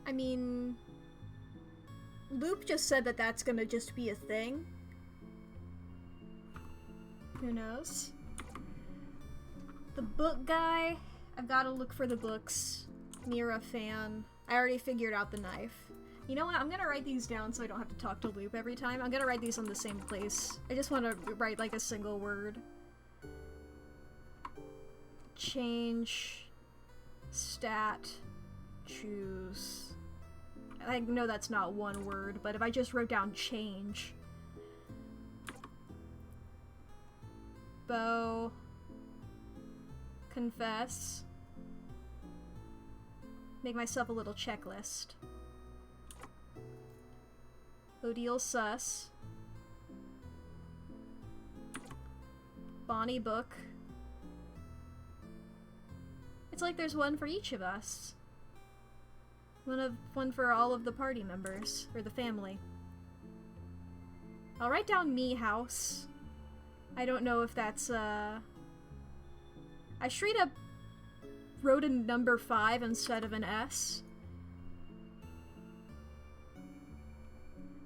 I mean... Loop just said that that's gonna just be a thing. Who knows? The book guy, I've gotta look for the books. Mira fan. I already figured out the knife. You know what? I'm gonna write these down so I don't have to talk to Loop every time. I'm gonna write these on the same place. I just want to write like a single word. Change. Stat. Choose. I know that's not one word, but if I just wrote down change. Bow. Confess. Make myself a little checklist. Odile sus. Bonnie book. It's like there's one for each of us. One for all of the party members, or the family. I'll write down me house. I don't know if that's, I straight up wrote a number 5 instead of an S.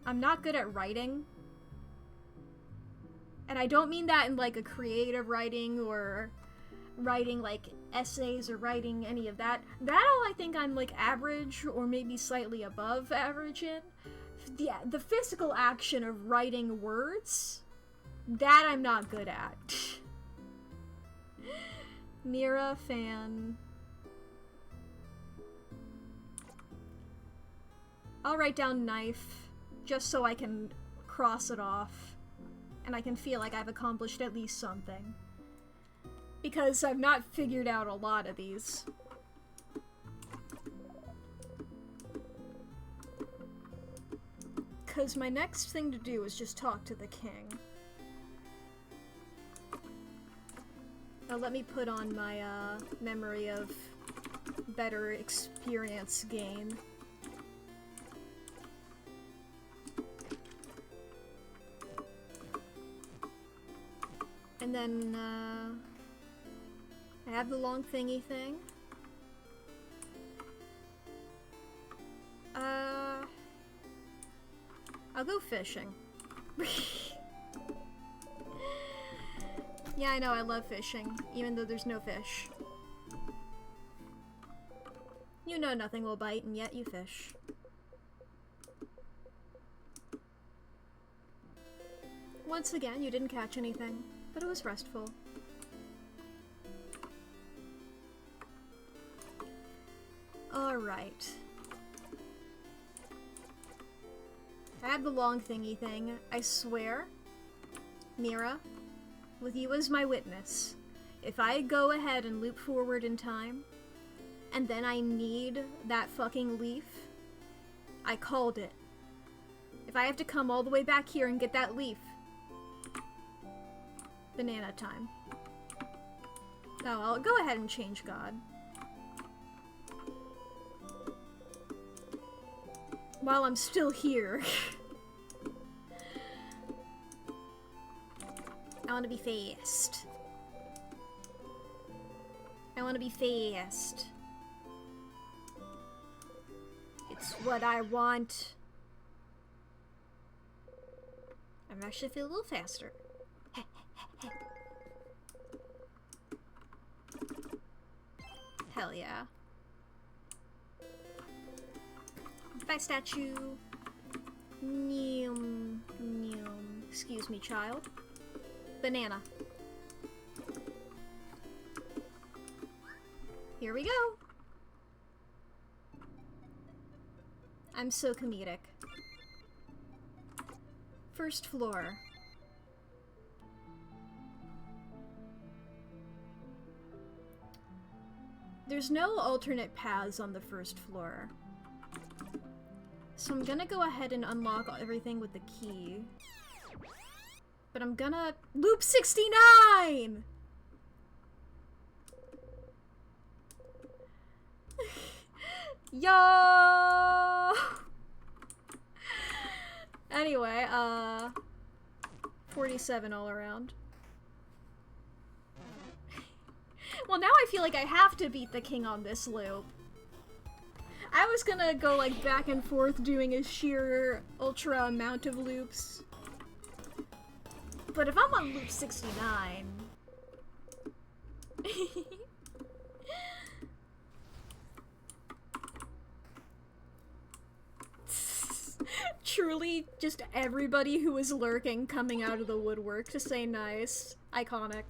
I'm not good at writing. And I don't mean that in like a creative writing or writing like essays or writing any of that. That all I think I'm like average or maybe slightly above average in. Yeah, the physical action of writing words, that I'm not good at. Mira fan. I'll write down knife, just so I can cross it off, and I can feel like I've accomplished at least something. Because I've not figured out a lot of these. Because my next thing to do is just talk to the king. Now let me put on my memory of better experience gain. And then, I have the long thingy thing. I'll go fishing. Yeah, I know, I love fishing, even though there's no fish. You know nothing will bite, and yet you fish. Once again, you didn't catch anything, but it was restful. Alright. I have the long thingy thing. I swear, Mira, with you as my witness, if I go ahead and loop forward in time, and then I need that fucking leaf, I called it. If I have to come all the way back here and get that leaf, banana time. Oh, I'll go ahead and change God. While I'm still here. I want to be fast. I want to be fast. It's what I want. I'm actually feel a little faster. Hell yeah. Bye, statue. Neum, neum. Excuse me, child. Banana. Here we go. I'm so comedic. First floor. There's no alternate paths on the first floor. So I'm gonna go ahead and unlock everything with the key. But I'm gonna loop 69! Yo! Anyway, 47 all around. Well, now I feel like I have to beat the king on this loop. I was gonna go like back and forth doing a sheer ultra amount of loops. But if I'm on loop 69... Truly, just everybody who was lurking coming out of the woodwork to say nice. Iconic.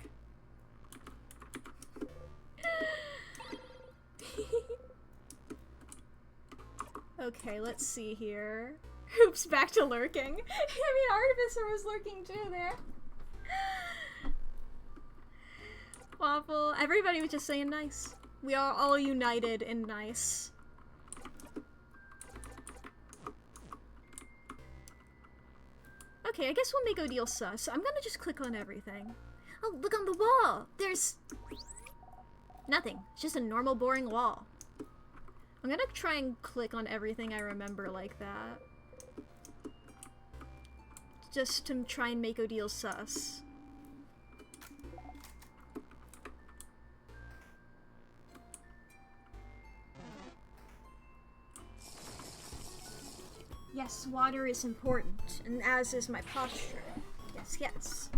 Okay, let's see here. Oops, back to lurking. I mean, Artificer was lurking too there. Waffle. Everybody was just saying nice. We are all united in nice. Okay, I guess we'll make Odile sus. I'm gonna just click on everything. Oh, look on the wall! There's... nothing. It's just a normal, boring wall. I'm gonna try and click on everything I remember like that. Just to try and make Odile sus. Yes, water is important, and as is my posture. Yes, yes.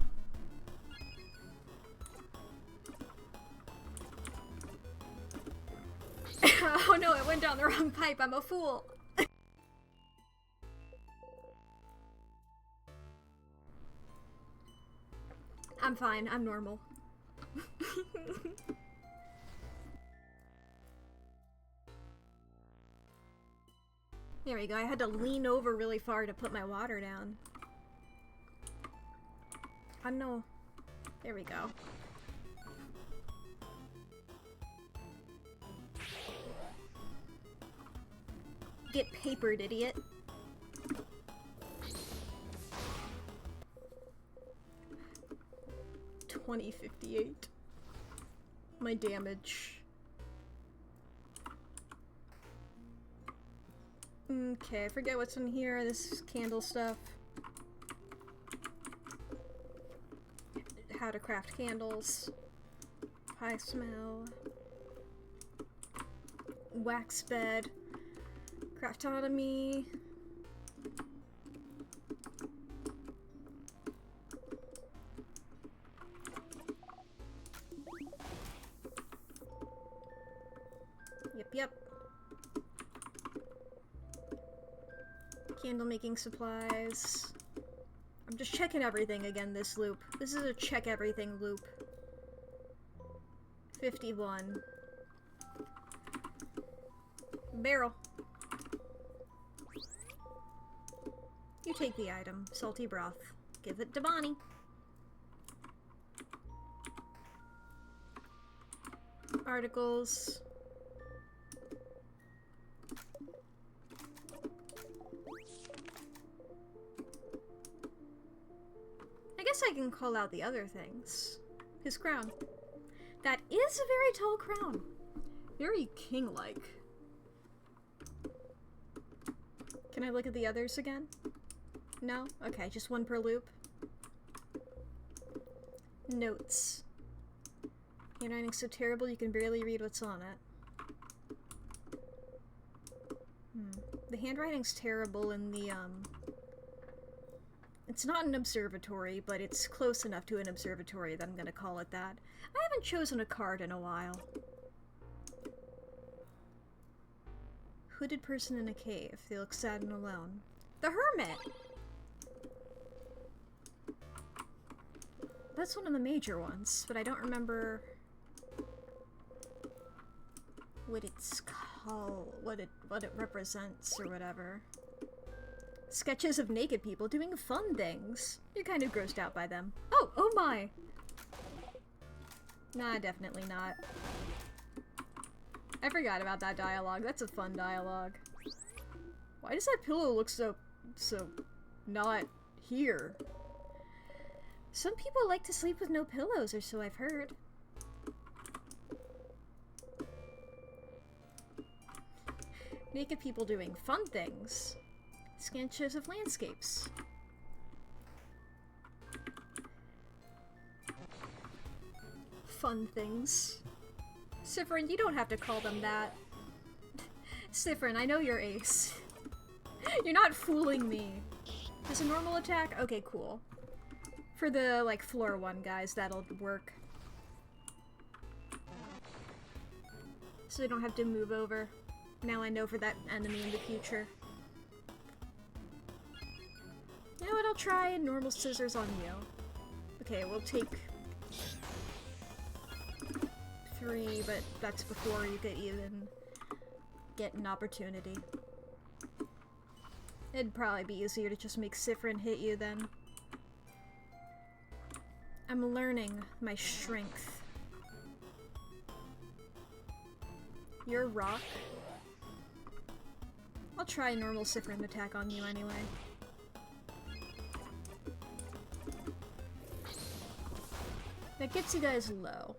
Oh no, it went down the wrong pipe, I'm a fool! I'm fine, I'm normal. There we go, I had to lean over really far to put my water down. I know. There we go. Get papered, idiot. $20.58. My damage. Okay, I forget what's in here. This is candle stuff. How to craft candles. High smell. Wax bed. Craftonomy. Yep, yep. Candle making supplies. I'm just checking everything again this loop. This is a check everything loop. 51. Barrel. You take the item. Salty broth. Give it to Bonnie. Articles. I guess I can call out the other things. His crown. That is a very tall crown. Very king-like. Can I look at the others again? No? Okay, just one per loop. Notes. Handwriting's so terrible you can barely read what's on it. The handwriting's terrible in the, it's not an observatory, but it's close enough to an observatory that I'm gonna call it that. I haven't chosen a card in a while. Hooded person in a cave. They look sad and alone. The Hermit! That's one of the major ones, but I don't remember what it's called, what it represents or whatever. Sketches of naked people doing fun things. You're kind of grossed out by them. Oh, oh my! Nah, definitely not. I forgot about that dialogue. That's a fun dialogue. Why does that pillow look so not here? Some people like to sleep with no pillows, or so I've heard. Naked people doing fun things. Sketches of landscapes. Fun things. Sifrin, you don't have to call them that. Sifrin, I know you're ace. You're not fooling me. Is a normal attack? Okay, cool. For the, like, floor one guys, that'll work. So they don't have to move over. Now I know for that enemy in the future. You know what, I'll try normal scissors on you. Okay, we'll take 3, but that's before you could even get an opportunity. It'd probably be easier to just make Sifrin hit you then. I'm learning my strength. You're rock. I'll try a normal Sifrin attack on you anyway. That gets you guys low.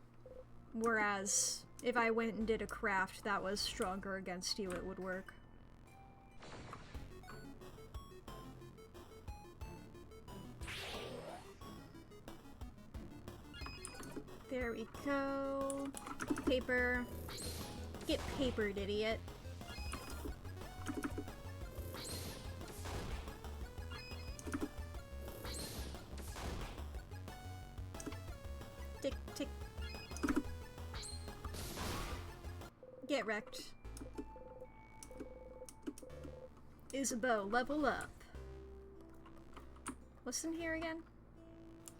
Whereas, if I went and did a craft that was stronger against you, it would work. There we go. Paper. Get papered, idiot. Tick, tick. Get wrecked. Isabeau, level up. What's in here again?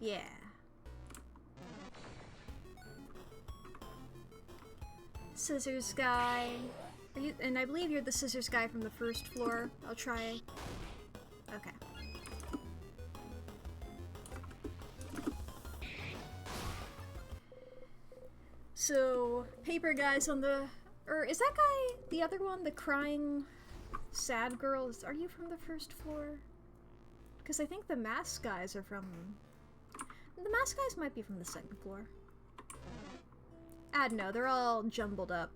Yeah. Scissors guy. Are you, and I believe you're the scissors guy from the first floor. I'll try. Okay. So, paper guys on the... Or is that guy the other one? The crying sad girl? Are you from the first floor? Because I think the mask guys are from... The mask guys might be from the second floor. I don't know, they're all jumbled up.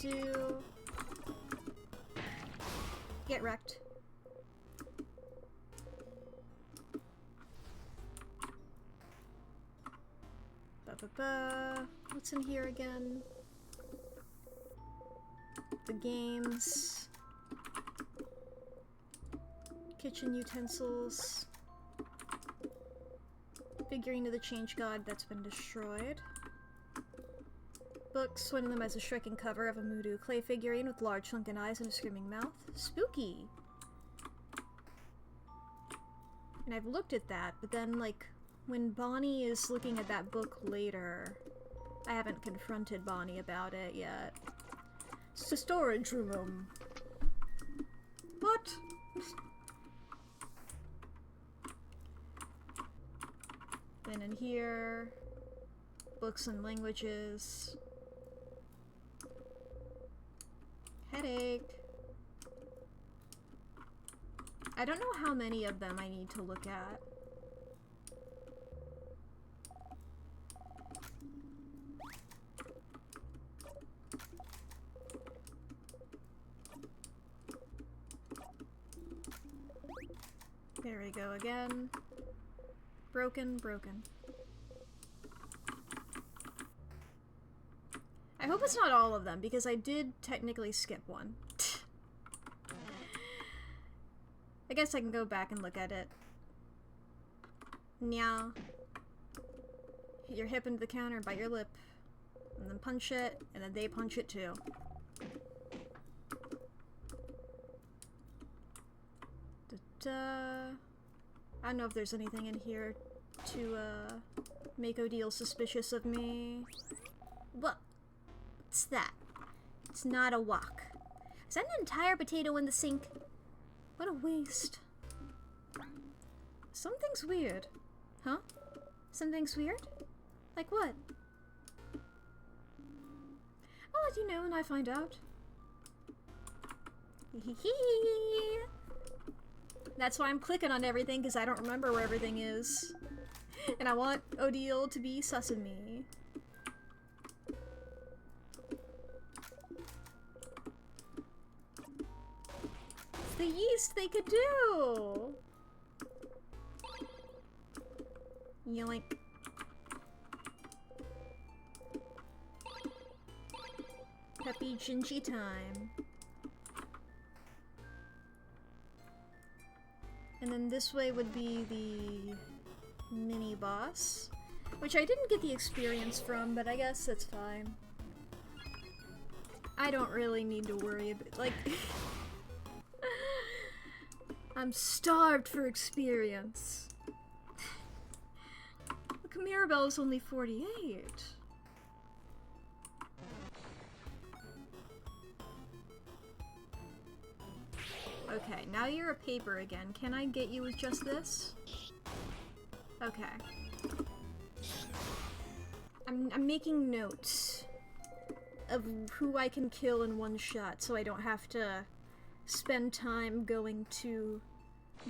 Do. Get wrecked. What's in here again? The games. Kitchen utensils. Figurine of the Change God that's been destroyed. books. One of them has a striking cover of a Moodoo clay figurine with large sunken eyes and a screaming mouth. Spooky! And I've looked at that, but then, like, when Bonnie is looking at that book later, I haven't confronted Bonnie about it yet. It's a storage room. What? Then in here, books and languages. Headache. I don't know how many of them I need to look at. There we go again. Broken, broken. I hope it's not all of them, because I did technically skip one. I guess I can go back and look at it. Meow. Hit your hip into the counter, bite your lip. And then punch it, and then they punch it too. Da-da. I don't know if there's anything in here to, make Odile suspicious of me. What's that? It's not a wok. Is that an entire potato in the sink? What a waste. Something's weird. Huh? Something's weird? Like what? I'll let you know when I find out. That's why I'm clicking on everything, because I don't remember where everything is. And I want Odile to be sus of me. It's the yeast they could do! Yoink. Peppy gingy time. And then this way would be the mini-boss, which I didn't get the experience from, but I guess that's fine. I don't really need to worry about, like... I'm starved for experience. Look, Mirabelle's only 48. Okay, now you're a paper again. Can I get you with just this? Okay. I'm making notes of who I can kill in one shot so I don't have to spend time going to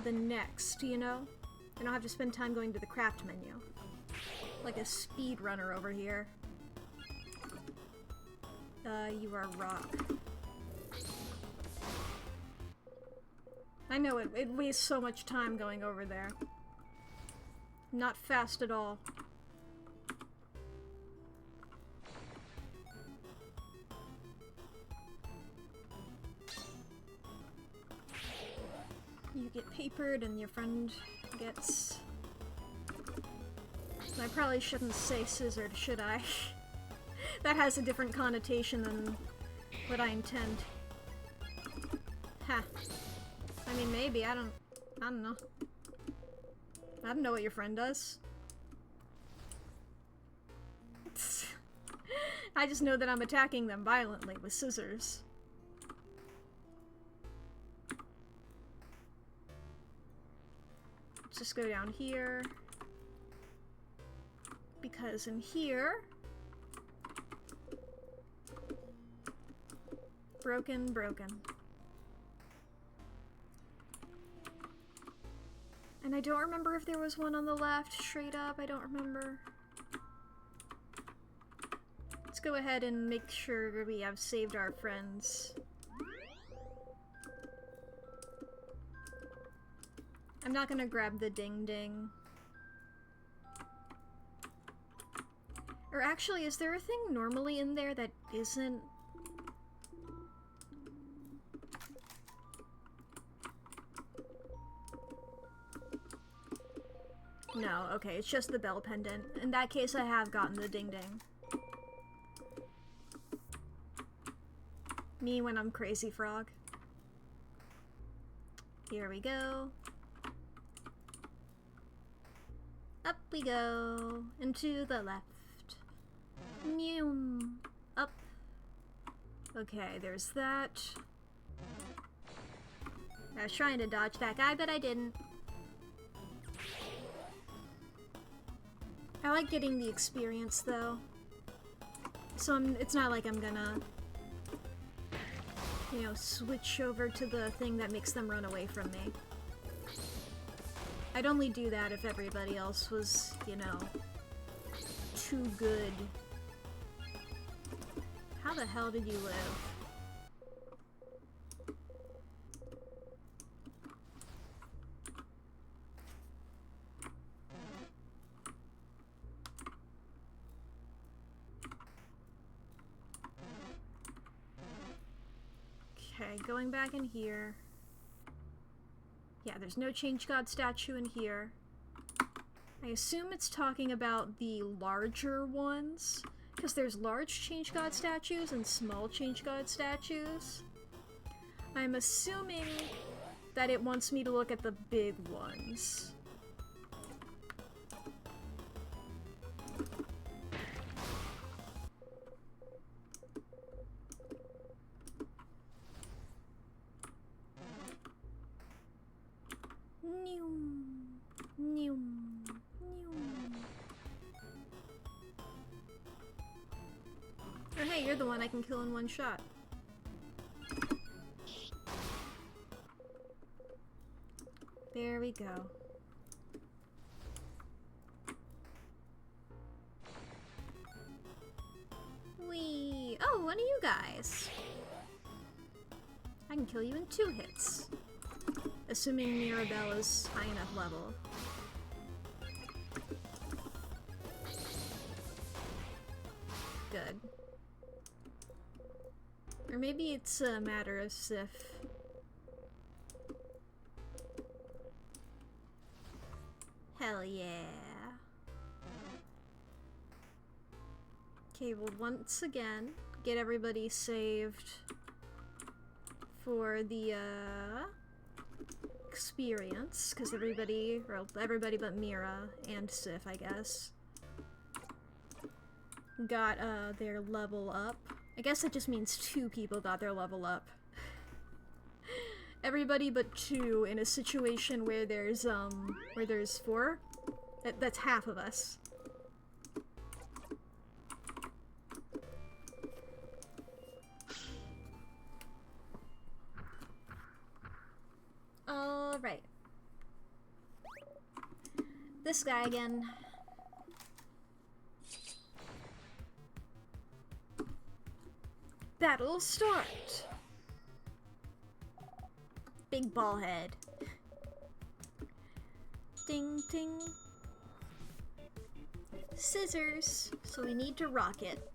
the next, you know? I don't have to spend time going to the craft menu. Like a speedrunner over here. You are rock. I know, it wastes so much time going over there. Not fast at all. You get papered and your friend gets... I probably shouldn't say scissored, should I? That has a different connotation than what I intend. Ha. I mean, maybe, I don't know. I don't know what your friend does. I just know that I'm attacking them violently with scissors. Let's just go down here. Because in here... Broken, broken. And I don't remember if there was one on the left, straight up, I don't remember. Let's go ahead and make sure we have saved our friends. I'm not gonna grab the ding-ding. Or actually, is there a thing normally in there that isn't? No, okay, it's just the bell pendant. In that case, I have gotten the ding-ding. Me when I'm Crazy Frog. Here we go. Up we go. And to the left. Mew. Up. Okay, there's that. I was trying to dodge that guy, but I didn't. I like getting the experience, though. So it's not like I'm gonna, you know, switch over to the thing that makes them run away from me. I'd only do that if everybody else was, you know, too good. How the hell did you live? Okay, going back in here. Yeah, there's no Change God statue in here. I assume it's talking about the larger ones, because there's large Change God statues and small Change God statues. I'm assuming that it wants me to look at the big ones. Oh hey, you're the one I can kill in one shot. There we go. Wee! Oh, one of you guys! I can kill you in 2 hits. Assuming Mirabella's high enough level. Good. Or maybe it's a matter of Sif. Hell yeah. Okay, well once again, get everybody saved for the, experience, because everybody but Mira and Sif, I guess, got, their level up. I guess that just means 2 people got their level up. Everybody but 2 in a situation where there's 4. That's half of us. Alright. This guy again. Battle start! Big ball head. Ding ding. Scissors, so we need to rock it.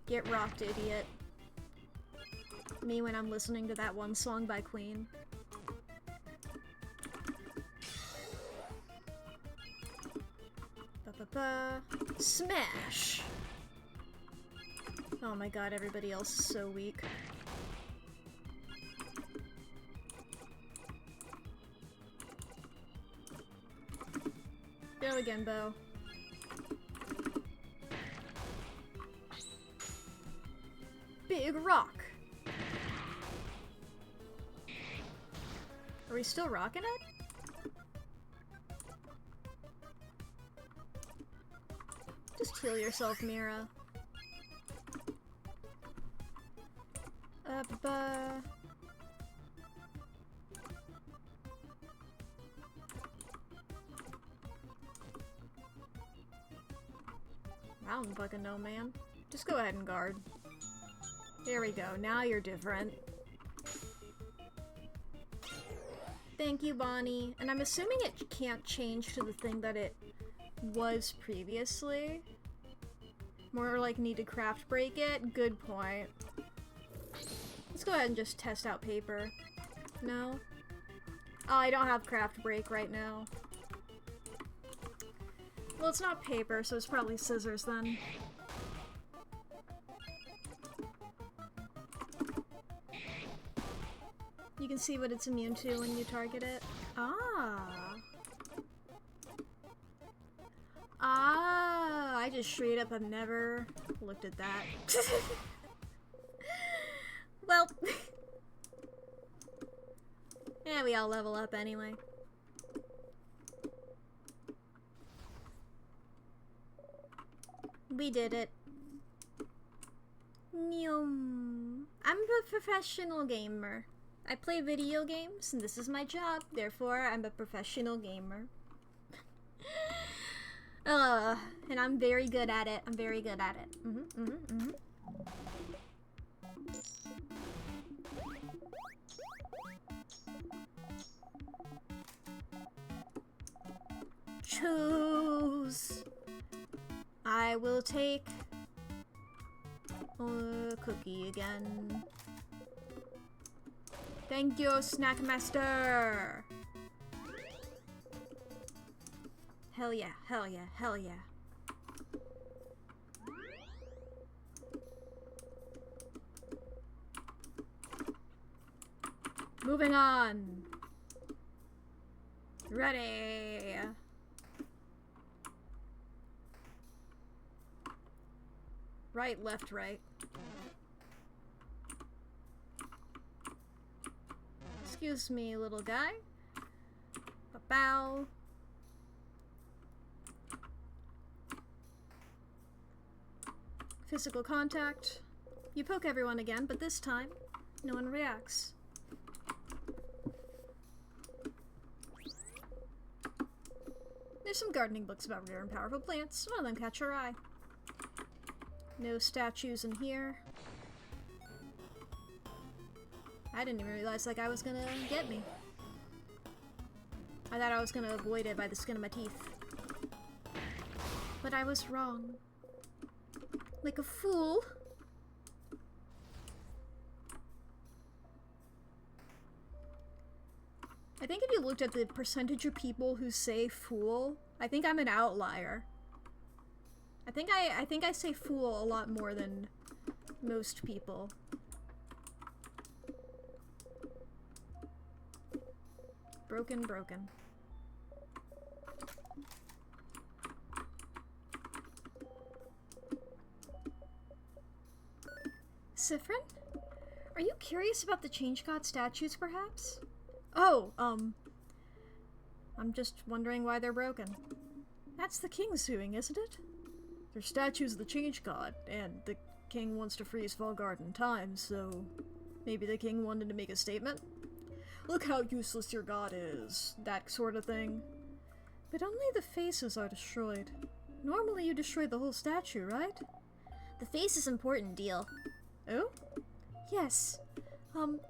Get rocked, idiot. Me when I'm listening to that one song by Queen. Ba-ba-ba. Smash! Oh my god, everybody else is so weak. Go again, Bo. Big rock! Are we still rocking it? Just heal yourself, Mira. Ba-ba. I don't fucking know, man. Just go ahead and guard. There we go, now you're different. Thank you, Bonnie. And I'm assuming it can't change to the thing that it was previously. More like need to craft break it? Good point. Let's go ahead and just test out paper. No? Oh, I don't have craft break right now. Well, it's not paper, so it's probably scissors then. You can see what it's immune to when you target it. Ah. Ah, I just straight up have never looked at that. Well. Yeah, we all level up anyway. We did it. Nyum. I'm a professional gamer. I play video games, and this is my job. Therefore, I'm a professional gamer. And I'm very good at it. I'm very good at it. Choose. I will take a cookie again. Thank you, Snack Master. Hell yeah, hell yeah, hell yeah. Moving on. Ready. Right, left, right. Excuse me, little guy. Bow. Physical contact. You poke everyone again, but this time, no one reacts. There's some gardening books about rare and powerful plants. One of them catch your eye. No statues in here. I didn't even realize that guy was gonna get me. I thought I was gonna avoid it by the skin of my teeth. But I was wrong. Like a fool. I think if you looked at the percentage of people who say fool, I think I'm an outlier. I think I say fool a lot more than most people. Broken, broken. Sifrin? Are you curious about the Change God statues, perhaps? Oh, I'm just wondering why they're broken. That's the king's doing, isn't it? They're statues of the Change God, and the king wants to freeze Valgard in time, so maybe the king wanted to make a statement? Look how useless your god is, that sort of thing. But only the faces are destroyed. Normally you destroy the whole statue, right? The face is important, deal. Oh? Yes.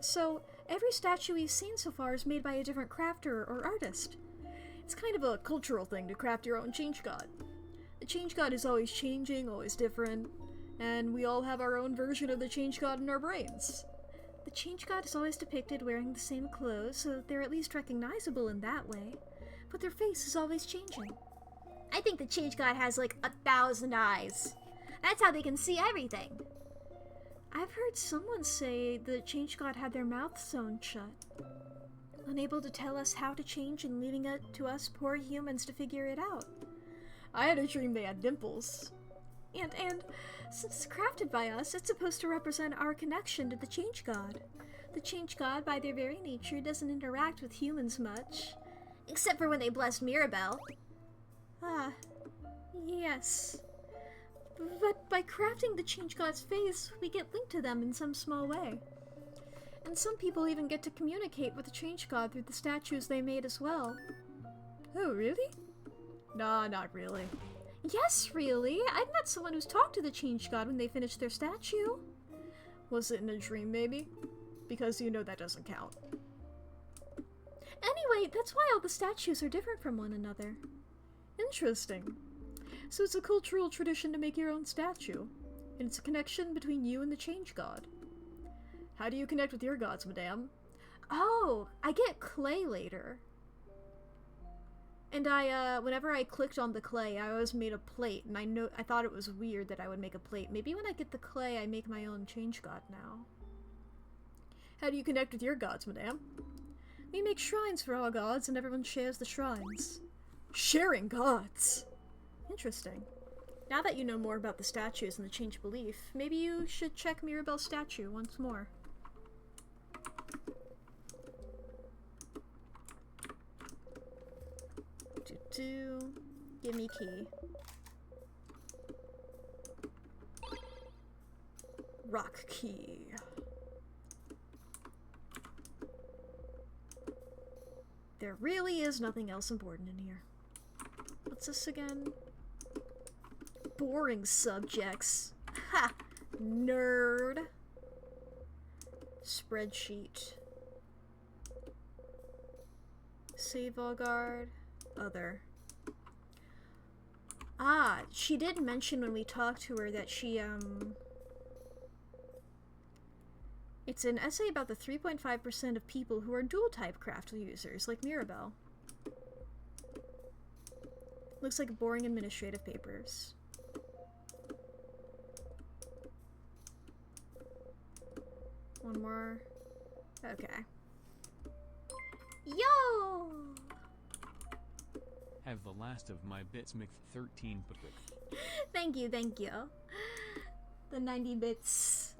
So every statue we've seen so far is made by a different crafter or artist. It's kind of a cultural thing to craft your own Change God. The Change God is always changing, always different, and we all have our own version of the Change God in our brains. The Change God is always depicted wearing the same clothes, so they're at least recognizable in that way, but their face is always changing. I think the Change God has like 1,000 eyes. That's how they can see everything. I've heard someone say the Change God had their mouths sewn shut, unable to tell us how to change and leaving it to us poor humans to figure it out. I had a dream they had dimples. And since it's crafted by us, it's supposed to represent our connection to the Change God. The Change God, by their very nature, doesn't interact with humans much. Except for when they blessed Mirabelle. Ah, yes. But by crafting the Change God's face, we get linked to them in some small way. And some people even get to communicate with the Change God through the statues they made as well. Oh, really? Nah, not really. Yes, really. I've met someone who's talked to the Change God when they finished their statue. Was it in a dream, maybe? Because you know that doesn't count. Anyway, that's why all the statues are different from one another. Interesting. So it's a cultural tradition to make your own statue, and it's a connection between you and the Change God. How do you connect with your gods, madame? Oh, I get clay later. And whenever I clicked on the clay, I always made a plate, and I thought it was weird that I would make a plate. Maybe when I get the clay, I make my own change god now. How do you connect with your gods, madame? We make shrines for our gods, and everyone shares the shrines. Sharing gods! Interesting. Now that you know more about the statues and the change belief, maybe you should check Mirabelle's statue once more. Give me key. Rock key. There really is nothing else important in here. What's this again? Boring subjects. Ha! Nerd. Spreadsheet. Save all guard. Other. Ah, she did mention when we talked to her that she, it's an essay about the 3.5% of people who are dual-type craft users, like Mirabelle. Looks like boring administrative papers. One more. Okay. Yo! Have the last of my bits Mick 13 but Thank you, thank you. The 90 bits.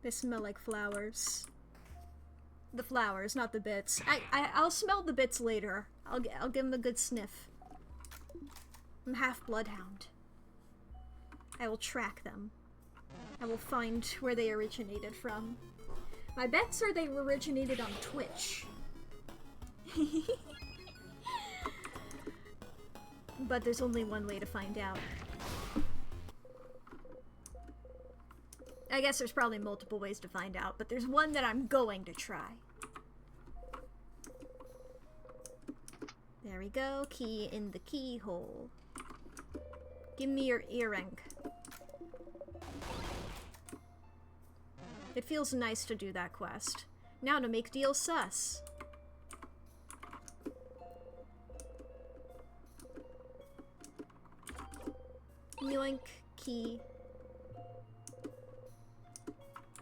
They smell like flowers. The flowers, not the bits. I'll smell the bits later. I'll give them a good sniff. I'm half bloodhound. I will track them. I will find where they originated from. My bets are they originated on Twitch. But there's only one way to find out. I guess there's probably multiple ways to find out, but there's one that I'm going to try. There we go. Key in the keyhole. Give me your earring. It feels nice to do that quest. Now to make deal sus. Yoink, key.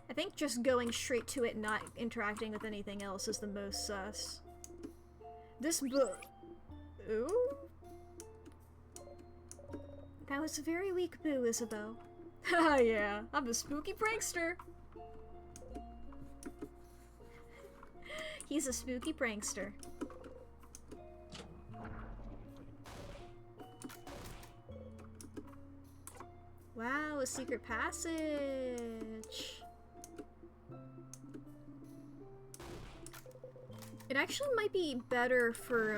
I think just going straight to it and not interacting with anything else is the most sus. This book. Ooh? That was a very weak boo, Isabeau. Haha, yeah, I'm a spooky prankster. He's a spooky prankster. Wow, a secret passage. It actually might be better for,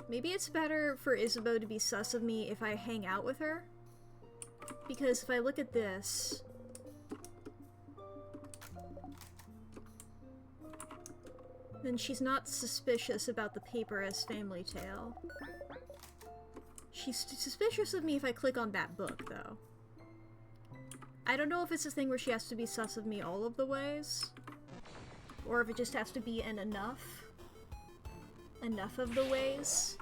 maybe it's better for Isabeau to be sus of me if I hang out with her. Because if I look at this... then she's not suspicious about the paper as family tale. She's suspicious of me if I click on that book, though. I don't know if it's a thing where she has to be sus of me all of the ways. Or if it just has to be an enough of the ways.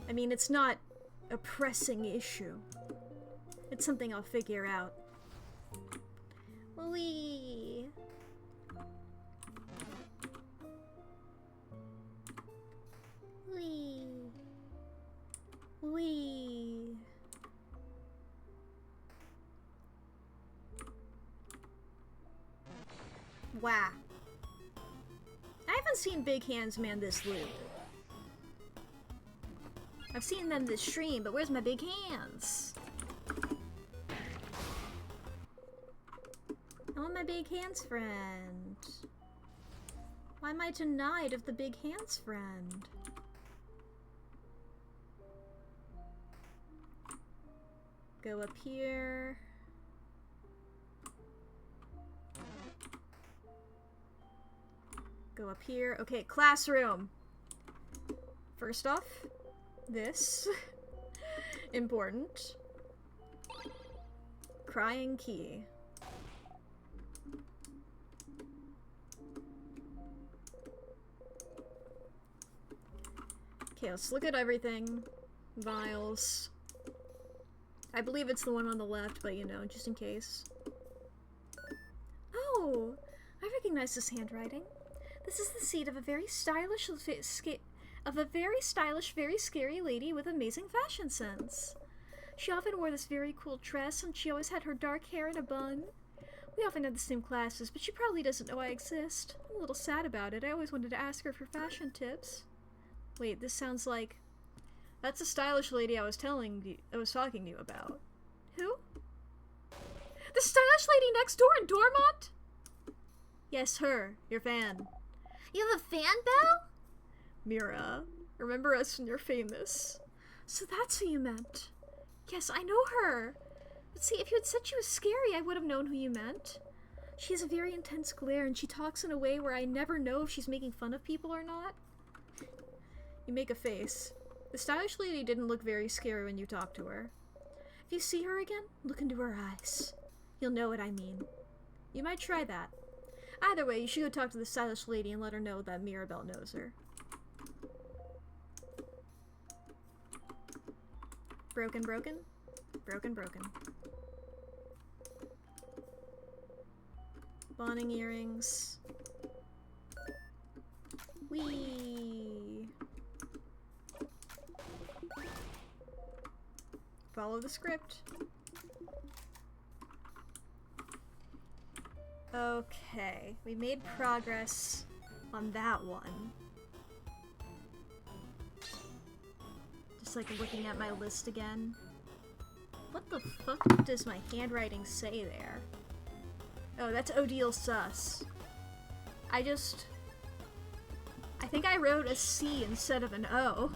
I mean, it's not a pressing issue. It's something I'll figure out. Wee. Wee. Wee. Wow. I haven't seen Big Hands man this loop. I've seen them this stream, but where's my big hands? I want my big hands friend. Why am I denied of the big hands friend? Go up here. Go up here. Okay, classroom. First off, this. Important. Crying key. Okay, let's look at everything. Vials. I believe it's the one on the left, but you know, just in case. Oh, I recognize this handwriting. This is the seat of a very stylish, very scary lady with amazing fashion sense. She often wore this very cool dress, and she always had her dark hair in a bun. We often had the same classes, but she probably doesn't know I exist. I'm a little sad about it. I always wanted to ask her for fashion tips. Wait, this sounds like... That's the stylish lady I was talking to you about. Who? The stylish lady next door in Dormont? Yes, her. Your fan. You have a fan, Belle? Mira, remember us when you're famous. So that's who you meant. Yes, I know her. But see, if you had said she was scary, I would have known who you meant. She has a very intense glare, and she talks in a way where I never know if she's making fun of people or not. You make a face. The stylish lady didn't look very scary when you talked to her. If you see her again, look into her eyes. You'll know what I mean. You might try that. Either way, you should go talk to the stylish lady and let her know that Mirabelle knows her. Broken, broken? Broken, broken. Bonding earrings. Whee! Follow the script. Okay, we made progress on that one. Just like looking at my list again. What the fuck does my handwriting say there? Oh, that's Odile Sus. I think I wrote a C instead of an O.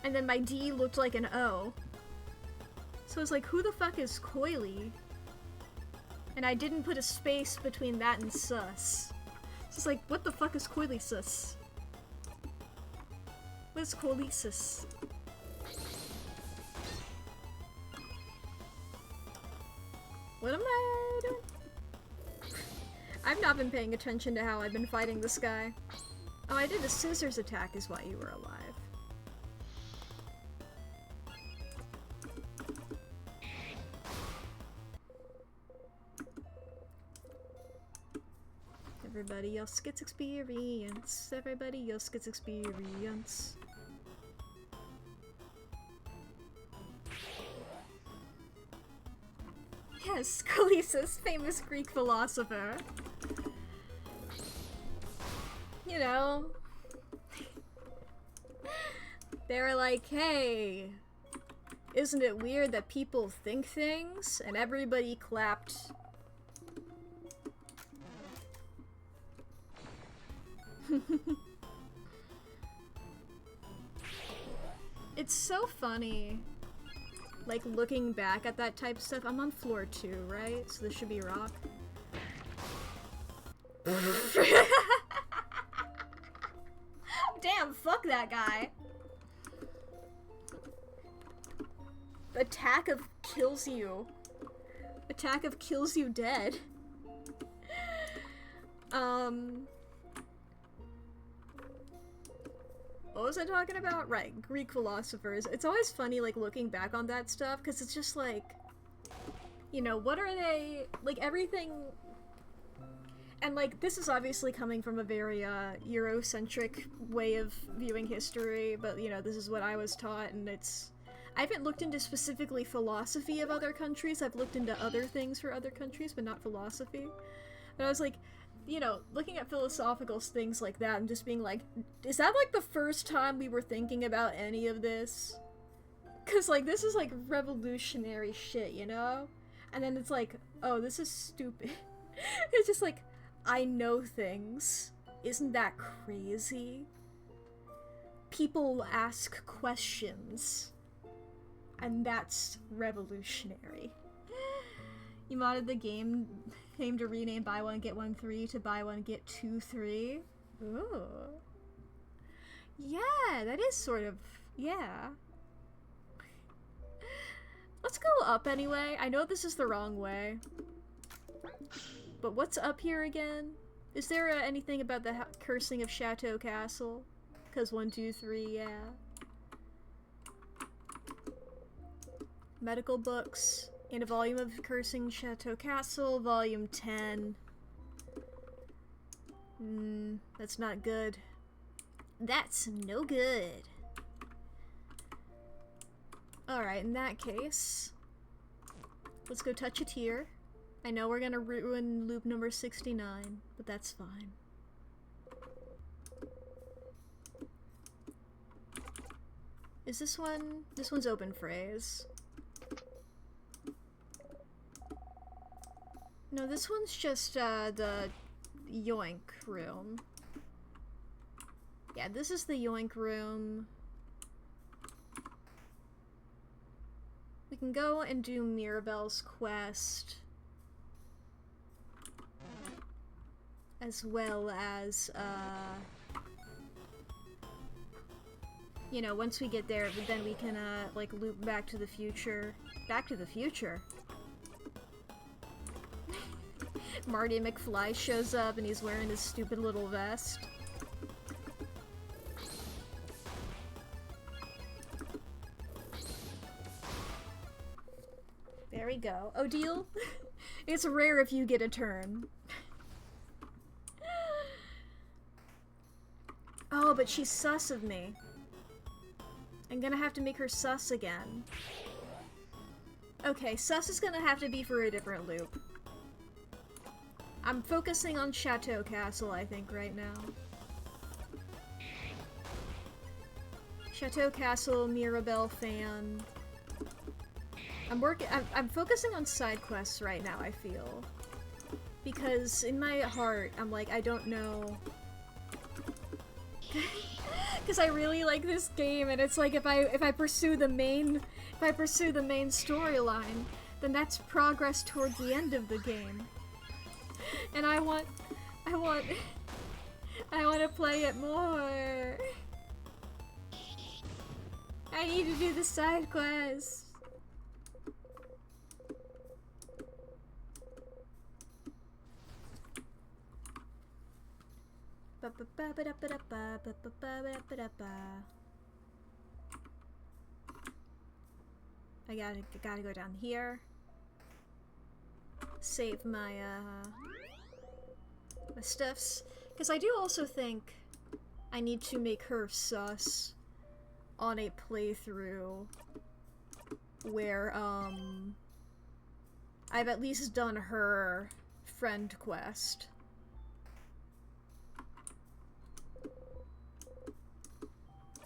And then my D looked like an O. So I was like, who the fuck is Coily? And I didn't put a space between that and sus. It's just like, what the fuck is Coily sus? What is Coily sus? What am I doing? I've not been paying attention to how I've been fighting this guy. Oh, I did a scissors attack is why you were alive. Everybody else gets experience. Everybody else gets experience. Yes, Khaleesi's famous Greek philosopher. You know, they were like, hey, isn't it weird that people think things? And everybody clapped. It's so funny, like, looking back at that type of stuff. I'm on floor 2, right? So this should be rock. Damn, fuck that guy. Attack of kills you. Attack of kills you dead. What was I talking about? Right, Greek philosophers. It's always funny, like, looking back on that stuff, because it's just like, you know, what are they, like, everything, and, like, this is obviously coming from a very, Eurocentric way of viewing history, but, you know, this is what I was taught, and I haven't looked into specifically philosophy of other countries. I've looked into other things for other countries, but not philosophy. And I was like, you know, looking at philosophical things like that and just being like, is that like the first time we were thinking about any of this? Cause like, this is like revolutionary shit, you know? And then it's like, oh, this is stupid. It's just like, I know things. Isn't that crazy? People ask questions. And that's revolutionary. You modded the game name to rename Buy One Get One 3 to Buy One Get 2 3. Ooh. Yeah, that is sort of, yeah. Let's go up anyway. I know this is the wrong way. But what's up here again? Is there anything about the cursing of Chateau Castle? Cause 1, 2, 3, yeah. Medical books. In a volume of Cursing Chateau Castle, volume 10. That's not good. That's no good. Alright, in that case, let's go touch a tear. I know we're gonna ruin loop number 69, but that's fine. Is this one? This one's open phrase. No, this one's just the yoink room. Yeah, this is the yoink room. We can go and do Mirabelle's quest. As well as, you know, once we get there, but then we can, like, loop Back to the Future. Back to the Future? Marty McFly shows up and he's wearing his stupid little vest. There we go. Odile, it's rare if you get a turn. Oh, but she's sus of me. I'm gonna have to make her sus again. Okay, sus is gonna have to be for a different loop. I'm focusing on Chateau Castle, I think, right now. Chateau Castle, Mirabelle fan. I'm focusing on side quests right now, I feel. Because in my heart, I'm like, I don't know. Because I really like this game, and it's like if I pursue the main storyline, then that's progress towards the end of the game. And I want to play it more. I need to do the side quests. I gotta go down here. Save my my stuffs, because I do also think I need to make her sus on a playthrough where I've at least done her friend quest.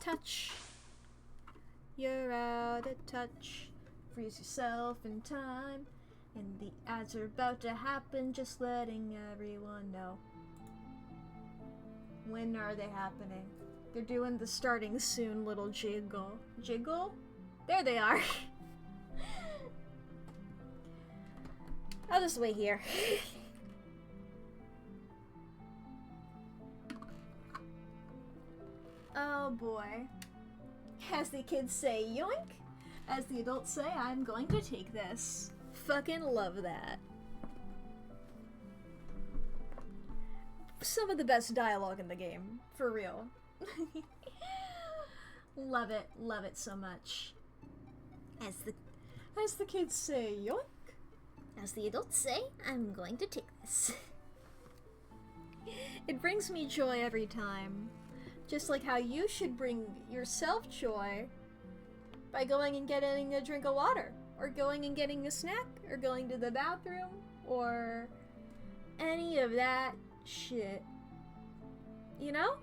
Touch. You're out of touch. Freeze yourself in time. And the ads are about to happen, just letting everyone know. When are they happening? They're doing the starting soon little jiggle. Jiggle? There they are. I'll just wait here. Oh boy. As the kids say, yoink. As the adults say, I'm going to take this. Fucking love that. Some of the best dialogue in the game, for real. Love it so much. As the kids say, yoink. As the adults say, I'm going to take this. It brings me joy every time. Just like how you should bring yourself joy by going and getting a drink of water, or going and getting a snack, or going to the bathroom, or any of that shit. You know?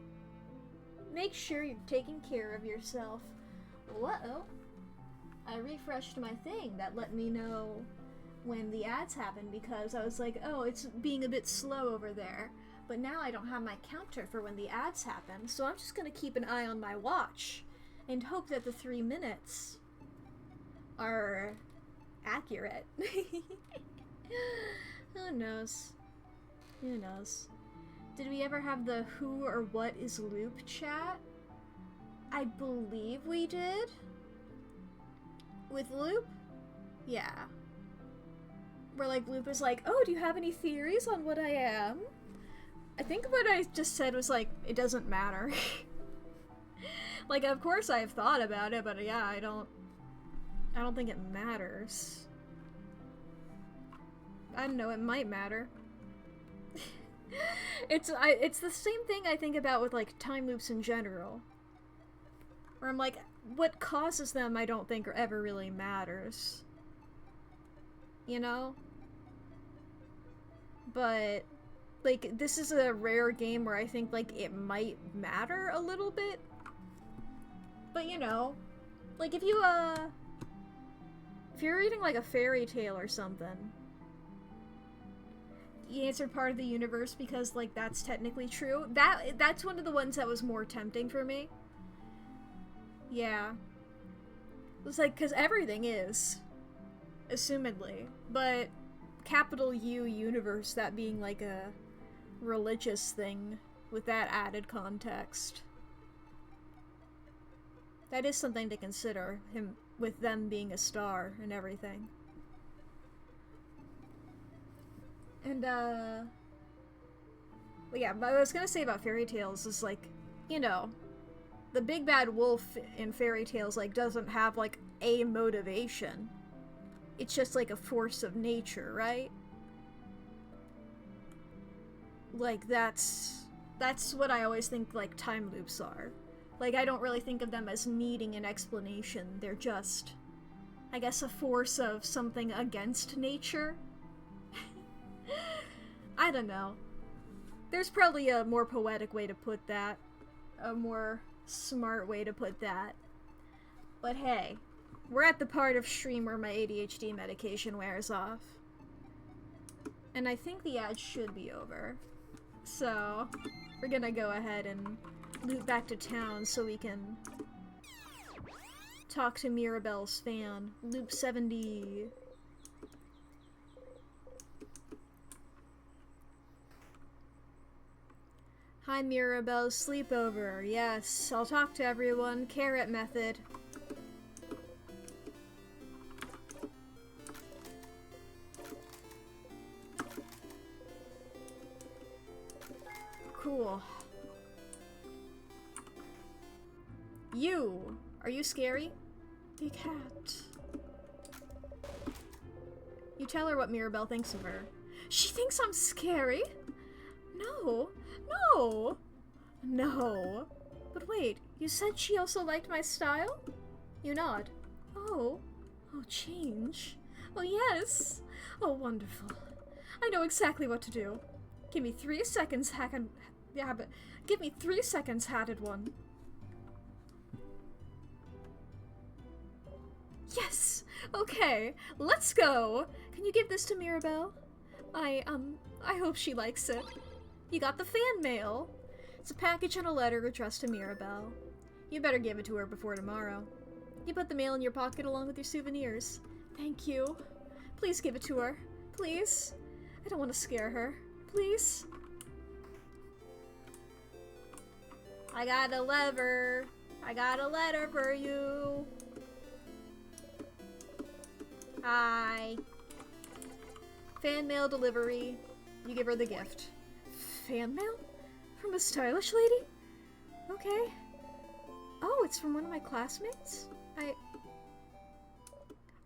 Make sure you're taking care of yourself. Uh-oh. I refreshed my thing. That let me know when the ads happen, because I was like, oh, it's being a bit slow over there. But now I don't have my counter for when the ads happen, so I'm just gonna keep an eye on my watch and hope that the 3 minutes are accurate. Who knows? Who knows? Did we ever have the who or what is loop chat? I believe we did. With Loop? Yeah. Where like Loop is like, oh, do you have any theories on what I am? I think what I just said was like, it doesn't matter. Like, of course I've thought about it, but yeah, I don't think it matters. I don't know, it might matter. It's the same thing I think about with, like, time loops in general. Where I'm like, what causes them I don't think ever really matters. You know? But, like, this is a rare game where I think, like, it might matter a little bit. But, you know, like, if you're reading, like, a fairy tale or something, you answered part of the universe because, like, that's technically true. That's one of the ones that was more tempting for me. Yeah. It's like, because everything is, assumedly. But capital U universe, that being, like, a religious thing with that added context. That is something to consider, him with them being a star and everything. And, well, yeah, what I was gonna say about fairy tales is, like, you know, the big bad wolf in fairy tales, like, doesn't have, like, a motivation. It's just, like, a force of nature, right? Like, that's what I always think, like, time loops are. Like, I don't really think of them as needing an explanation. They're just, I guess, a force of something against nature. I don't know. There's probably a more poetic way to put that. A more smart way to put that. But hey, we're at the part of stream where my ADHD medication wears off. And I think the ad should be over. So, we're gonna go ahead and loop back to town so we can talk to Mirabelle's fan. Loop 70. Hi, Mirabelle's sleepover. Yes, I'll talk to everyone. Carrot method. Cool. You! Are you scary? Big hat. You tell her what Mirabelle thinks of her. She thinks I'm scary? No. No! No. But wait, you said she also liked my style? You nod. Oh. Oh, change. Oh, yes. Oh, wonderful. I know exactly what to do. Give me 3 seconds, give me 3 seconds, hatted one. Yes! Okay, let's go! Can you give this to Mirabelle? I hope she likes it. You got the fan mail. It's a package and a letter addressed to Mirabelle. You better give it to her before tomorrow. You put the mail in your pocket along with your souvenirs. Thank you. Please give it to her. Please. I don't want to scare her. Please. I got a lever. I got a letter for you. Hi. Fan mail delivery. You give her the gift. Fan mail? From a stylish lady? Okay. Oh, it's from one of my classmates?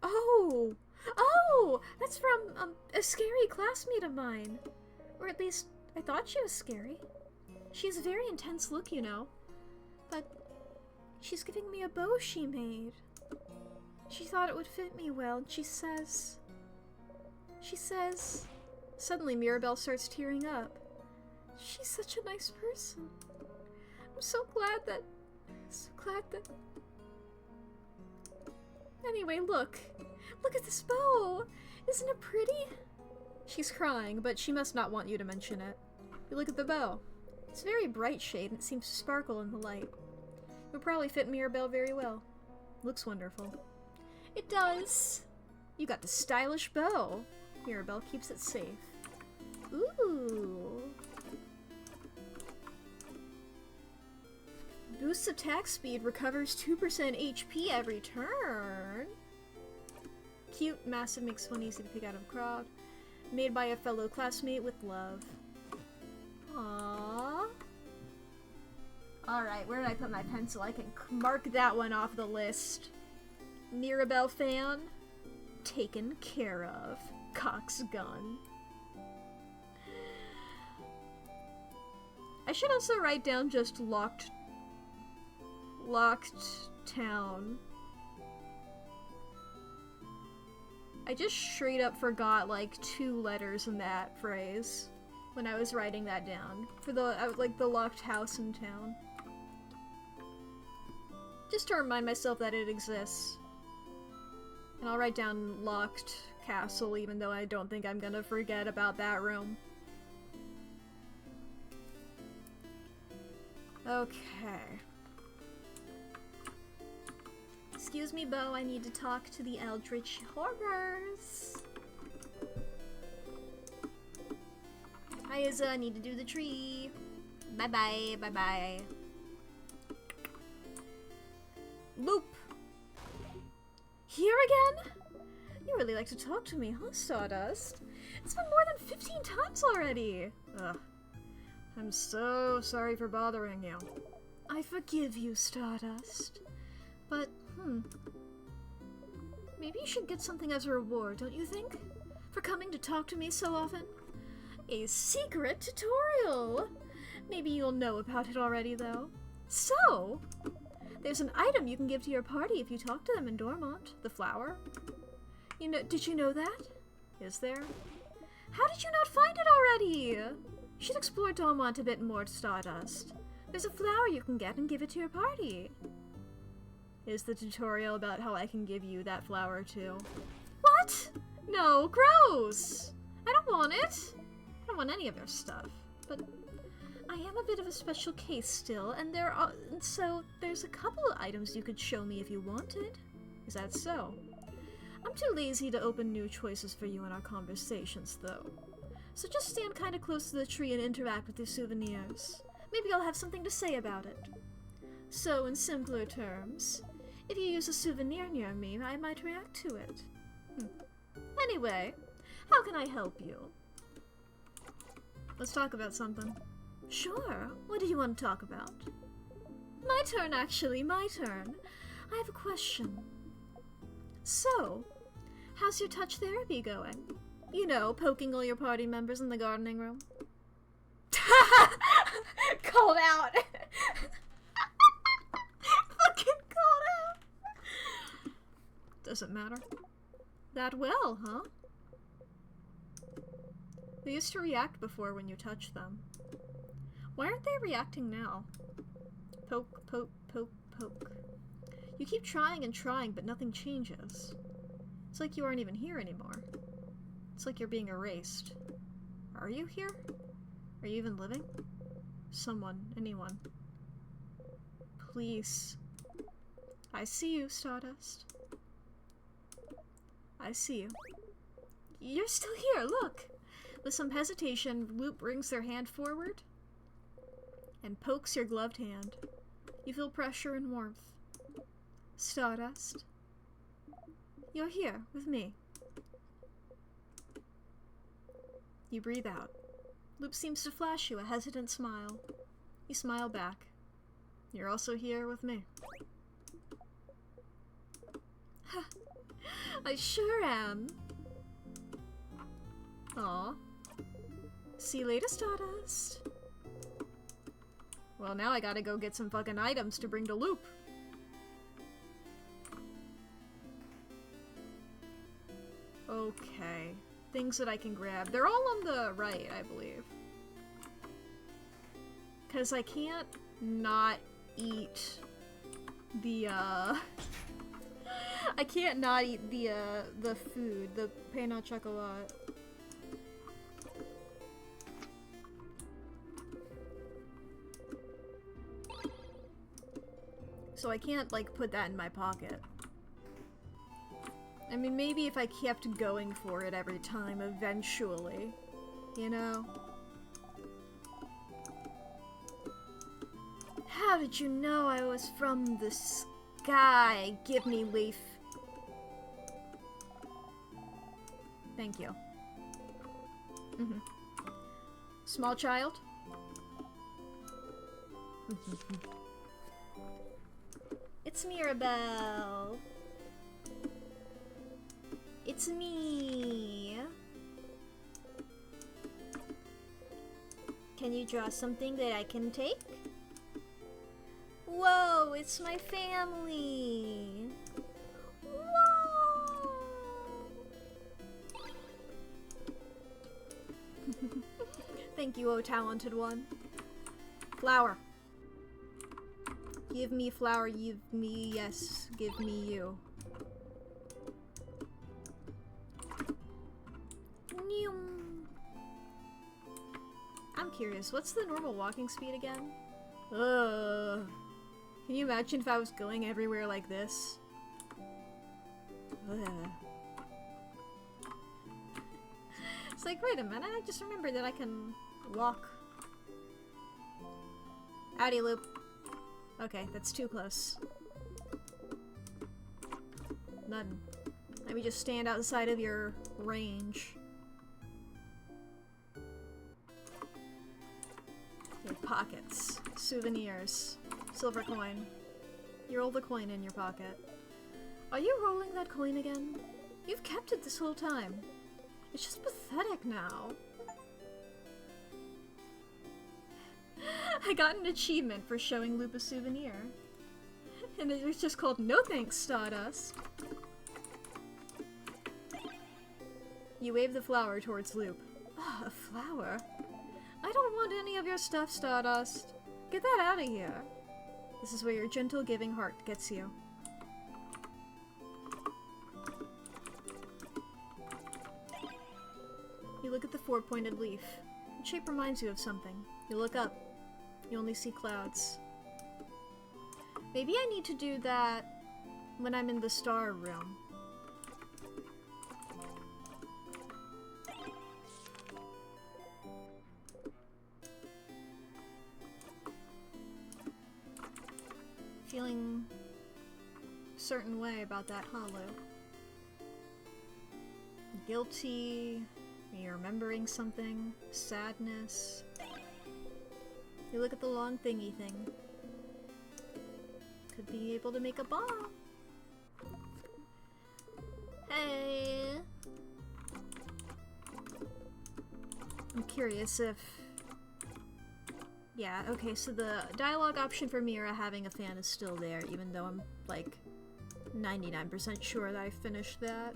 Oh! Oh! That's from a scary classmate of mine. Or at least, I thought she was scary. She has a very intense look, you know. But she's giving me a bow she made. She thought it would fit me well, and she says... Suddenly Mirabelle starts tearing up. She's such a nice person. I'm so glad that... Anyway, look. Look at this bow. Isn't it pretty? She's crying, but she must not want you to mention it. You look at the bow. It's a very bright shade, and it seems to sparkle in the light. It would probably fit Mirabelle very well. Looks wonderful. It does. You got the stylish bow. Mirabelle keeps it safe. Ooh. Boosts attack speed, recovers 2% HP every turn. Cute, massive, makes fun, easy to pick out of a crowd. Made by a fellow classmate with love. Aww. Alright, where did I put my pencil? I can mark that one off the list. Mirabelle fan. Taken care of. Cox gun. I should also write down just locked town. I just straight up forgot like 2 letters in that phrase when I was writing that down for the locked house in town. Just to remind myself that it exists. And I'll write down locked castle even though I don't think I'm gonna forget about that room. Okay. Excuse me, Bo, I need to talk to the Eldritch Horrors. Hi, Izza, I need to do the tree. Bye-bye, bye-bye. Loop! Here again? You really like to talk to me, huh, Stardust? It's been more than 15 times already! Ugh. I'm so sorry for bothering you. I forgive you, Stardust. But, maybe you should get something as a reward, don't you think? For coming to talk to me so often? A secret tutorial! Maybe you'll know about it already, though. So, there's an item you can give to your party if you talk to them in Dormont. The flower. You know, did you know that? Is there? How did you not find it already? You should explore Dormont a bit more, Stardust. There's a flower you can get and give it to your party. Is the tutorial about how I can give you that flower too? What? No, gross! I don't want it. I don't want any of their stuff. But I am a bit of a special case still, and so there's a couple of items you could show me if you wanted. Is that so? I'm too lazy to open new choices for you in our conversations, though. So just stand kind of close to the tree and interact with your souvenirs. Maybe I'll have something to say about it. So, in simpler terms, if you use a souvenir near me, I might react to it. Anyway, how can I help you? Let's talk about something. Sure. What do you want to talk about? My turn, actually. My turn. I have a question. So, how's your touch therapy going? You know, poking all your party members in the gardening room. Called out. Fucking called out. Doesn't matter. That well, huh? They used to react before when you touched them. Why aren't they reacting now? Poke, poke, poke, poke. You keep trying and trying, but nothing changes. It's like you aren't even here anymore. It's like you're being erased. Are you here? Are you even living? Someone, anyone. Please. I see you, Stardust. I see you. You're still here, look! With some hesitation, Loop brings their hand forward and pokes your gloved hand. You feel pressure and warmth. Stardust. You're here, with me. You breathe out. Loop seems to flash you a hesitant smile. You smile back. You're also here with me. I sure am. Aw. See you later, Stardust. Well, now I gotta go get some fucking items to bring to Loop. Okay. Things that I can grab. They're all on the right, I believe. Because I can't not eat the, I can't not eat the food, the pain au chocolat. So I can't, like, put that in my pocket. I mean, maybe if I kept going for it every time, eventually. You know? How did you know I was from the sky? Give me leaf. Thank you. Small child? It's Mirabelle. It's me. Can you draw something that I can take? Whoa, it's my family. Whoa. Thank you, oh talented one. Flower. Give me flower, give me yes, give me you. I'm curious, what's the normal walking speed again? Can you imagine if I was going everywhere like this? It's like, wait a minute, I just remembered that I can walk. Howdy, Loop. Okay, that's too close. None. Let me just stand outside of your range. Your pockets. Souvenirs. Silver coin. You roll the coin in your pocket. Are you rolling that coin again? You've kept it this whole time. It's just pathetic now. I got an achievement for showing Loop a souvenir. And it was just called No Thanks, Stardust. You wave the flower towards Loop. Ah, a flower? I don't want any of your stuff, Stardust. Get that out of here. This is where your gentle giving heart gets you. You look at the four-pointed leaf. The shape reminds you of something. You look up. You only see clouds. Maybe I need to do that when I'm in the star room. Feeling a certain way about that, huh, Lou? Guilty? Are you remembering something? Sadness? You look at the long thingy thing. Could be able to make a bomb. Hey! I'm curious if... Yeah, okay, so the dialogue option for Mira having a fan is still there, even though I'm, like, 99% sure that I finished that.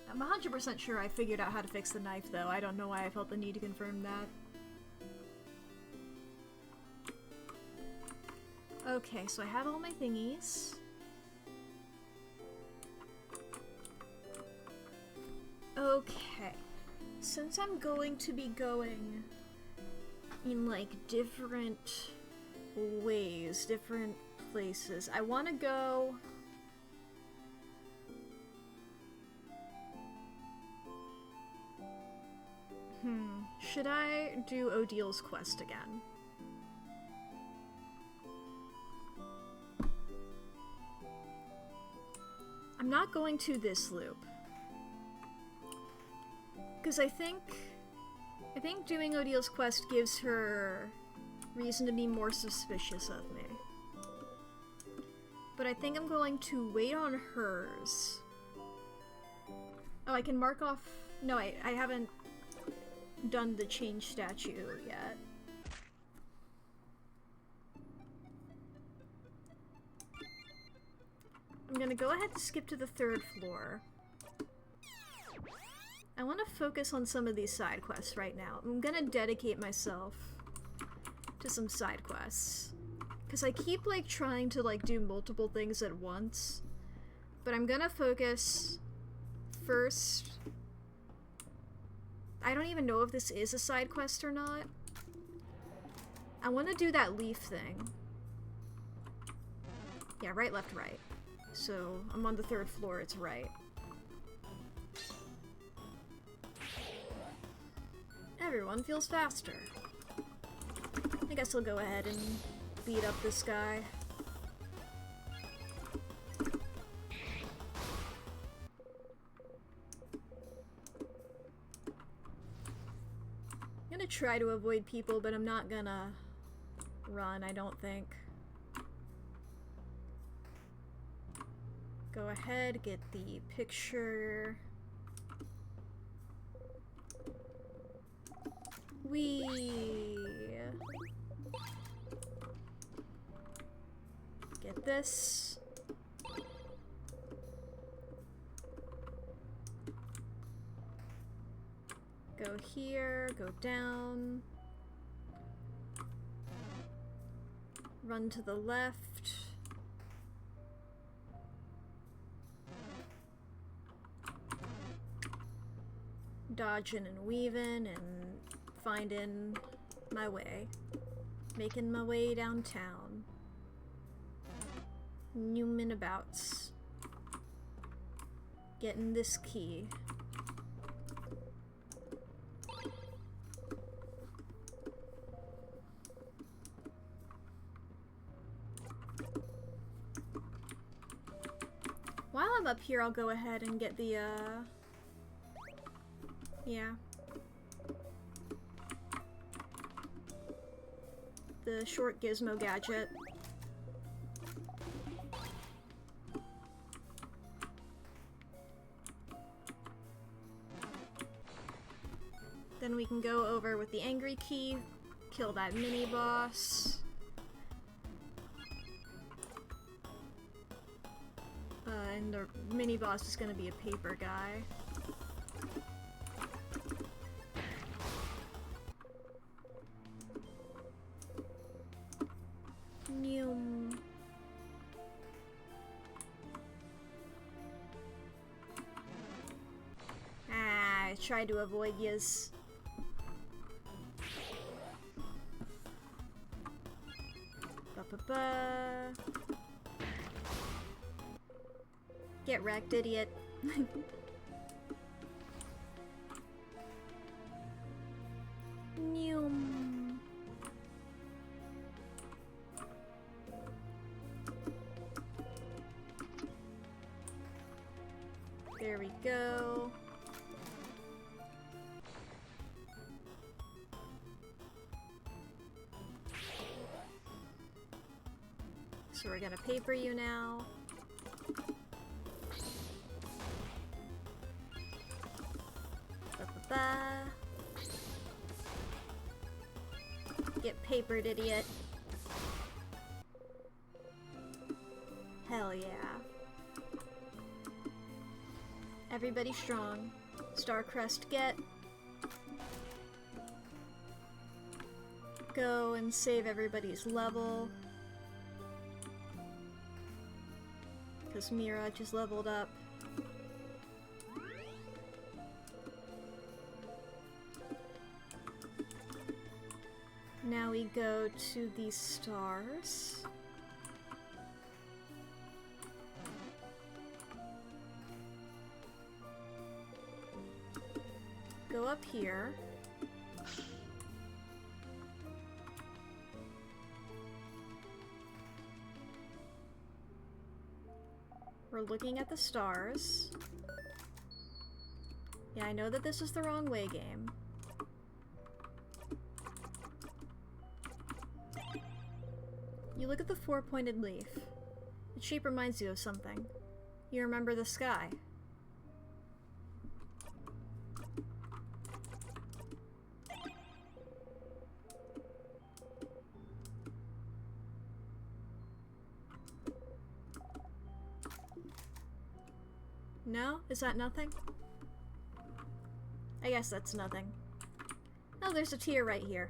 I'm 100% sure I figured out how to fix the knife, though. I don't know why I felt the need to confirm that. Okay, so I have all my thingies. Okay. Since I'm going to be going in, like, different ways, different places, I want to go... Should I do Odil's quest again? I'm not going to this loop. Because I think doing Odil's quest gives her reason to be more suspicious of me. But I think I'm going to wait on hers. Oh, I can mark off... No, I haven't done the change statue yet. I'm gonna go ahead and skip to the 3rd floor. I want to focus on some of these side quests right now. I'm gonna dedicate myself to some side quests. Because I keep, like, trying to, like, do multiple things at once. But I'm gonna focus first... I don't even know if this is a side quest or not. I want to do that leaf thing. Yeah, right, left, right. So, I'm on the 3rd floor, it's right. Everyone feels faster. I guess I'll go ahead and beat up this guy. try to avoid people, but I'm not gonna run, I don't think. Go ahead, get the picture. Get this. Go here, go down. Run to the left. Dodging and weaving and finding my way. Making my way downtown. Newman abouts. Getting this key. While I'm up here, I'll go ahead and get the, yeah. The short gizmo gadget. Then we can go over with the angry key, kill that mini-boss. And the mini-boss is gonna be a paper guy. Noom. I tried to avoid yous. Ba-ba-ba. Get wrecked, idiot. Noom. There we go. So we're gonna paper you now. Ba-ba-ba. Get papered, idiot. Hell yeah. Everybody strong. Starcrest get. Go and save everybody's level. Because Mira just leveled up. Now we go to the stars. Go up here. We're looking at the stars. Yeah, I know that this is the wrong way, game. You look at the four-pointed leaf. Its shape reminds you of something. You remember the sky. No? Is that nothing? I guess that's nothing. Oh, there's a tear right here.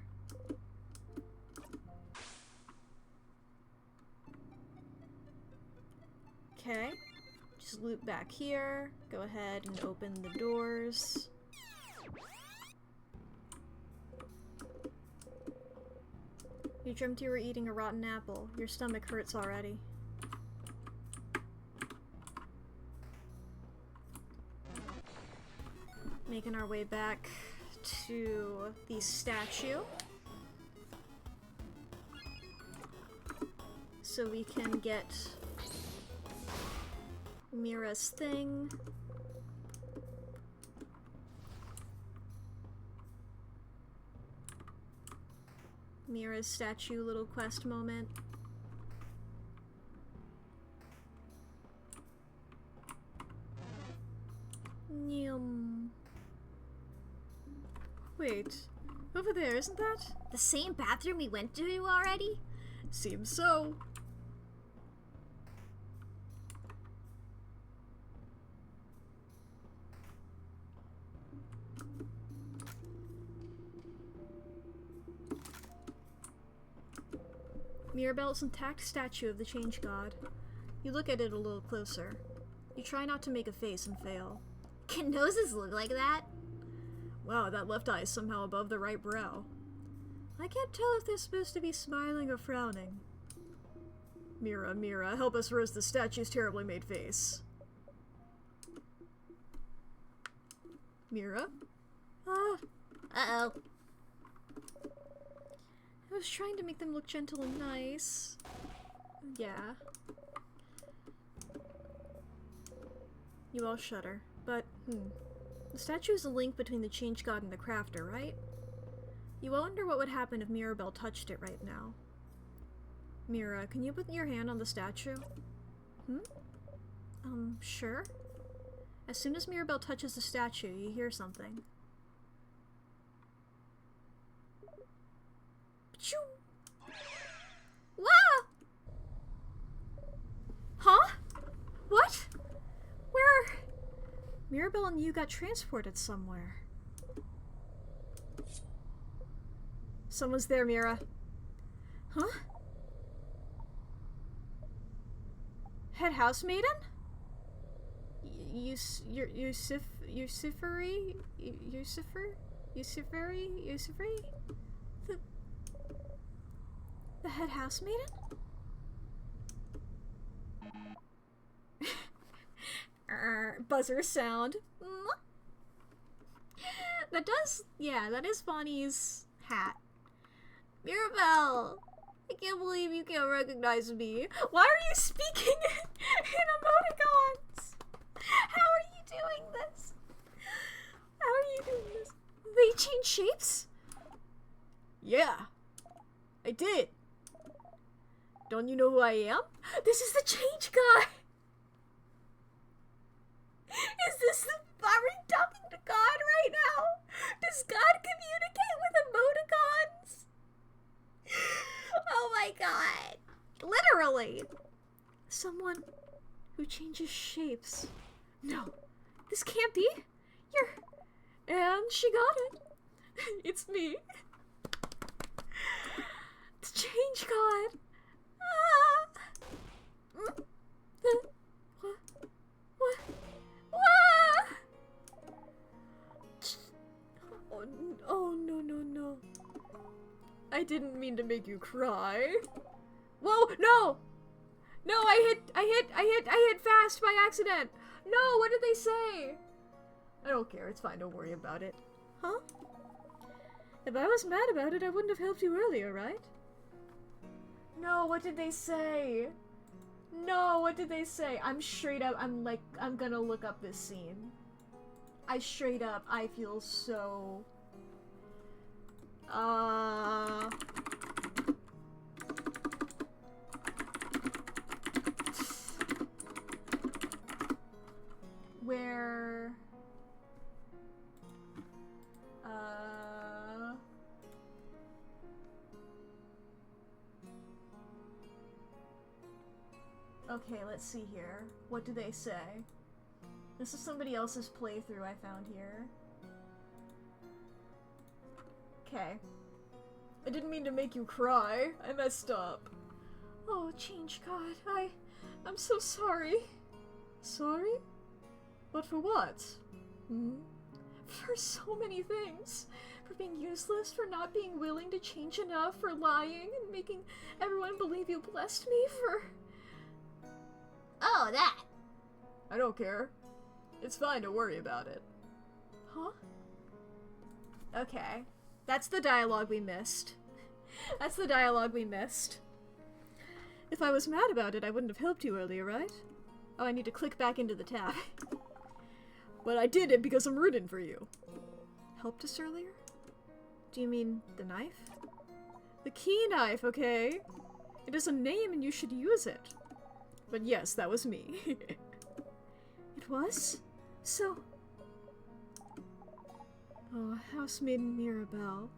Okay. Just loop back here. Go ahead and open the doors. You dreamt you were eating a rotten apple. Your stomach hurts already. Making our way back to the statue. So we can get Mira's thing. Mira's statue little quest moment. Yum. Wait, over there, isn't that? The same bathroom we went to already? Seems so. Mirabelle's intact statue of the Change God. You look at it a little closer. You try not to make a face and fail. Can noses look like that? Wow, that left eye is somehow above the right brow. I can't tell if they're supposed to be smiling or frowning. Mira, Mira, help us roast the statue's terribly made face. Mira? Ah. Uh-oh. I was trying to make them look gentle and nice. Yeah. You all shudder, but, the statue is a link between the Change God and the Crafter, right? You all wonder what would happen if Mirabelle touched it right now. Mira, can you put your hand on the statue? Sure. As soon as Mirabelle touches the statue, you hear something. Pachoo! Wow! Huh? What? Where? Mirabelle and you got transported somewhere. Someone's there, Mira. Huh? Head house maiden? Yusiferi? The head house maiden? Buzzer sound. That does, yeah, that is Bonnie's hat. Mirabelle! I can't believe you can't recognize me. Why are you speaking in emoticons? How are you doing this? How are you doing this? They change shapes? Yeah, I did. Don't you know who I am? This is the Change God! Is this the... Are we talking to God right now? Does God communicate with emoticons? Oh my god. Literally. Someone who changes shapes. No, this can't be. And she got it. It's me. The Change God. What? Oh, no. I didn't mean to make you cry. Whoa, no! No, I hit fast by accident. No, what did they say? I don't care, it's fine, don't worry about it. Huh? If I was mad about it, I wouldn't have helped you earlier, right? No, what did they say? No, what did they say? I'm straight up, I'm gonna look up this scene. I feel so... Where... Okay, let's see here. What do they say? This is somebody else's playthrough I found here. Okay. I didn't mean to make you cry. I messed up. Oh, Change God, I'm so sorry. Sorry? But for what? For so many things. For being useless, for not being willing to change enough, for lying and making everyone believe you blessed me, for... Oh, that. I don't care. It's fine, don't worry about it. Huh? Okay. That's the dialogue we missed. That's the dialogue we missed. If I was mad about it, I wouldn't have helped you earlier, right? Oh, I need to click back into the tab. But I did it because I'm rooting for you. Helped us earlier? Do you mean the knife? The key knife, okay? It is a name and you should use it. But yes, that was me. It was? So... Oh, housemaid Mirabelle.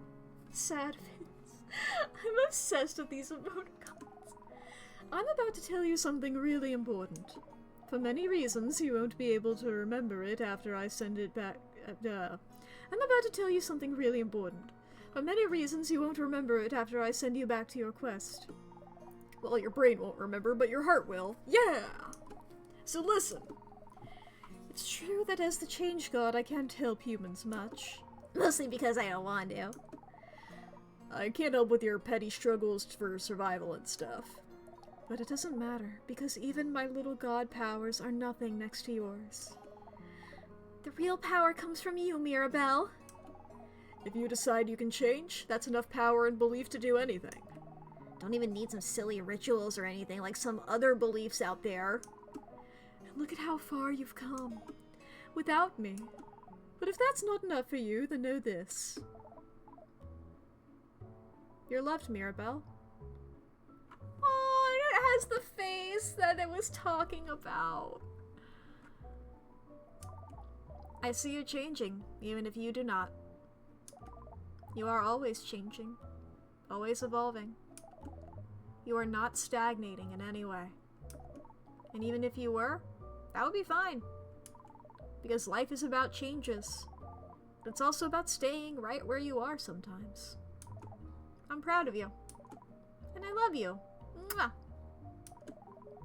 Sad face. I'm obsessed with these emoticons. I'm about to tell you something really important. For many reasons, you won't be able to remember it after I send it back. I'm about to tell you something really important. For many reasons, you won't remember it after I send you back to your quest. Well, your brain won't remember, but your heart will. Yeah! So listen. It's true that as the Change God, I can't help humans much. Mostly because I don't want to. I can't help with your petty struggles for survival and stuff. But it doesn't matter, because even my little god powers are nothing next to yours. The real power comes from you, Mirabelle. If you decide you can change, that's enough power and belief to do anything. Don't even need some silly rituals or anything like some other beliefs out there. And look at how far you've come. Without me. But if that's not enough for you, then know this. You're loved, Mirabelle. Oh, it has the face that it was talking about. I see you changing, even if you do not. You are always changing, always evolving. You are not stagnating in any way. And even if you were, that would be fine. Because life is about changes. But it's also about staying right where you are sometimes. I'm proud of you. And I love you. Mwah.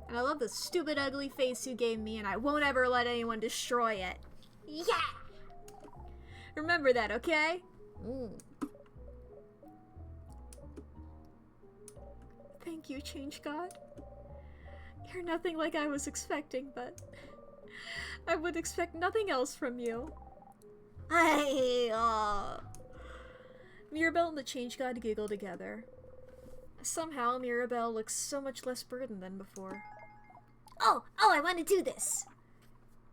And I love the stupid ugly face you gave me, and I won't ever let anyone destroy it. Yeah! Remember that, okay? Thank you, Change God. You're nothing like I was expecting, but I would expect nothing else from you. Mirabelle and the Change God giggle together. Somehow, Mirabelle looks so much less burdened than before. Oh, I want to do this.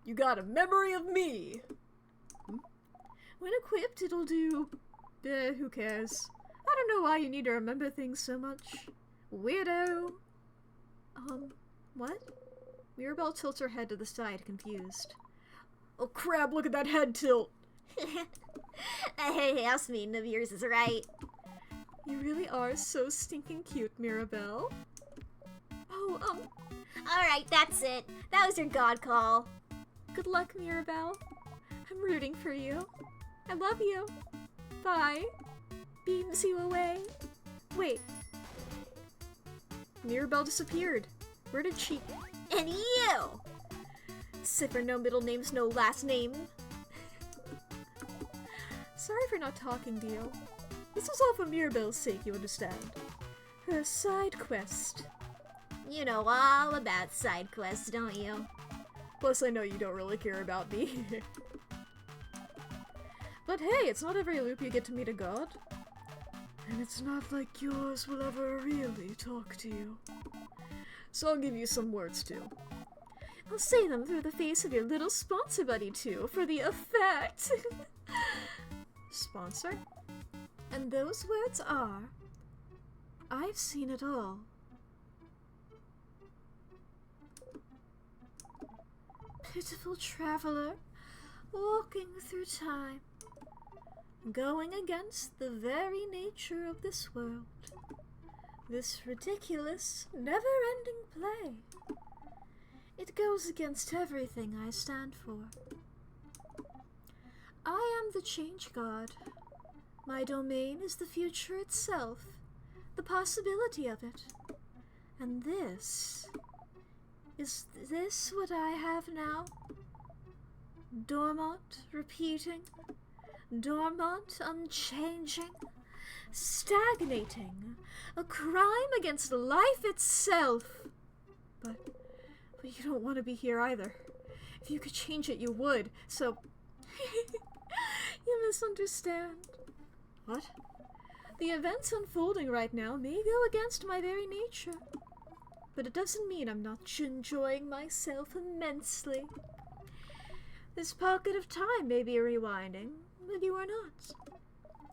You got a memory of me! When equipped, it'll do... who cares? I don't know why you need to remember things so much. Weirdo! What? Mirabelle tilts her head to the side, confused. Oh crap, look at that head tilt! Hey, housemaiden of yours is right. You really are so stinking cute, Mirabelle. Oh, Alright, that's it. That was your god call. Good luck, Mirabelle. I'm rooting for you. I love you. Bye. Beams you away. Wait. Mirabelle disappeared. Where did she... And you! Cipher, no middle names, no last name. Sorry for not talking to you. This was all for Mirabelle's sake, you understand. Her side quest. You know all about side quests, don't you? Plus, I know you don't really care about me. But hey, it's not every loop you get to meet a god. And it's not like yours will ever really talk to you. So I'll give you some words too. I'll say them through the face of your little sponsor buddy too, for the effect. Sponsor? And those words are... I've seen it all. Pitiful traveler, walking through time, going against the very nature of this world. This ridiculous, never-ending play. It goes against everything I stand for. I am the Change God. My domain is the future itself, the possibility of it. And this... Is this what I have now? Dormant, repeating. Dormant, unchanging. Stagnating. A crime against life itself. But you don't want to be here either. If you could change it, you would. So... You misunderstand. What? The events unfolding right now may go against my very nature. But it doesn't mean I'm not enjoying myself immensely. This pocket of time may be rewinding, but you are not.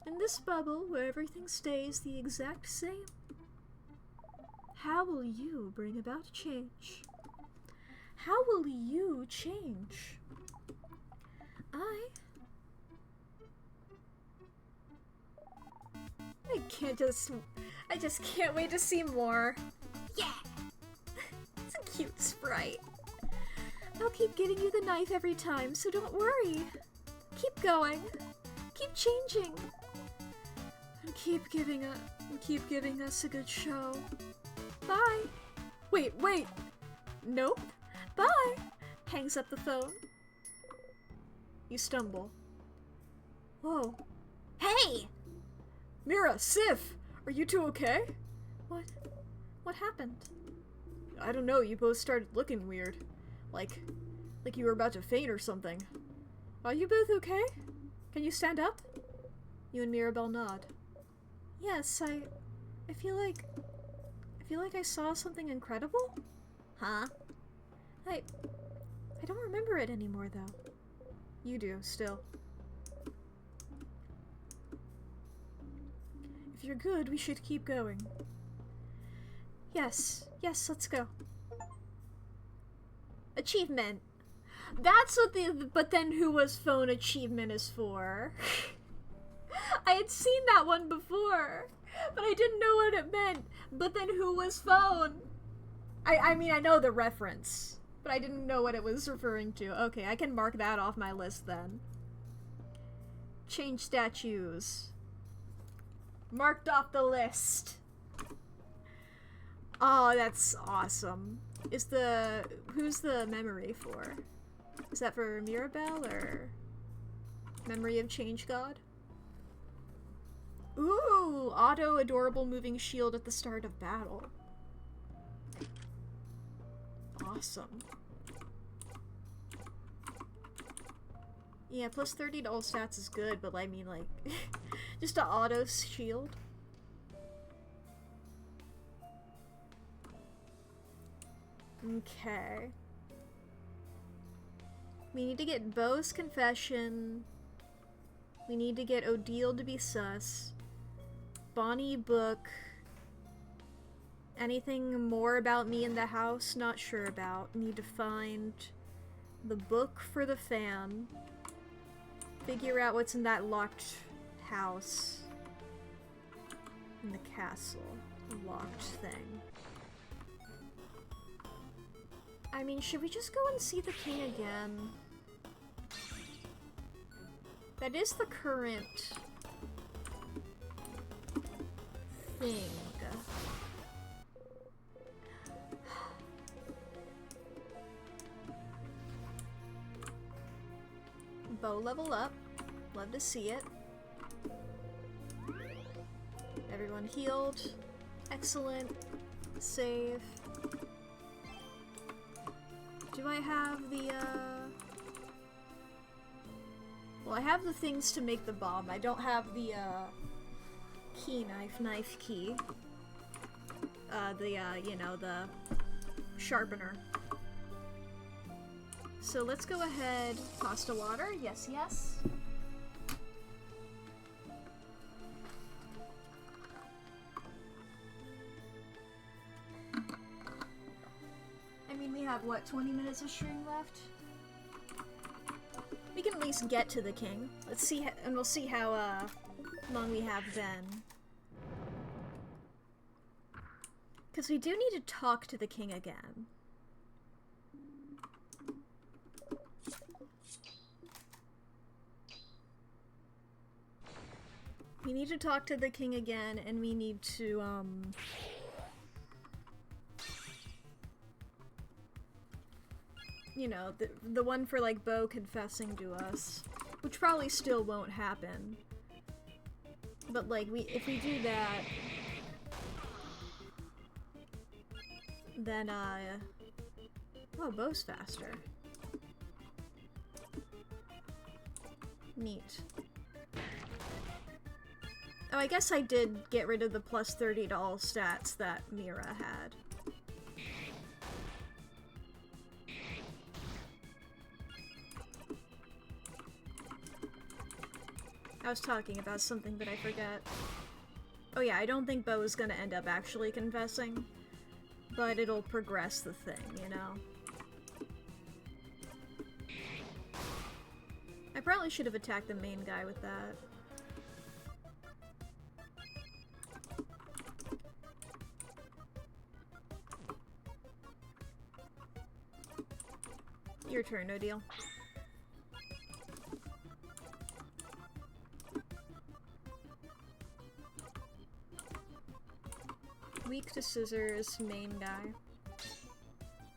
In this bubble where everything stays the exact same, how will you bring about change? How will you change? I just can't wait to see more. Yeah! It's a cute sprite. I'll keep getting you the knife every time, so don't worry. Keep going. Keep changing. And keep giving us a good show. Bye. Wait. Nope. Bye. Hangs up the phone. You stumble. Whoa. Hey! Mira, Sif! Are you two okay? What happened? I don't know, you both started looking weird. Like you were about to faint or something. Are you both okay? Can you stand up? You and Mirabelle nod. Yes, I feel like I saw something incredible? Huh? I don't remember it anymore though. You do, still. If you're good, we should keep going. Yes, let's go. Achievement. That's what the but then who was phone achievement is for. I had seen that one before, but I didn't know what it meant. But then who was phone? I mean, I know the reference, but I didn't know what it was referring to. Okay, I can mark that off my list then. Change statues. Marked off the list. Oh, that's awesome. Who's the memory for? Is that for Mirabelle or Memory of Change God? Ooh, auto adorable moving shield at the start of battle. Awesome. Yeah, plus 30 to all stats is good, but I mean, like, just an auto shield. Okay. We need to get Beau's confession. We need to get Odile to be sus. Bonnie book. Anything more about me in the house? Not sure about. Need to find the book for the fan. Figure out what's in that locked house. In the castle. Locked thing. I mean, should we just go and see the king again? That is the current thing. Beau level up. Love to see it. Everyone healed. Excellent. Save. Do I have the, well, I have the things to make the bomb. I don't have the, knife key. You know, the sharpener. So let's go ahead. Pasta water. Yes, yes. I mean, we have, what, 20 minutes of stream left? We can at least get to the king. Let's see, and we'll see how, long we have then. Because we do need to talk to the king again. We need to talk to the king again, and we need to, you know, the one for, like, Beau confessing to us. Which probably still won't happen. But, like, if we do that, then, oh, Beau's faster. Neat. Oh, I guess I did get rid of the plus 30 to all stats that Mira had. I was talking about something, but I forget. Oh yeah, I don't think Bo is gonna end up actually confessing, but it'll progress the thing, you know? I probably should have attacked the main guy with that. Your turn, no deal. Weak to scissors, main guy.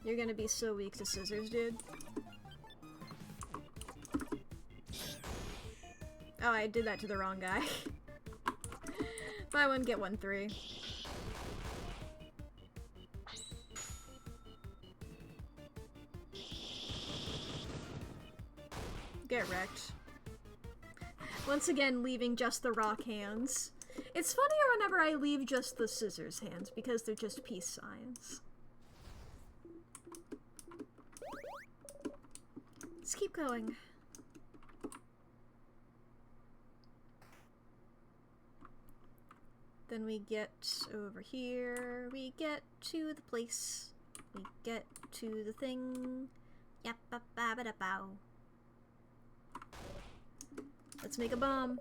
You're gonna be so weak to scissors, dude. Oh, I did that to the wrong guy. Buy one, get one 3. Get wrecked. Once again, leaving just the rock hands. It's funnier whenever I leave just the scissors hands, because they're just peace signs. Let's keep going. Then we get over here, we get to the place, we get to the thing. Yap ba ba ba da bow. Let's make a bomb.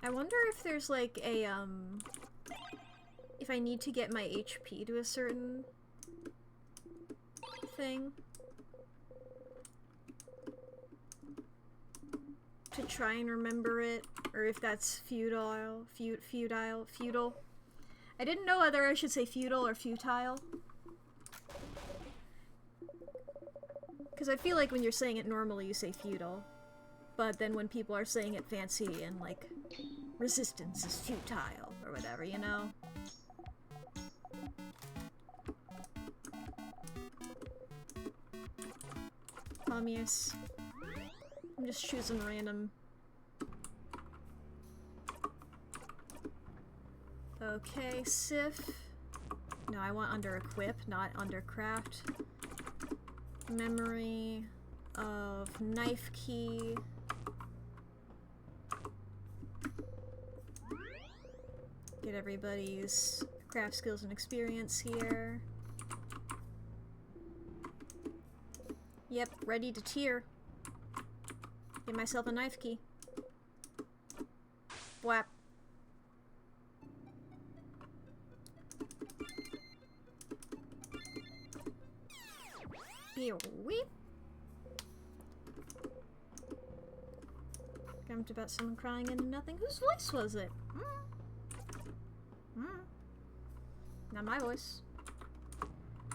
I wonder if there's like a, if I need to get my HP to a certain thing to try and remember it, or if that's futile. I didn't know whether I should say futile or futile. Because I feel like when you're saying it normally you say futile, but then when people are saying it fancy and like resistance is futile or whatever, you know? Commies. I'm just choosing random. Okay, Sif. No, I want under equip, not under craft. Memory of knife key. Get everybody's craft skills and experience here. Yep, ready to tier. Get myself a knife key. Whap. Weep. Dreamt about someone crying into nothing. Whose voice was it? Not my voice.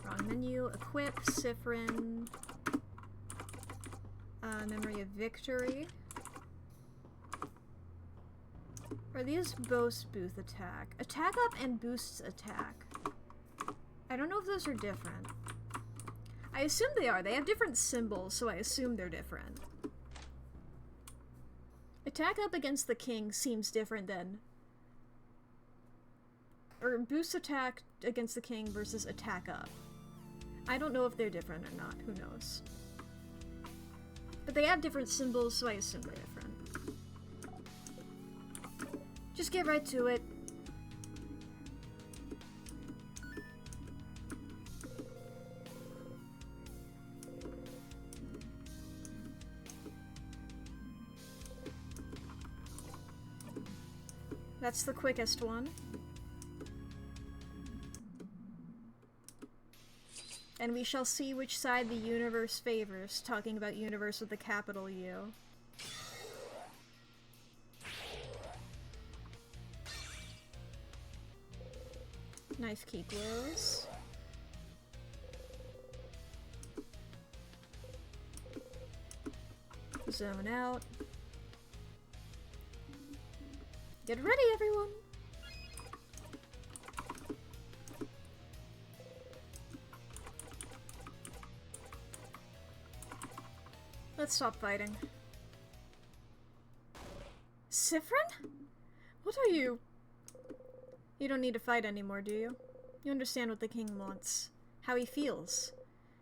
Wrong menu. Equip. Sifrin. Memory of victory. Are these both boost attack? Attack up and boosts attack. I don't know if those are different. I assume they are. They have different symbols, so I assume they're different. Attack up against the king seems different than... Or boost attack against the king versus attack up. I don't know if they're different or not. Who knows? But they have different symbols, so I assume they're different. Just get right to it. That's the quickest one. And we shall see which side the universe favors, talking about universe with a capital U. Knife key glows. Zone out. Get ready, everyone! Let's stop fighting. Sifrin? What are you? You don't need to fight anymore, do you? You understand what the king wants. How he feels.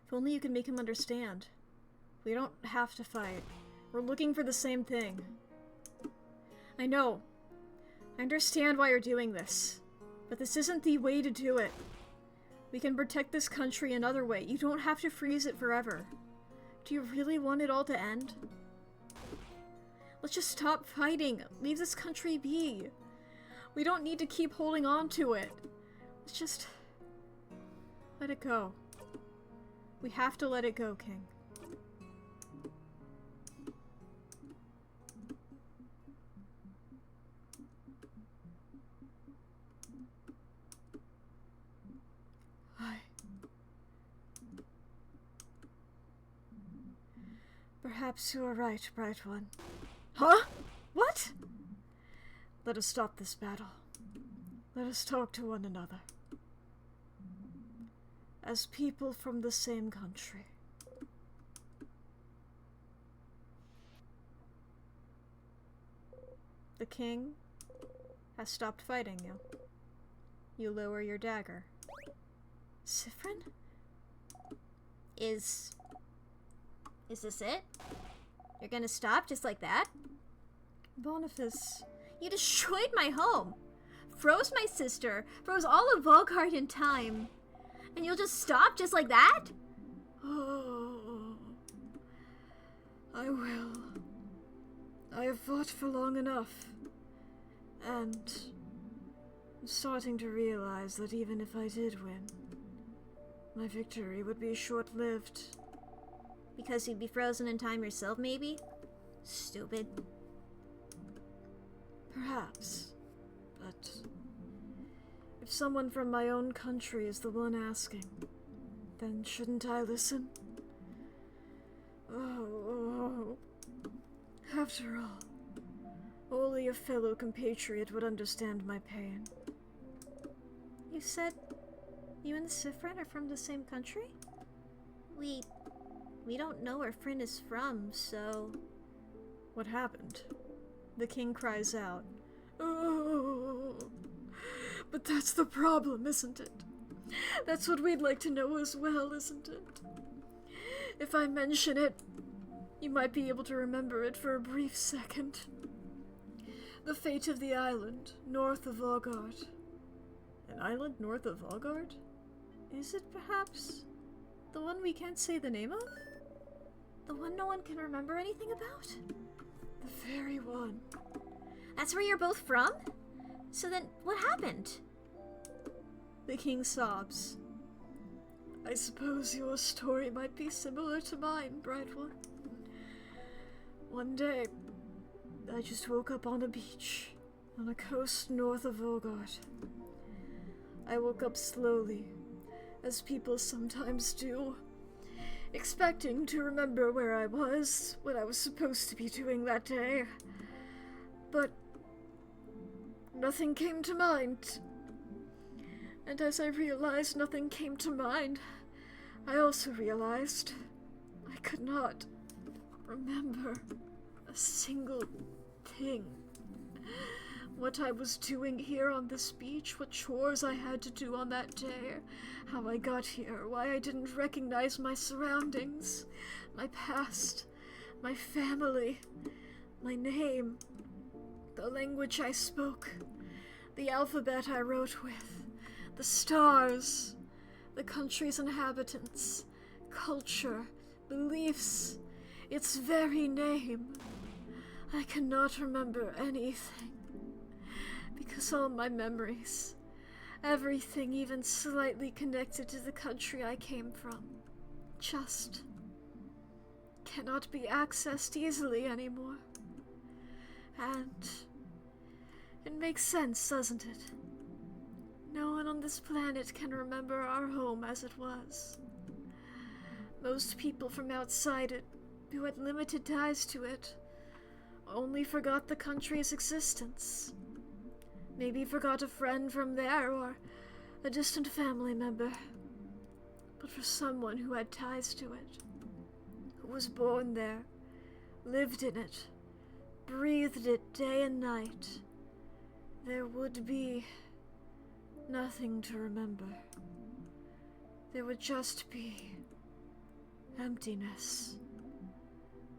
If only you could make him understand. We don't have to fight. We're looking for the same thing. I know. I understand why you're doing this. But this isn't the way to do it. We can protect this country another way. You don't have to freeze it forever. Do you really want it all to end? Let's just stop fighting. Leave this country be. We don't need to keep holding on to it. Let's just let it go. We have to let it go, King. Perhaps you are right, Bright One. Huh? What? Let us stop this battle. Let us talk to one another. As people from the same country. The king has stopped fighting you. You lower your dagger. Sifrin? Is this it? You're gonna stop just like that? Boniface. You destroyed my home, froze my sister, froze all of Volgard in time, and you'll just stop just like that? Oh, I will. I have fought for long enough, and I'm starting to realize that even if I did win, my victory would be short-lived. Because you'd be frozen in time yourself, maybe? Stupid. Perhaps. But if someone from my own country is the one asking, then shouldn't I listen? Oh. After all, only a fellow compatriot would understand my pain. You said you and Sifrin are from the same country? We don't know where Frin is from, so... What happened? The king cries out. Oh, but that's the problem, isn't it? That's what we'd like to know as well, isn't it? If I mention it, you might be able to remember it for a brief second. The fate of the island north of Volgard. An island north of Volgard? Is it perhaps the one we can't say the name of? The one no one can remember anything about? The very one. That's where you're both from? So then, what happened? The king sobs. I suppose your story might be similar to mine, Bright One. One day, I just woke up on a beach, on a coast north of Volgard. I woke up slowly, as people sometimes do, expecting to remember where I was, what I was supposed to be doing that day. But nothing came to mind. And as I realized nothing came to mind, I also realized I could not remember a single thing. What I was doing here on this beach, what chores I had to do on that day, how I got here, why I didn't recognize my surroundings, my past, my family, my name, the language I spoke, the alphabet I wrote with, the stars, the country's inhabitants, culture, beliefs, its very name. I cannot remember anything. Because all my memories, everything even slightly connected to the country I came from, just cannot be accessed easily anymore. And it makes sense, doesn't it? No one on this planet can remember our home as it was. Most people from outside it, who had limited ties to it, only forgot the country's existence. Maybe forgot a friend from there or a distant family member. But for someone who had ties to it, who was born there, lived in it, breathed it day and night, there would be nothing to remember. There would just be emptiness.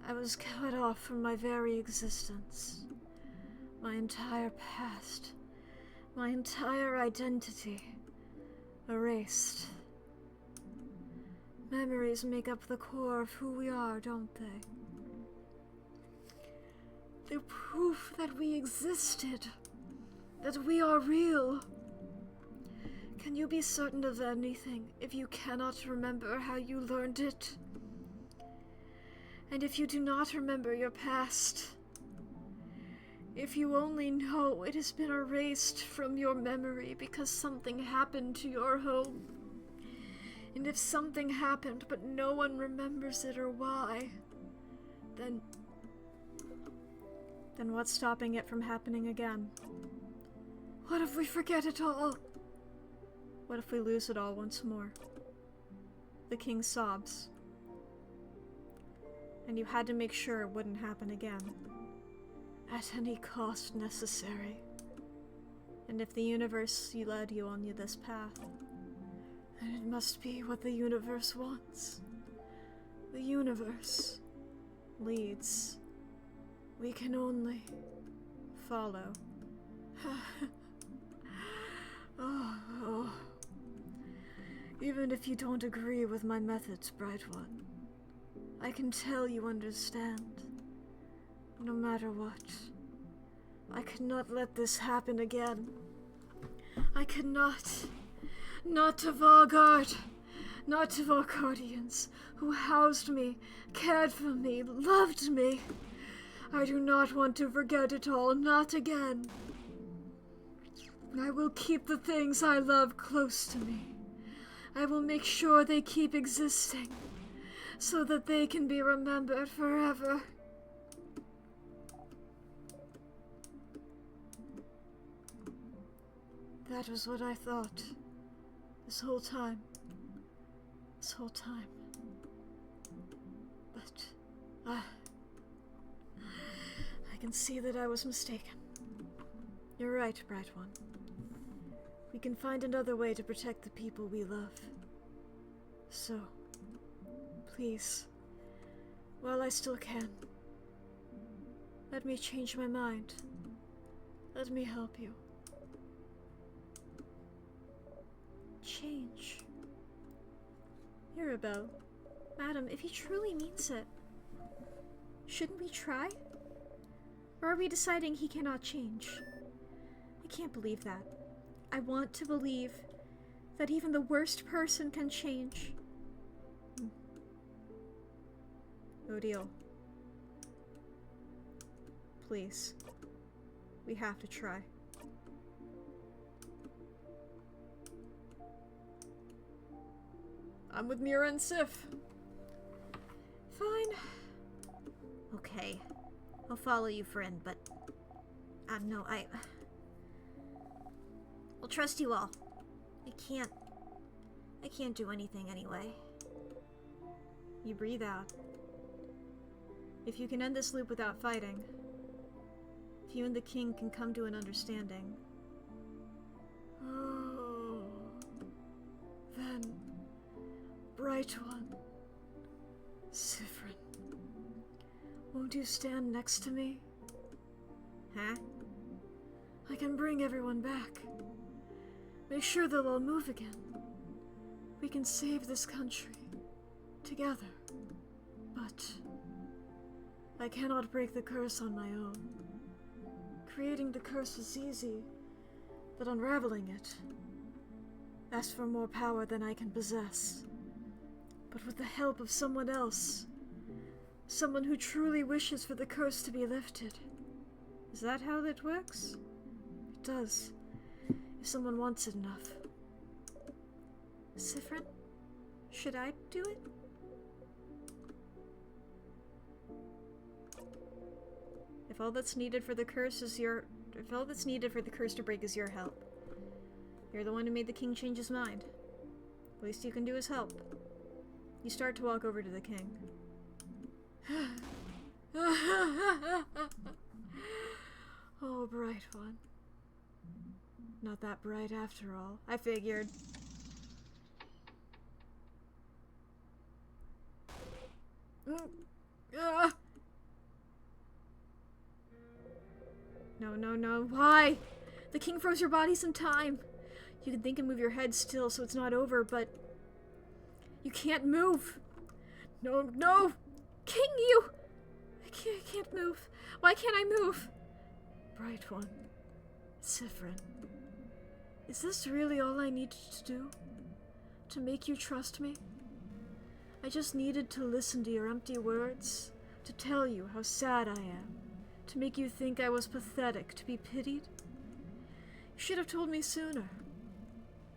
I was cut off from my very existence. My entire past, my entire identity, erased. Memories make up the core of who we are, don't they? They're proof that we existed, that we are real. Can you be certain of anything if you cannot remember how you learned it? And if you do not remember your past, if you only know it has been erased from your memory because something happened to your home, and if something happened but no one remembers it or why, then what's stopping it from happening again? What if we forget it all? What if we lose it all once more? The king sobs. And you had to make sure it wouldn't happen again. At any cost necessary. And if the universe led you on this path, then it must be what the universe wants. The universe leads. We can only follow. Oh. Even if you don't agree with my methods, Bright One, I can tell you understand. No matter what, I cannot let this happen again. I cannot. Not to Valgard. Not to Valgardians, who housed me, cared for me, loved me. I do not want to forget it all, not again. I will keep the things I love close to me. I will make sure they keep existing, so that they can be remembered forever. That was what I thought. This whole time. But, I can see that I was mistaken. You're right, Bright One. We can find another way to protect the people we love. So, please, while I still can, let me change my mind. Let me help you. Change. Mirabelle. Madam, if he truly means it, shouldn't we try? Or are we deciding he cannot change? I can't believe that. I want to believe that even the worst person can change. Odile. Please. We have to try. I'm with Mira and Sif. Fine. Okay. I'll follow you, friend, but... no, I'll trust you all. I can't do anything anyway. You breathe out. If you can end this loop without fighting, if you and the king can come to an understanding, then, Bright One, Siffrin, won't you stand next to me? Huh? I can bring everyone back. Make sure they'll all move again. We can save this country. Together. But I cannot break the curse on my own. Creating the curse is easy, but unraveling it asks for more power than I can possess. But with the help of someone else, someone who truly wishes for the curse to be lifted. Is that how that works? It does, if someone wants it enough. Siffrin, should I do it? If all that's needed for the curse is if all that's needed for the curse to break is your help. You're the one who made the king change his mind. The least you can do is help. You start to walk over to the king. Oh, bright one. Not that bright after all. I figured. No, no, no. Why? The king froze your body some time. You can think and move your head still so it's not over, but you can't move. No, no! King, you! I can't move. Why can't I move? Bright one. Sifrin. Is this really all I needed to do? To make you trust me? I just needed to listen to your empty words, to tell you how sad I am, to make you think I was pathetic, to be pitied. You should have told me sooner.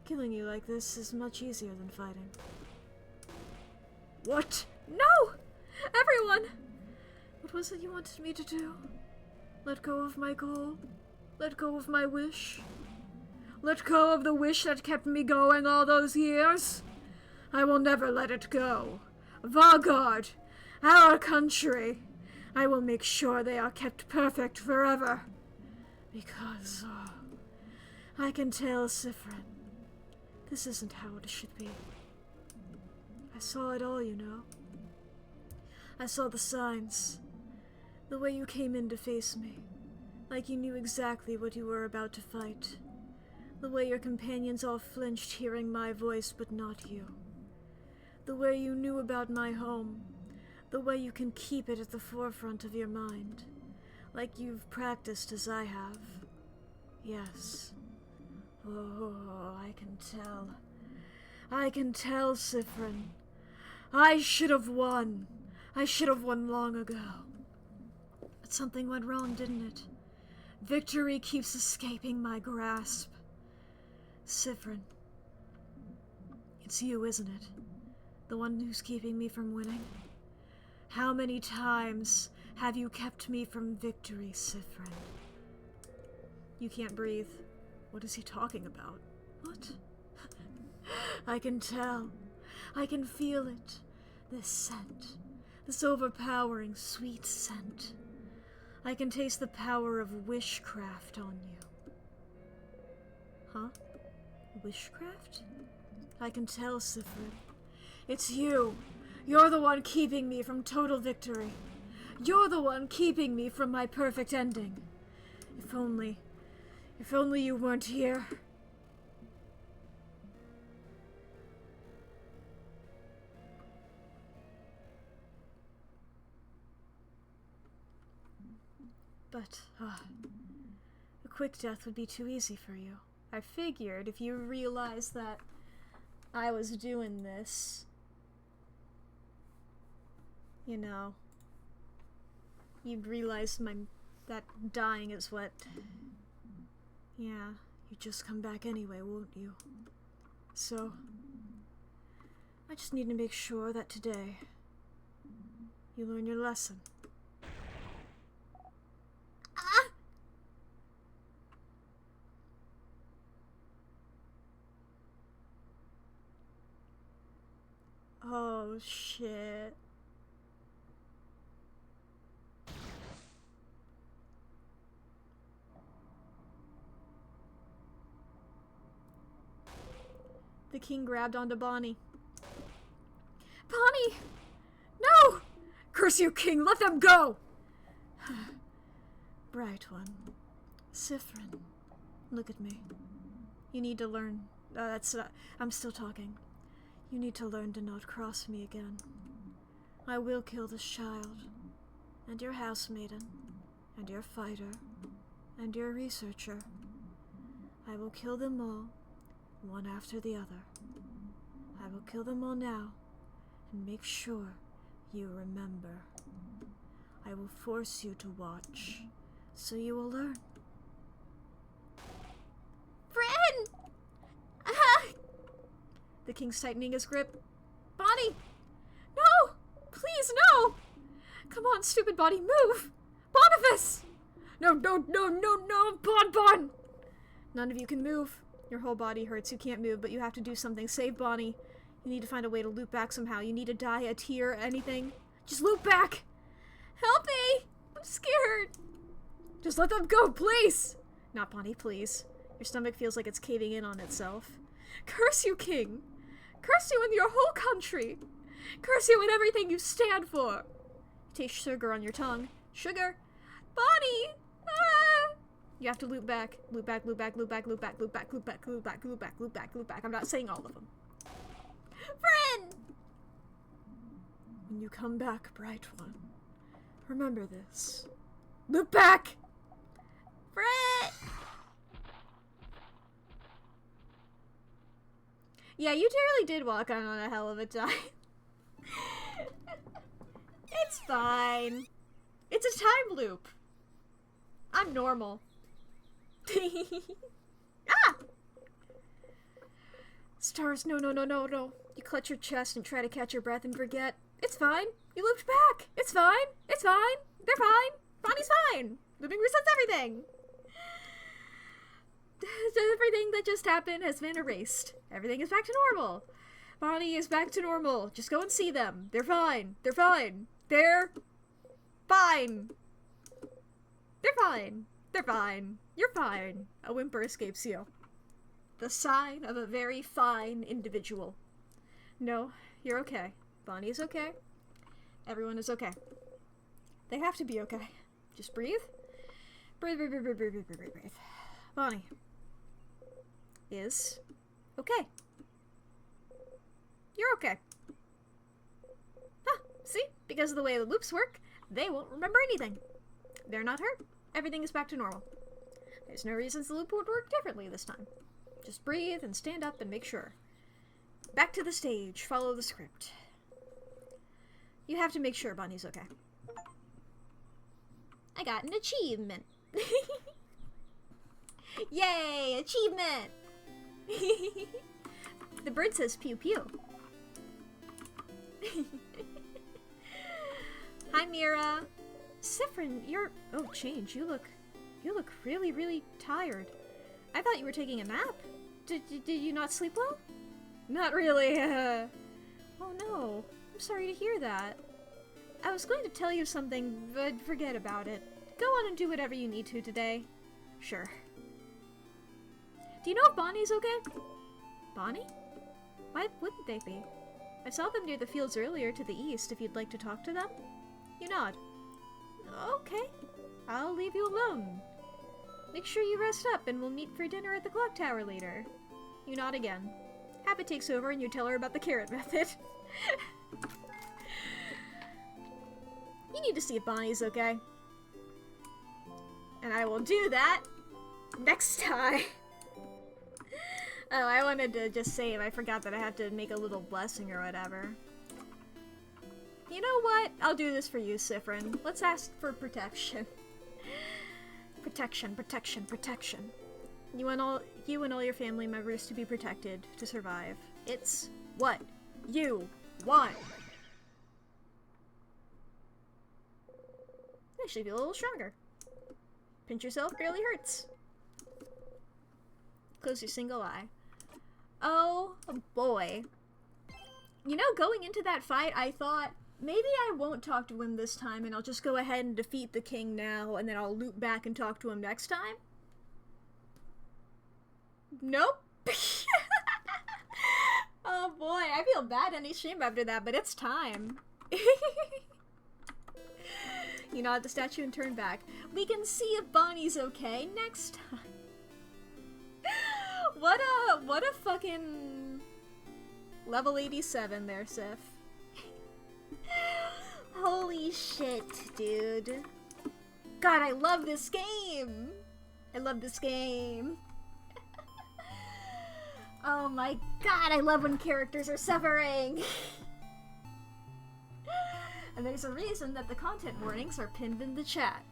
Killing you like this is much easier than fighting. What? No! Everyone! What was it you wanted me to do? Let go of my goal? Let go of my wish? Let go of the wish that kept me going all those years? I will never let it go. Valgard, our country, I will make sure they are kept perfect forever. Because, I can tell, Sifrin, this isn't how it should be. I saw it all, you know. I saw the signs. The way you came in to face me. Like you knew exactly what you were about to fight. The way your companions all flinched hearing my voice, but not you. The way you knew about my home. The way you can keep it at the forefront of your mind. Like you've practiced as I have. Yes. Oh, I can tell. I can tell, Sifrin. I should have won. I should have won long ago. But something went wrong, didn't it? Victory keeps escaping my grasp. Sifrin. It's you, isn't it? The one who's keeping me from winning? How many times have you kept me from victory, Sifrin? You can't breathe. What is he talking about? What? I can tell. I can feel it. This scent. This overpowering, sweet scent. I can taste the power of wishcraft on you. Huh? Wishcraft? I can tell, Sifrin. It's you. You're the one keeping me from total victory. You're the one keeping me from my perfect ending. If only you weren't here. But, a quick death would be too easy for you. I figured if you realized that I was doing this, you know, you'd realize that dying is what... Yeah, you'd just come back anyway, won't you? So, I just need to make sure that today you learn your lesson. Oh, shit. The king grabbed onto Bonnie. Bonnie! No! Curse you, king! Let them go! Bright one. Sifrin. Look at me. You need to learn. I'm still talking. You need to learn to not cross me again. I will kill this child, and your housemaiden, and your fighter, and your researcher. I will kill them all, one after the other. I will kill them all now, and make sure you remember. I will force you to watch, so you will learn. Friend! The king's tightening his grip. Bonnie! No! Please, no! Come on, stupid Bonnie, move! Boniface! No, no, no, no, no, Bon! None of you can move. Your whole body hurts. You can't move, but you have to do something. Save Bonnie. You need to find a way to loop back somehow. You need to die, a tear, anything. Just loop back! Help me! I'm scared! Just let them go, please! Not Bonnie, please. Your stomach feels like it's caving in on itself. Curse you, King! Curse you and your whole country! Curse you and everything you stand for! You taste sugar on your tongue. Sugar! Bonnie! Ah! You have to loop back. Loop back, loop back, loop back, loop back, loop back, loop back, loop back, loop back, loop back, loop back. I'm not saying all of them. Friend! When you come back, bright one, remember this. Look back! Friend! Yeah, you really did walk on a hell of a time. It's fine. It's a time loop. I'm normal. Ah! Stars, no, no, no, no, no. You clutch your chest and try to catch your breath and forget. It's fine. You looped back. It's fine. It's fine. They're fine. Bonnie's fine. Looping resets everything. Everything that just happened has been erased. Everything is back to normal. Bonnie is back to normal. Just go and see them. They're fine. They're fine. They're fine. They're fine. They're fine. You're fine. A whimper escapes you. The sign of a very fine individual. No, you're okay. Bonnie's okay. Everyone is okay. They have to be okay. Just breathe. Breathe, breathe, breathe, breathe, breathe, breathe, breathe, breathe. Bonnie is okay. You're okay. Huh, see? Because of the way the loops work, they won't remember anything. They're not hurt. Everything is back to normal. There's no reason the loop would work differently this time. Just breathe and stand up and make sure. Back to the stage. Follow the script. You have to make sure Bonnie's okay. I got an achievement. Yay! Achievement! The bird says pew pew. Hi, Mira. Sifrin, you're... Oh, change. You look really, really tired. I thought you were taking a nap. Did you not sleep well? Not really. Oh no. I'm sorry to hear that. I was going to tell you something, but forget about it. Go on and do whatever you need to today. Sure. Do you know if Bonnie's okay? Bonnie? Why wouldn't they be? I saw them near the fields earlier to the east if you'd like to talk to them. You nod. Okay. I'll leave you alone. Make sure you rest up and we'll meet for dinner at the clock tower later. You nod again. Habit takes over and you tell her about the carrot method. You need to see if Bonnie's okay. And I will do that next time. Oh, I wanted to just save. I forgot that I have to make a little blessing or whatever. You know what? I'll do this for you, Sifrin. Let's ask for protection. Protection, protection, protection. You and all your family members to be protected, to survive. It's what you want. Actually feel a little stronger. Pinch yourself, barely hurts. Close your single eye. Oh boy. You know, going into that fight, I thought, maybe I won't talk to him this time and I'll just go ahead and defeat the king now and then I'll loop back and talk to him next time. Nope. Oh boy, I feel bad any shame after that, but it's time. You nod at the statue and turn back. We can see if Bonnie's okay next time. What a fucking level 87 there, Sif. Holy shit, dude. God, I love this game. I love this game. Oh my god, I love when characters are suffering. And there's a reason that the content warnings are pinned in the chat.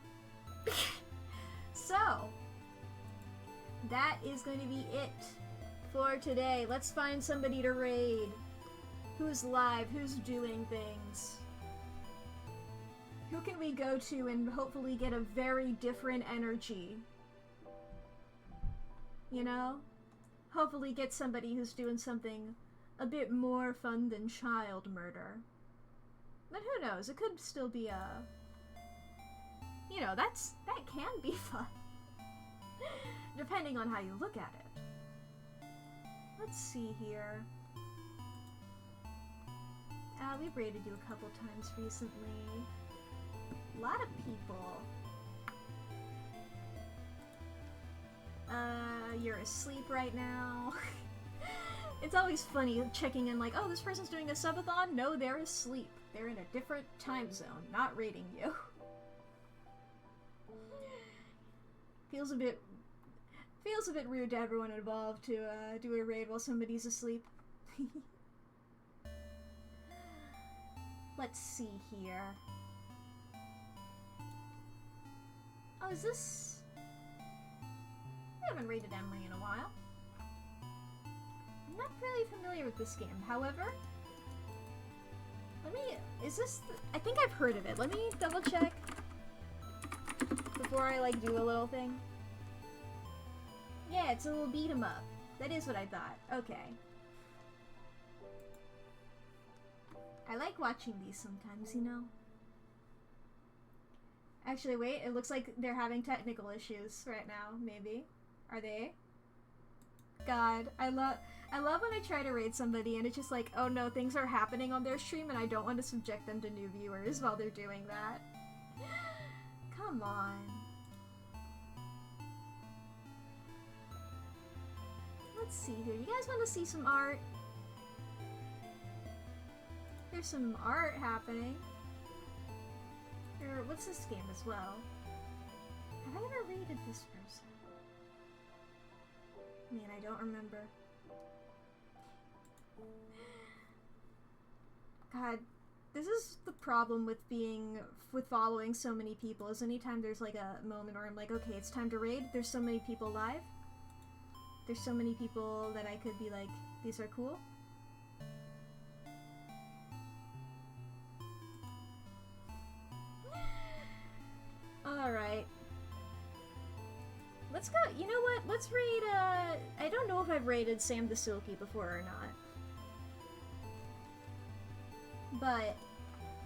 So, that is going to be it for today. Let's find somebody to raid. Who's live? Who's doing things? Who can we go to and hopefully get a very different energy? You know? Hopefully get somebody who's doing something a bit more fun than child murder. But who knows? It could still be a you know, that can be fun. Depending on how you look at it. Let's see here. We've raided you a couple times recently. A lot of people. You're asleep right now. It's always funny checking in like, oh, this person's doing a subathon? No, they're asleep. They're in a different time zone, not raiding you. Feels a bit rude to everyone involved to do a raid while somebody's asleep. Let's see here. Oh, is this... I haven't raided Emery in a while. I'm not really familiar with this game. However, let me... Is this... I think I've heard of it. Let me double check before I, like, do a little thing. Yeah, it's a little beat 'em up. That is what I thought. Okay. I like watching these sometimes, you know? Actually, wait, it looks like they're having technical issues right now, maybe. Are they? God, I love when I try to raid somebody and it's just like, oh no, things are happening on their stream and I don't want to subject them to new viewers while they're doing that. Come on. Let's see here. You guys want to see some art? There's some art happening. Or what's this game as well? Have I ever raided this person? Man, I don't remember. God, this is the problem with following so many people, is anytime there's like a moment where I'm like, okay, it's time to raid, there's so many people live. There's so many people that I could be like, these are cool. Alright. Let's go, you know what, let's raid, I don't know if I've raided Sam the Silky before or not. But,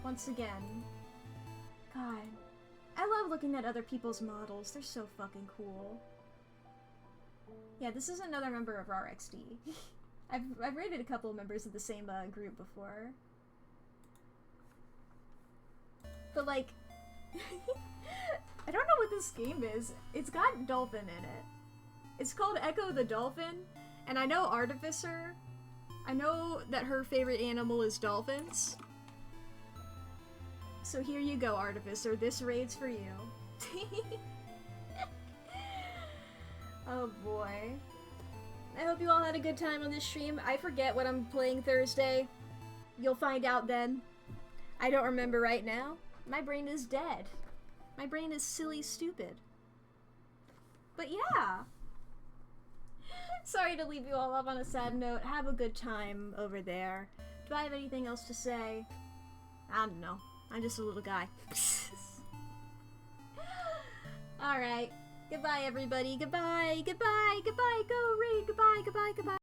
once again, God, I love looking at other people's models, they're so fucking cool. Yeah, this is another member of RRXD. I've raided a couple of members of the same group before. But like, I don't know what this game is. It's got dolphin in it. It's called Echo the Dolphin, and I know Artificer. I know that her favorite animal is dolphins. So here you go, Artificer. This raid's for you. Oh boy. I hope you all had a good time on this stream. I forget what I'm playing Thursday. You'll find out then. I don't remember right now. My brain is dead. My brain is silly stupid. But yeah. Sorry to leave you all up on a sad note. Have a good time over there. Do I have anything else to say? I don't know. I'm just a little guy. Alright. Goodbye, everybody. Goodbye. Goodbye. Goodbye. Go raid. Goodbye. Goodbye. Goodbye.